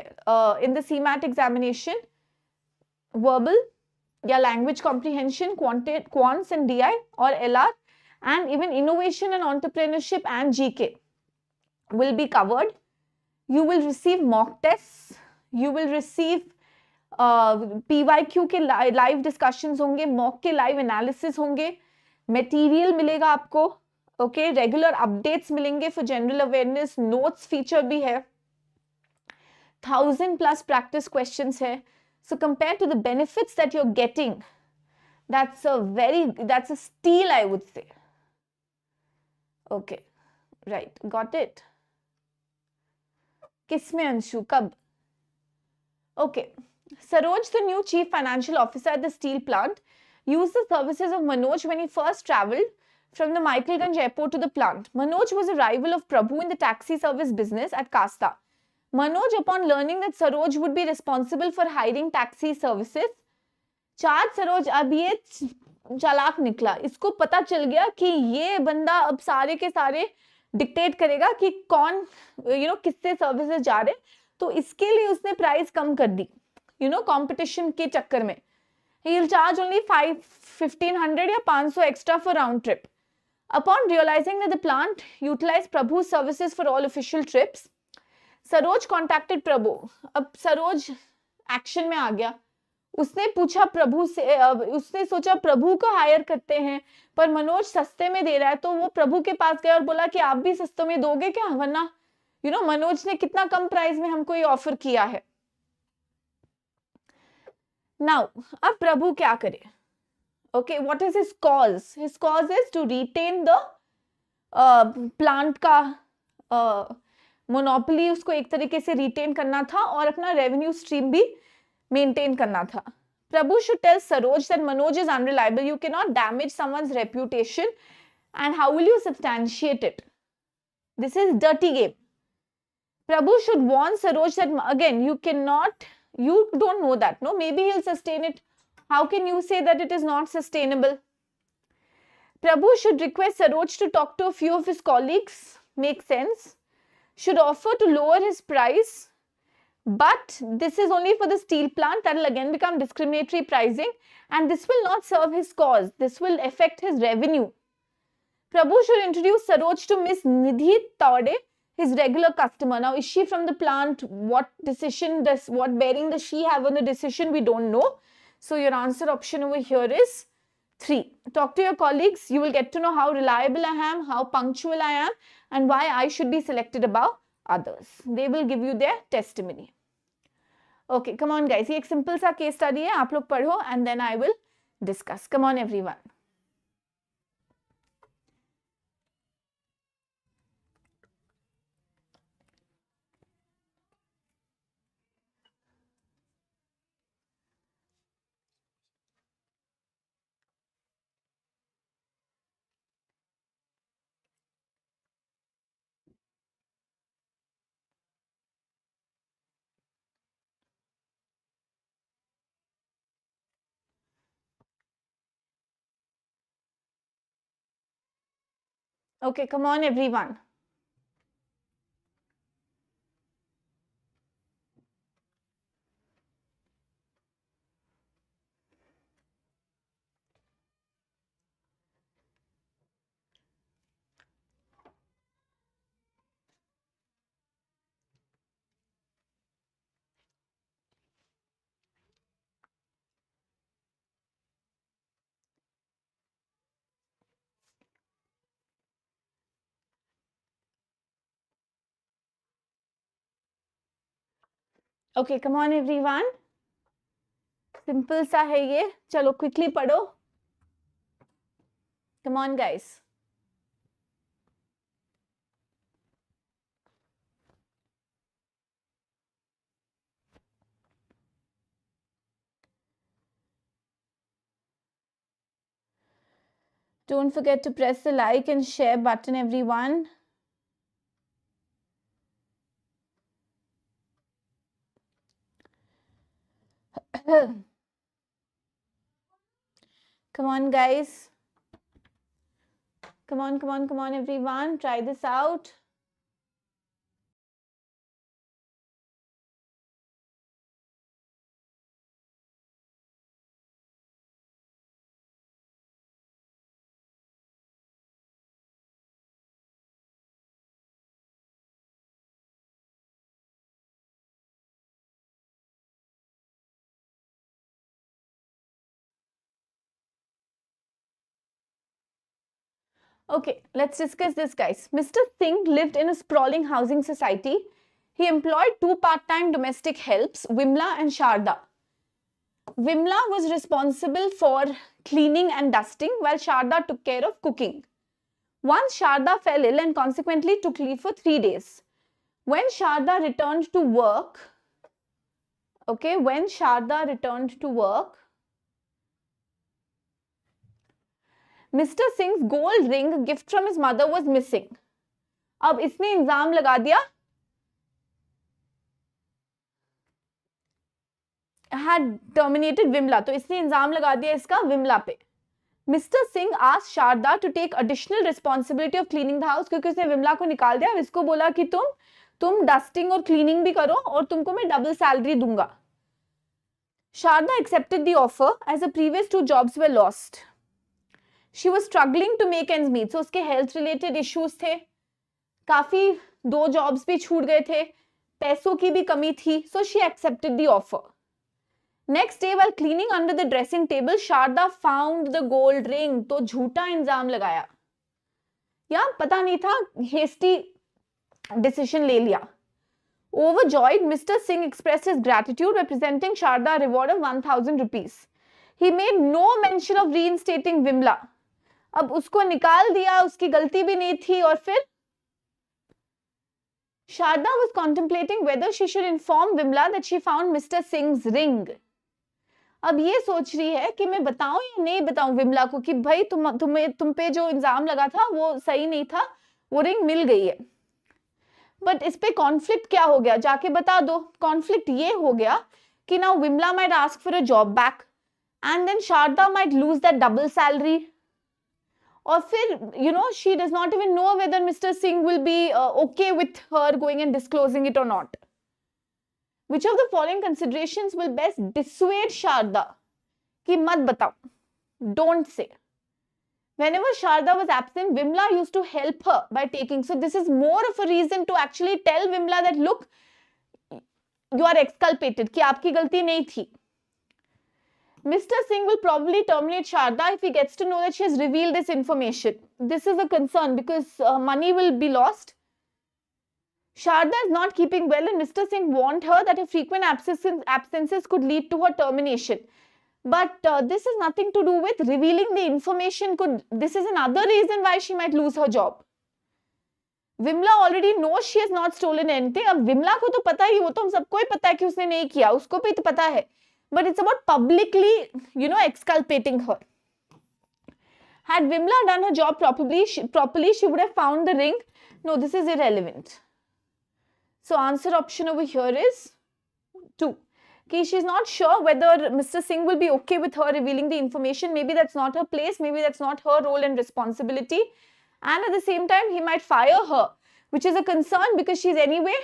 in the CMAT examination, verbal या language comprehension, quants and DI or LR, and even innovation and entrepreneurship and GK will be covered. You will receive mock tests. You will receive PYQ के live discussions होंगे, mock के live analysis होंगे, material मिलेगा आपको, okay, regular updates मिलेंगे for general awareness, notes feature भी है, 1000+ practice questions है. So compared to the benefits that you're getting, that's a steal, I would say. Okay, right, got it. किसमें अंशु, कब? Okay. Saroj, the new chief financial officer at the steel plant, used the services of Manoj when he first travelled from the Michaelganj airport to the plant. Manoj was a rival of Prabhu in the taxi service business at Kasta. Manoj, upon learning that Saroj would be responsible for hiring taxi services, charged Saroj. अब ये चालाक निकला, इसको पता चल गया कि ये बंदा अब सारे के सारे डिक्टेट करेगा कि कौन किससे सर्विसेज जा रहे, तो इसके लिए उसने प्राइस कम कर दी, कंपटीशन के चक्कर में. He will charge only 1500 या 500 extra for round trip. Upon realizing that the plant utilized Prabhu's services for all official trips, Saroj contacted Prabhu. अब सरोज एक्शन में आ गया. उसने पूछा प्रभु से, उसने सोचा प्रभु को हायर करते हैं पर मनोज सस्ते में दे रहा है, तो वो प्रभु के पास गया और बोला कि आप भी सस्ते में दोगे क्या, वरना मनोज ने कितना कम प्राइस में हमको ये ऑफर किया है. नाउ अब प्रभु क्या करे? Okay, what is his cause? His cause is to retain the plant का मोनोपोली, उसको एक तरीके से रिटेन करना था और अपना रेवेन्यू स्ट्रीम भी मेंटेन करना था. Prabhu should tell Saroj that Manoj is unreliable. You cannot damage someone's reputation. And how will you substantiate it? This is dirty game. Prabhu should warn Saroj that, again, you don't know that. No, maybe he'll sustain it. How can you say that it is not sustainable? Prabhu should request Saroj to talk to a few of his colleagues. Makes sense. Should offer to lower his price. But this is only for the steel plant. That will again become discriminatory pricing, and this will not serve his cause. This will affect his revenue. Prabhu should introduce Saroj to Miss Nidhi Taude, his regular customer. Now, is she from the plant? What bearing does she have on the decision? We don't know. So your answer option over here is 3. Talk to your colleagues. You will get to know how reliable I am, how punctual I am, and why I should be selected above others. They will give you their testimony. Okay, come on guys, ये एक simple सा case study है, आप लोग पढ़ो and then I will discuss. Come on everyone. Okay, come on everyone. Okay, come on everyone. Simple सा है ये, चलो quickly पढ़ो. Come on guys. Don't forget to press the like and share button everyone. Come on guys. Come on everyone. Try this out. Okay, let's discuss this guys. Mr. Singh lived in a sprawling housing society. He employed two part-time domestic helps, Vimla and Sharda. Vimla was responsible for cleaning and dusting while Sharda took care of cooking. Once Sharda fell ill and consequently took leave for 3 days. When Sharda returned to work, Mr. Singh's gold ring gift from his mother was missing. अब इसने इंजाम लगा दिया, had terminated Vimla, तो इसने इंजाम लगा दिया इसका Vimla पे. Mr. Singh asked Sharda to take additional responsibility of cleaning the house, क्योंकि उसने Vimla को निकाल दिया. इसको बोला कि तुम डस्टिंग और क्लीनिंग भी करो और तुमको मैं डबल सैलरी दूंगा. Sharda accepted the offer as the previous 2 jobs were lost. She was struggling to make ends meet. So उसके health related issues थे, काफी 2 jobs भी छूट गए थे, पैसों की भी कमी थी. So she accepted the offer. Next day, while cleaning under the dressing table, Sharda found the gold ring. तो झूठा इंजाम लगाया, या पता नहीं था, hasty decision ले लिया. Overjoyed, Mr. Singh expressed his gratitude by presenting Sharda a reward of 1,000 rupees. He made no mention of reinstating Vimla. अब उसको निकाल दिया, उसकी गलती भी नहीं थी. और फिर Sharda was contemplating whether she should inform Vimla that she found Mr. Singh's ring. अब ये सोच रही है कि मैं बताऊं या नहीं बताऊं विमला को कि भाई तुम पे जो इंजाम लगा था वो सही नहीं था, वो रिंग मिल गई है. बट इस पे कॉन्फ्लिक्ट क्या हो गया, जाके बता दो. कॉन्फ्लिक्ट ये हो गया कि now Vimla might ask for a job back and then Sharda might lose that double salary. और फिर she does not even know whether Mr. Singh will be okay with her going and disclosing it or not. Which of the following considerations will best dissuade Sharda कि मत बताओ, don't say. Whenever Sharda was absent, Vimla used to help her by taking. So this is more of a reason to actually tell Vimla that look, you are exculpated, कि आपकी गलती नहीं थी. Mr. Singh will probably terminate Sharda if he gets to know that she has revealed this information. This is a concern because money will be lost. Sharda is not keeping well and Mr. Singh warned her that her frequent absences could lead to her termination. But this is nothing to do with revealing the information. This is another reason why she might lose her job. Vimla already knows she has not stolen anything. अब विमला को तो पता ही, वो तो हम सबको ही पता है कि उसने नहीं किया, उसको भी तो पता है. But it's about publicly, exculpating her. Had Vimla done her job properly, she would have found the ring. No, this is irrelevant. So answer option over here is 2. Okay, she's not sure whether Mr. Singh will be okay with her revealing the information. Maybe that's not her place. Maybe that's not her role and responsibility. And at the same time, he might fire her, which is a concern because she's anyway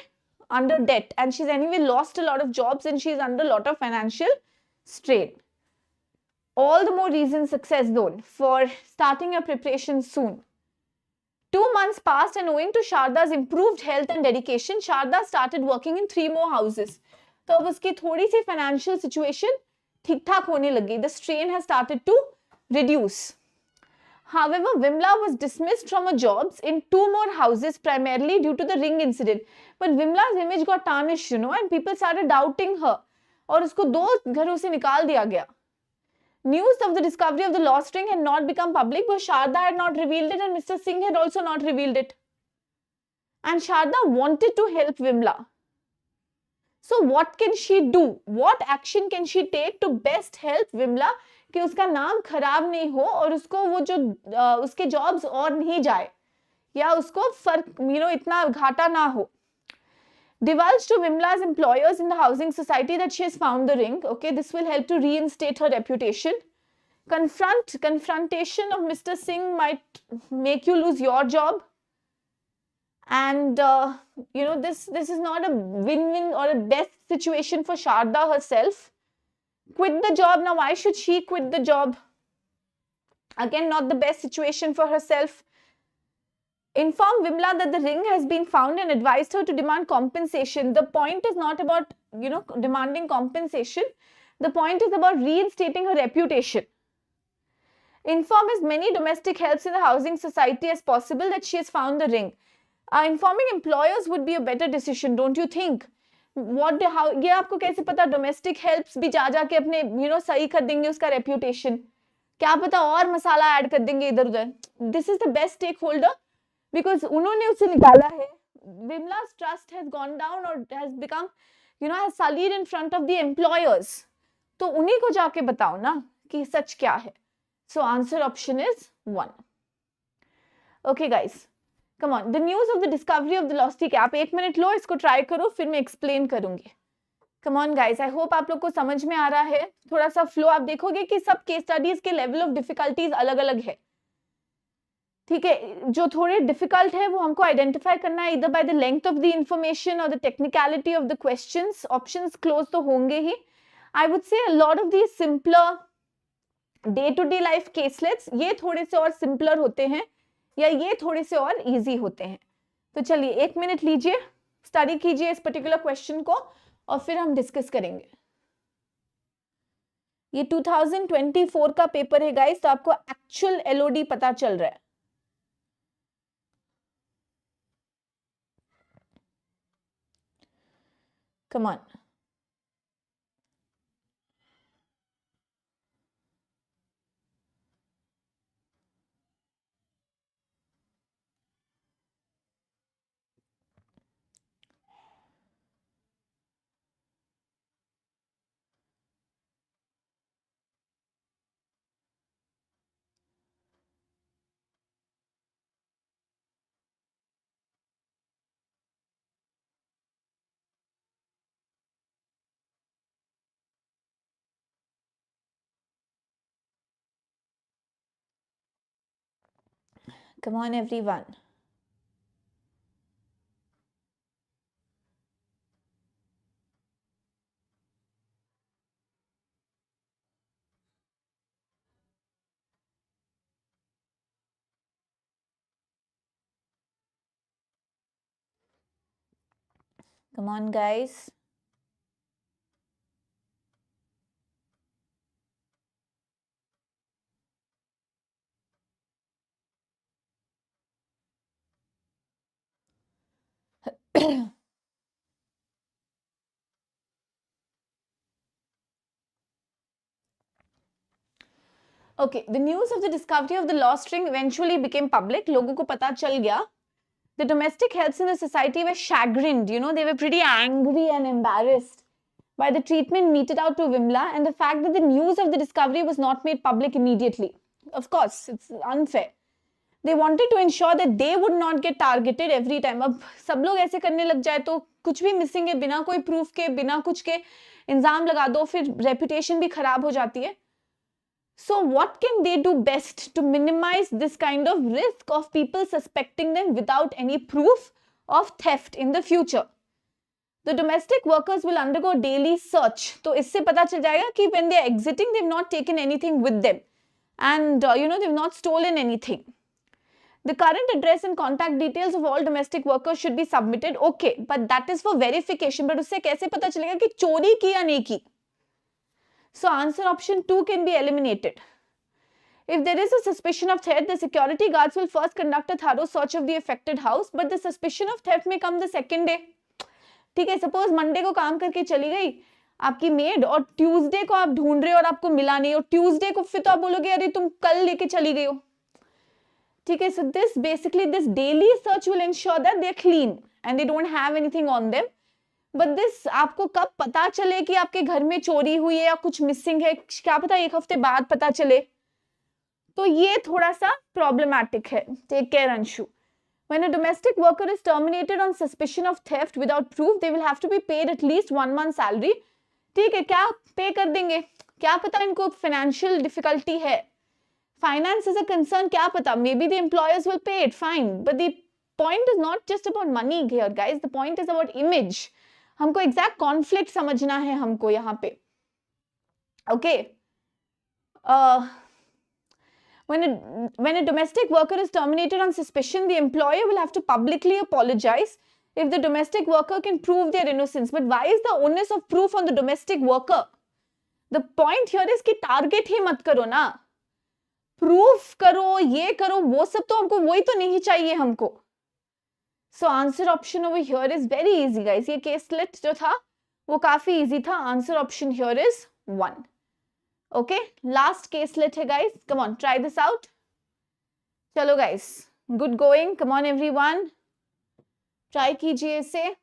under debt and she's anyway lost a lot of jobs and she's under a lot of financial strain. All the more reason, success zone, for starting your preparation soon. 2 months passed and owing to Sharda's improved health and dedication, Sharda started working in 3 more houses. तो अब उसकी थोड़ी सी financial situation ठीक ठाक होने लगी. The strain has started to reduce. However, Vimla was dismissed from her jobs in 2 more houses primarily due to the ring incident. But Vimla's image got tarnished, and people started doubting her. और उसको 2 घरों से निकाल दिया गया. News of the discovery of the lost ring had not become public, but Sharda had not revealed it and Mr. Singh had also not revealed it. And Sharda wanted to help Vimla. So what can she do? What action can she take to best help Vimla कि उसका नाम खराब नहीं हो और उसको वो जो उसके जॉब्स और नहीं जाए या उसको फर्क इतना घाटा ना हो. Divulge to Vimla's employers in the housing society that she has found the ring. Okay, this will help to reinstate her reputation. Confrontation of Mr. Singh might make you lose your job. And this is not a win-win or a best situation for Sharda herself. Quit the job. Now, why should she quit the job? Again, not the best situation for herself. Inform Vimla that the ring has been found and advised her to demand compensation. The point is not about, demanding compensation. The point is about reinstating her reputation. Inform as many domestic helps in the housing society as possible that she has found the ring. Informing employers would be a better decision, don't you think? ये आपको कैसे पता? Domestic helps भी जा जाके अपने सही कर देंगे उसका रेप्यूटेशन. क्या पता और मसाला ऐड कर देंगे इधर उधर. This is the best stakeholder because उन्होंने उसे निकाला है. Vimla's trust has gone down or has become, has sullied in front of the employers. तो उन्हीं को जाके बताओ ना कि सच क्या है. So answer option is 1. Okay guys. Come on, the news of the discovery of the lost key. आप 1 मिनट लो, इसको ट्राई करो, फिर मैं एक्सप्लेन करूंगी. Come on guys, I hope आप लोग को समझ में आ रहा है. थोड़ा सा फ्लो आप देखोगे कि सब केस स्टडीज के लेवल ऑफ डिफिकल्टीज अलग अलग है. ठीक है, जो थोड़े डिफिकल्ट है वो हमको आइडेंटिफाई करना है इधर by the length of the information और the technicality of the questions. Options close तो होंगे ही. I would say lot of the simpler day to day life caselets ये थोड़े से और सिंपलर होते हैं या ये थोड़े से और इजी होते हैं. तो चलिए 1 मिनट लीजिए, स्टडी कीजिए इस पर्टिकुलर क्वेश्चन को और फिर हम डिस्कस करेंगे. ये 2024 का पेपर है गाइस, तो आपको एक्चुअल एलओडी पता चल रहा है. Come on. Come on everyone. Come on guys. Okay, the news of the discovery of the lost ring eventually became public. लोगों को पता चल गया. The domestic heads in the society were chagrined. You know, they were pretty angry and embarrassed by the treatment meted out to Vimla and the fact that the news of the discovery was not made public immediately. Of course, it's unfair. They wanted to ensure that they would not get targeted every time. अब सब लोग ऐसे करने लग जाए तो कुछ भी मिसिंग है, बिना कोई प्रूफ के, बिना कुछ के इंजाम लगा दो, फिर रेपुटेशन भी खराब हो जाती है. So what can they do best to minimize this kind of risk of people suspecting them without any proof of theft in the future? The domestic workers will undergo daily search. तो इससे पता चल जाएगा कि when they are exiting, they've not taken anything with them. And you know, they've not stolen anything. The current address and contact details of all domestic workers should be submitted. Okay, but that is for verification. But उससे कैसे पता चलेगा कि चोरी की या नहीं की? So answer option 2 can be eliminated. If there is a suspicion of theft, the security guards will first conduct a thorough search of the affected house, but the suspicion of theft may come the second day. ठीक है, suppose Monday को काम करके चली गई आपकी made और Tuesday को आप ढूंढ रहे हो और आपको मिला नहीं, और ट्यूसडे को फिर तो आप बोलोगे अरे तुम कल लेके चली गई हो. ठीक है, so this basically this daily search will ensure that they are clean and they don't have anything on them. But this आपको कब पता चले कि आपके घर में चोरी हुई है या कुछ मिसिंग है, क्या पता एक हफ्ते बाद पता चले. तो ये थोड़ा सा प्रॉब्लमैटिक है. Take care Anshu. When a domestic worker is terminated on suspicion of theft without proof, they will have to be paid at least 1 month salary. ठीक है, क्या पे कर देंगे, क्या पता इनको फाइनेंशियल डिफिकल्टी है. Finance is a concern, क्या पता, maybe the employers will pay it, fine. But the point is not just about money here, guys. The point is about image. हमको exact conflict समझना है हमको यहाँ पे. Okay. When a domestic worker is terminated on suspicion, the employer will have to publicly apologize if the domestic worker can prove their innocence. But why is the onus of proof on the domestic worker? The point here is कि target ही मत करो ना. Proof करो, ये करो, वो सब तो हमको वही तो नहीं चाहिए हमको. So answer option over here is very easy, guys. ये caselet जो था वो काफी easy था. Answer option here is 1. Okay, last caselet है guys. Come on, try this out. चलो guys, good going. Come on everyone, try कीजिए इसे.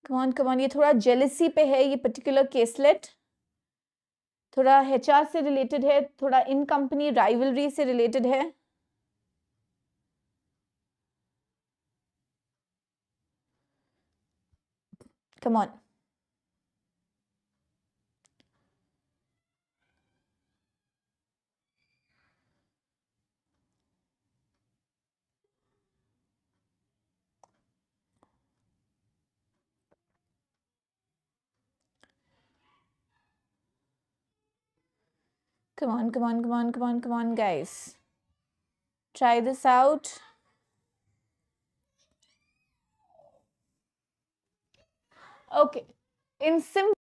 Come on, ये थोड़ा jealousy पे है ये particular caselet. थोड़ा HR से रिलेटेड है, थोड़ा इन कंपनी राइवलरी से रिलेटेड है. Come on. Come on, guys. Try this out. Okay. In simple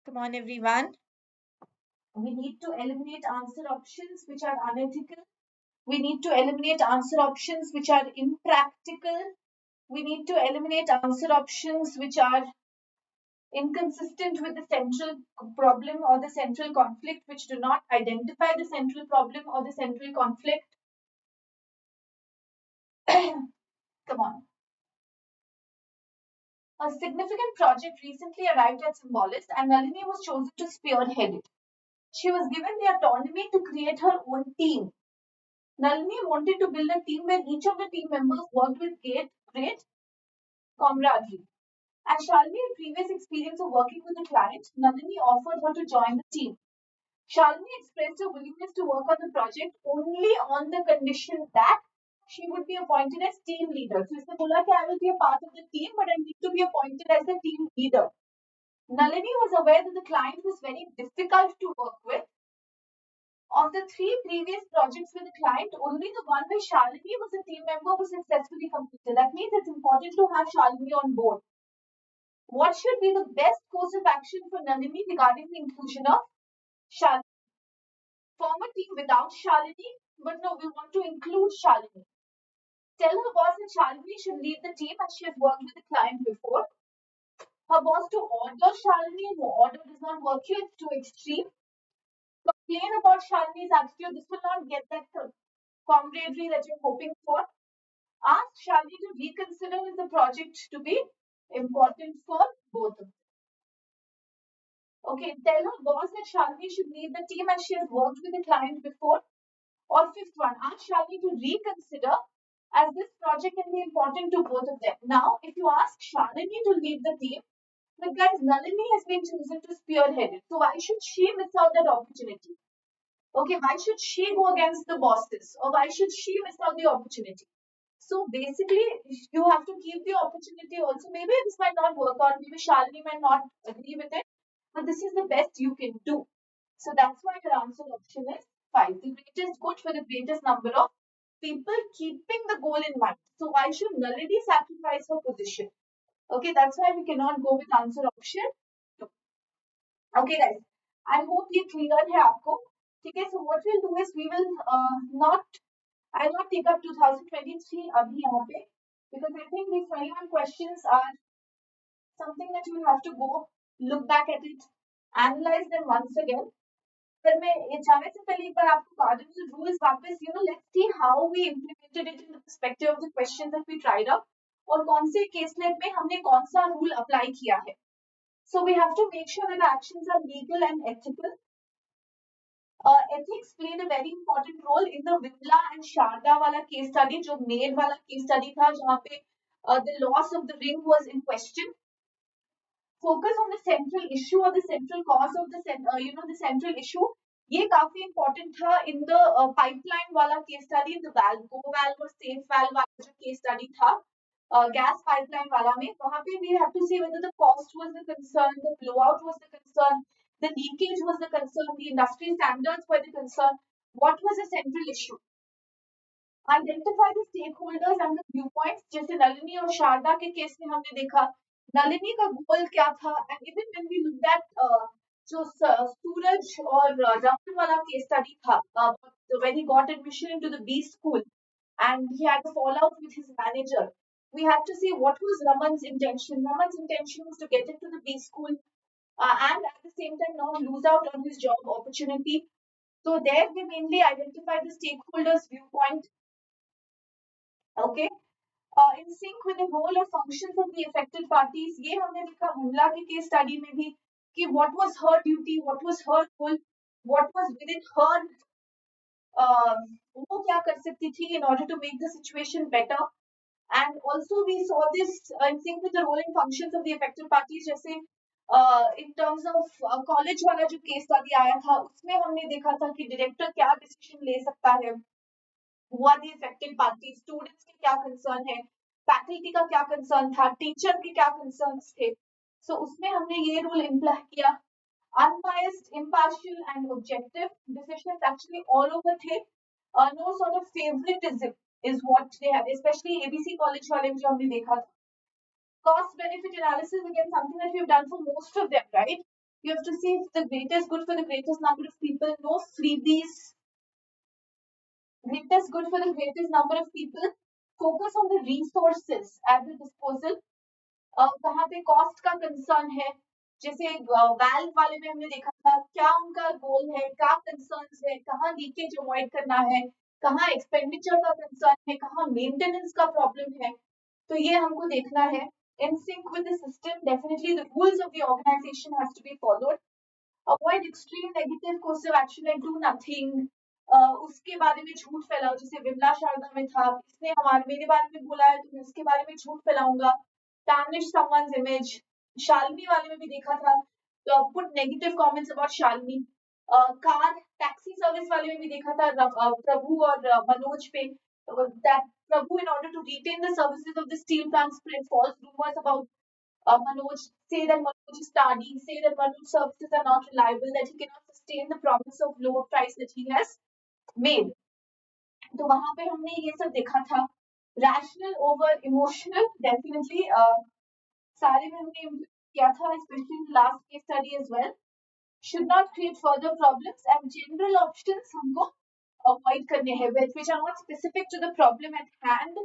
Come on, everyone. We need to eliminate answer options which are unethical. We need to eliminate answer options which are impractical. We need to eliminate answer options which are inconsistent with the central problem or the central conflict, which do not identify the central problem or the central conflict. Come on. A significant project recently arrived at Symbolis, and Nalini was chosen to spearhead it. She was given the autonomy to create her own team. Nalini wanted to build a team where each of the team members worked with great camaraderie. As Shalini had previous experience of working with a client, Nalini offered her to join the team. Shalini expressed her willingness to work on the project only on the condition that she would be appointed as team leader. So इसने बोला कि I will be a part of the team, but I need to be appointed as the team leader. Nalini was aware that the client was very difficult to work with. Of the 3 previous projects with the client, only the one where Shalini was a team member was successfully completed. That means it's important to have Shalini on board. What should be the best course of action for Nalini regarding the inclusion of Shalini? Form a team without Shalini, but no, we want to include Shalini. Tell her boss that Shalini should lead the team as she has worked with the client before. Her boss to order Shalini, no, order does not work here, it's too extreme. Complain about Shalini's attitude, this will not get that camaraderie that you're hoping for. Ask Shalini to reconsider the project to be important for both of them. Okay, tell her boss that Shalini should lead the team as she has worked with the client before. Or fifth one, ask Shalini to reconsider as this project can be important to both of them. Now, if you ask Shalini to lead the team, but guys, Nalini has been chosen to spearhead it. So why should she miss out that opportunity? Okay, why should she go against the bosses? Or why should she miss out the opportunity? So basically, you have to keep the opportunity also. Maybe this might not work out. Maybe Shalini might not agree with it. But this is the best you can do. So that's why your answer option is 5. The greatest good for the greatest number of people keeping the goal in mind. So why should Nalini sacrifice her position? Okay, that's why we cannot go with answer option 2. Okay guys, I hope ये clear है आपको. ठीक है, so what we'll do is we will I'll not take up 2023 अभी यहाँ पे, because I think these 21 questions are something that you will have to go look back at it, analyze them once again. पर मैं ये जाने से पहले एक बार आपको cardinal rules वापस, let's see how we implemented it in the perspective of the questions that we tried out, और कौन से caselet में हमने कौन सा rule apply किया है. So we have to make sure that actions are legal and ethical. Ethics played a very important role in the Vimla and Sharda wala case study, जो maid wala case study था, जहाँ पे the loss of the ring was in question. Focus on the central issue or the central cause of the the central issue. ये काफी important था in the pipeline वाला case study, the valve, go valve और safe valve वाला जो case study था, gas pipeline वाला में, वहाँ पे we have to see whether the cost was the concern, the blowout was the concern, the leakage was the concern, the industry standards were the concern. What was the central issue? Identify the stakeholders and the viewpoints. जैसे नलिनी और शारदा के case में हमने देखा नलिनी का गोल क्या था, and even when we looked at जो सूरज और रमन वाला केस स्टडी था, when he got admission into the B school and he had a fallout with his manager, we had to see what was Raman's intention. Raman's intention was to get into the B school and at the same time not lose out on his job opportunity. So there we mainly identified the stakeholders' viewpoint. Okay, in sync with the role or functions of the affected parties. ये हमने देखा हुमला के case study में भी कि what was her duty, what was her role, what was within her, वो क्या कर सकती थी in order to make the situation better. And also we saw this in sync with the role and functions of the affected parties. जैसे in terms of college वाला जो case study आया था उसमें हमने देखा था कि डायरेक्टर क्या डिसीजन ले सकता है, who are the affected parties, students के क्या कंसर्न है, फैकल्टी का क्या कंसर्न था, टीचर के क्या कंसर्न्स थे. सो उसमें हमने ये रूल इम्प्लाई किया. Unbiased, impartial and objective decisions actually all over थे. No sort of favoritism is what they have, especially ABC college वाले में जो हमने देखा था. Cost benefit analysis, again something that we've done for most of them, right? You have to see if the greatest good for the greatest number of people. No freebies. Greatest good for the greatest number of people. Focus on the resources at the disposal. कहाँ पे cost का concern है, जैसे valve वाले में हमने देखा था क्या उनका गोल है, क्या कंसर्न्स है, कहाँ लीकेज अवॉइड करना है, कहाँ एक्सपेंडिचर का कंसर्न है, कहाँ मेंटेनेंस का प्रॉब्लम है, तो ये हमको देखना है. In sync with the system, definitely the rules of the organization has to be followed. Avoid extreme negative course of action like do nothing. उसके बारे में झूठ फैलाओ, जैसे विमला शारदा में था, इसने हमारे मेरे बारे में बोला है तो मैं उसके बारे में झूठ फैलाऊंगा. Tarnish someone's image. शालिनी वाले में भी देखा था, put negative comments about Shalini. Car taxi service वाले में भी देखा था प्रभु और मनोज पे, that Prabhu, in order to retain the services of the steel plant, spread false rumors about Manoj, say that Manoj is tardy, say that Manoj's services are not reliable, that he cannot sustain the promise of lower price that he has made. तो वहां पे हमने ये सब देखा था. Rational over emotional, definitely सारे में हमने किया था, especially in the last case study as well. Should not create further problems, and general options हमको avoid करने हैं, which are not specific to the problem at hand,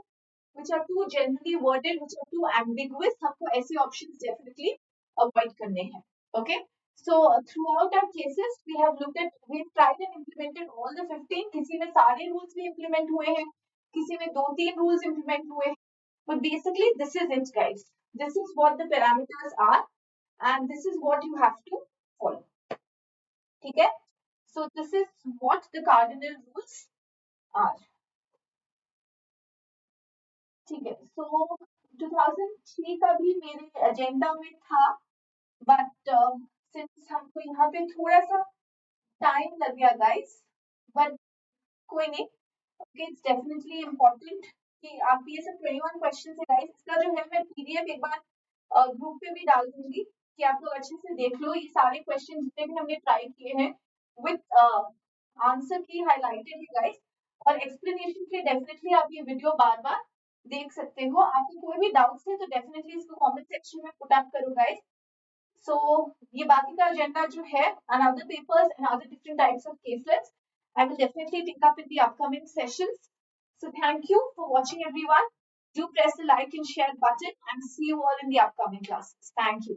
which are too generally worded, which are too ambiguous. हमको ऐसे options definitely avoid करने हैं. Okay. So throughout our cases, we've tried and implemented all the 15. किसी में सारे rules भी implement हुए हैं, किसी में 2-3 rules implement हुए हैं. But basically, this is it, guys. This is what the parameters are, and this is what you have to follow. ठीक है? So this is what the cardinal rules are. ठीक है. So 2003 का भी मेरे agenda में था, but since हमको यहाँ पे थोड़ा सा टाइम लग गया guys, but कोई नहीं. Okay, it's definitely important कि आप ये सब 21 क्वेश्चन है guys. इसका जो है मैं PDF एक बार ग्रुप पे भी डाल दूंगी कि आप लोग अच्छे से देख लो. ये सारे क्वेश्चन जितने भी हमने ट्राई किए हैं विथ आंसर की हाईलाइटेड है गाइस, और एक्सप्लेनेशन के लिए डेफिनेटली आप ये वीडियो बार बार देख सकते हो. आपको कोई भी डाउट्स है तो डेफिनेटली इसको कमेंट सेक्शन में पुट अप करो गाइस. सो ये बाकी का एजेंडा जो है, another papers and other different types of caselets, I will definitely pick up in the upcoming sessions. So thank you for watching everyone. Do press the like and share button, and see you all in the upcoming classes. Thank you.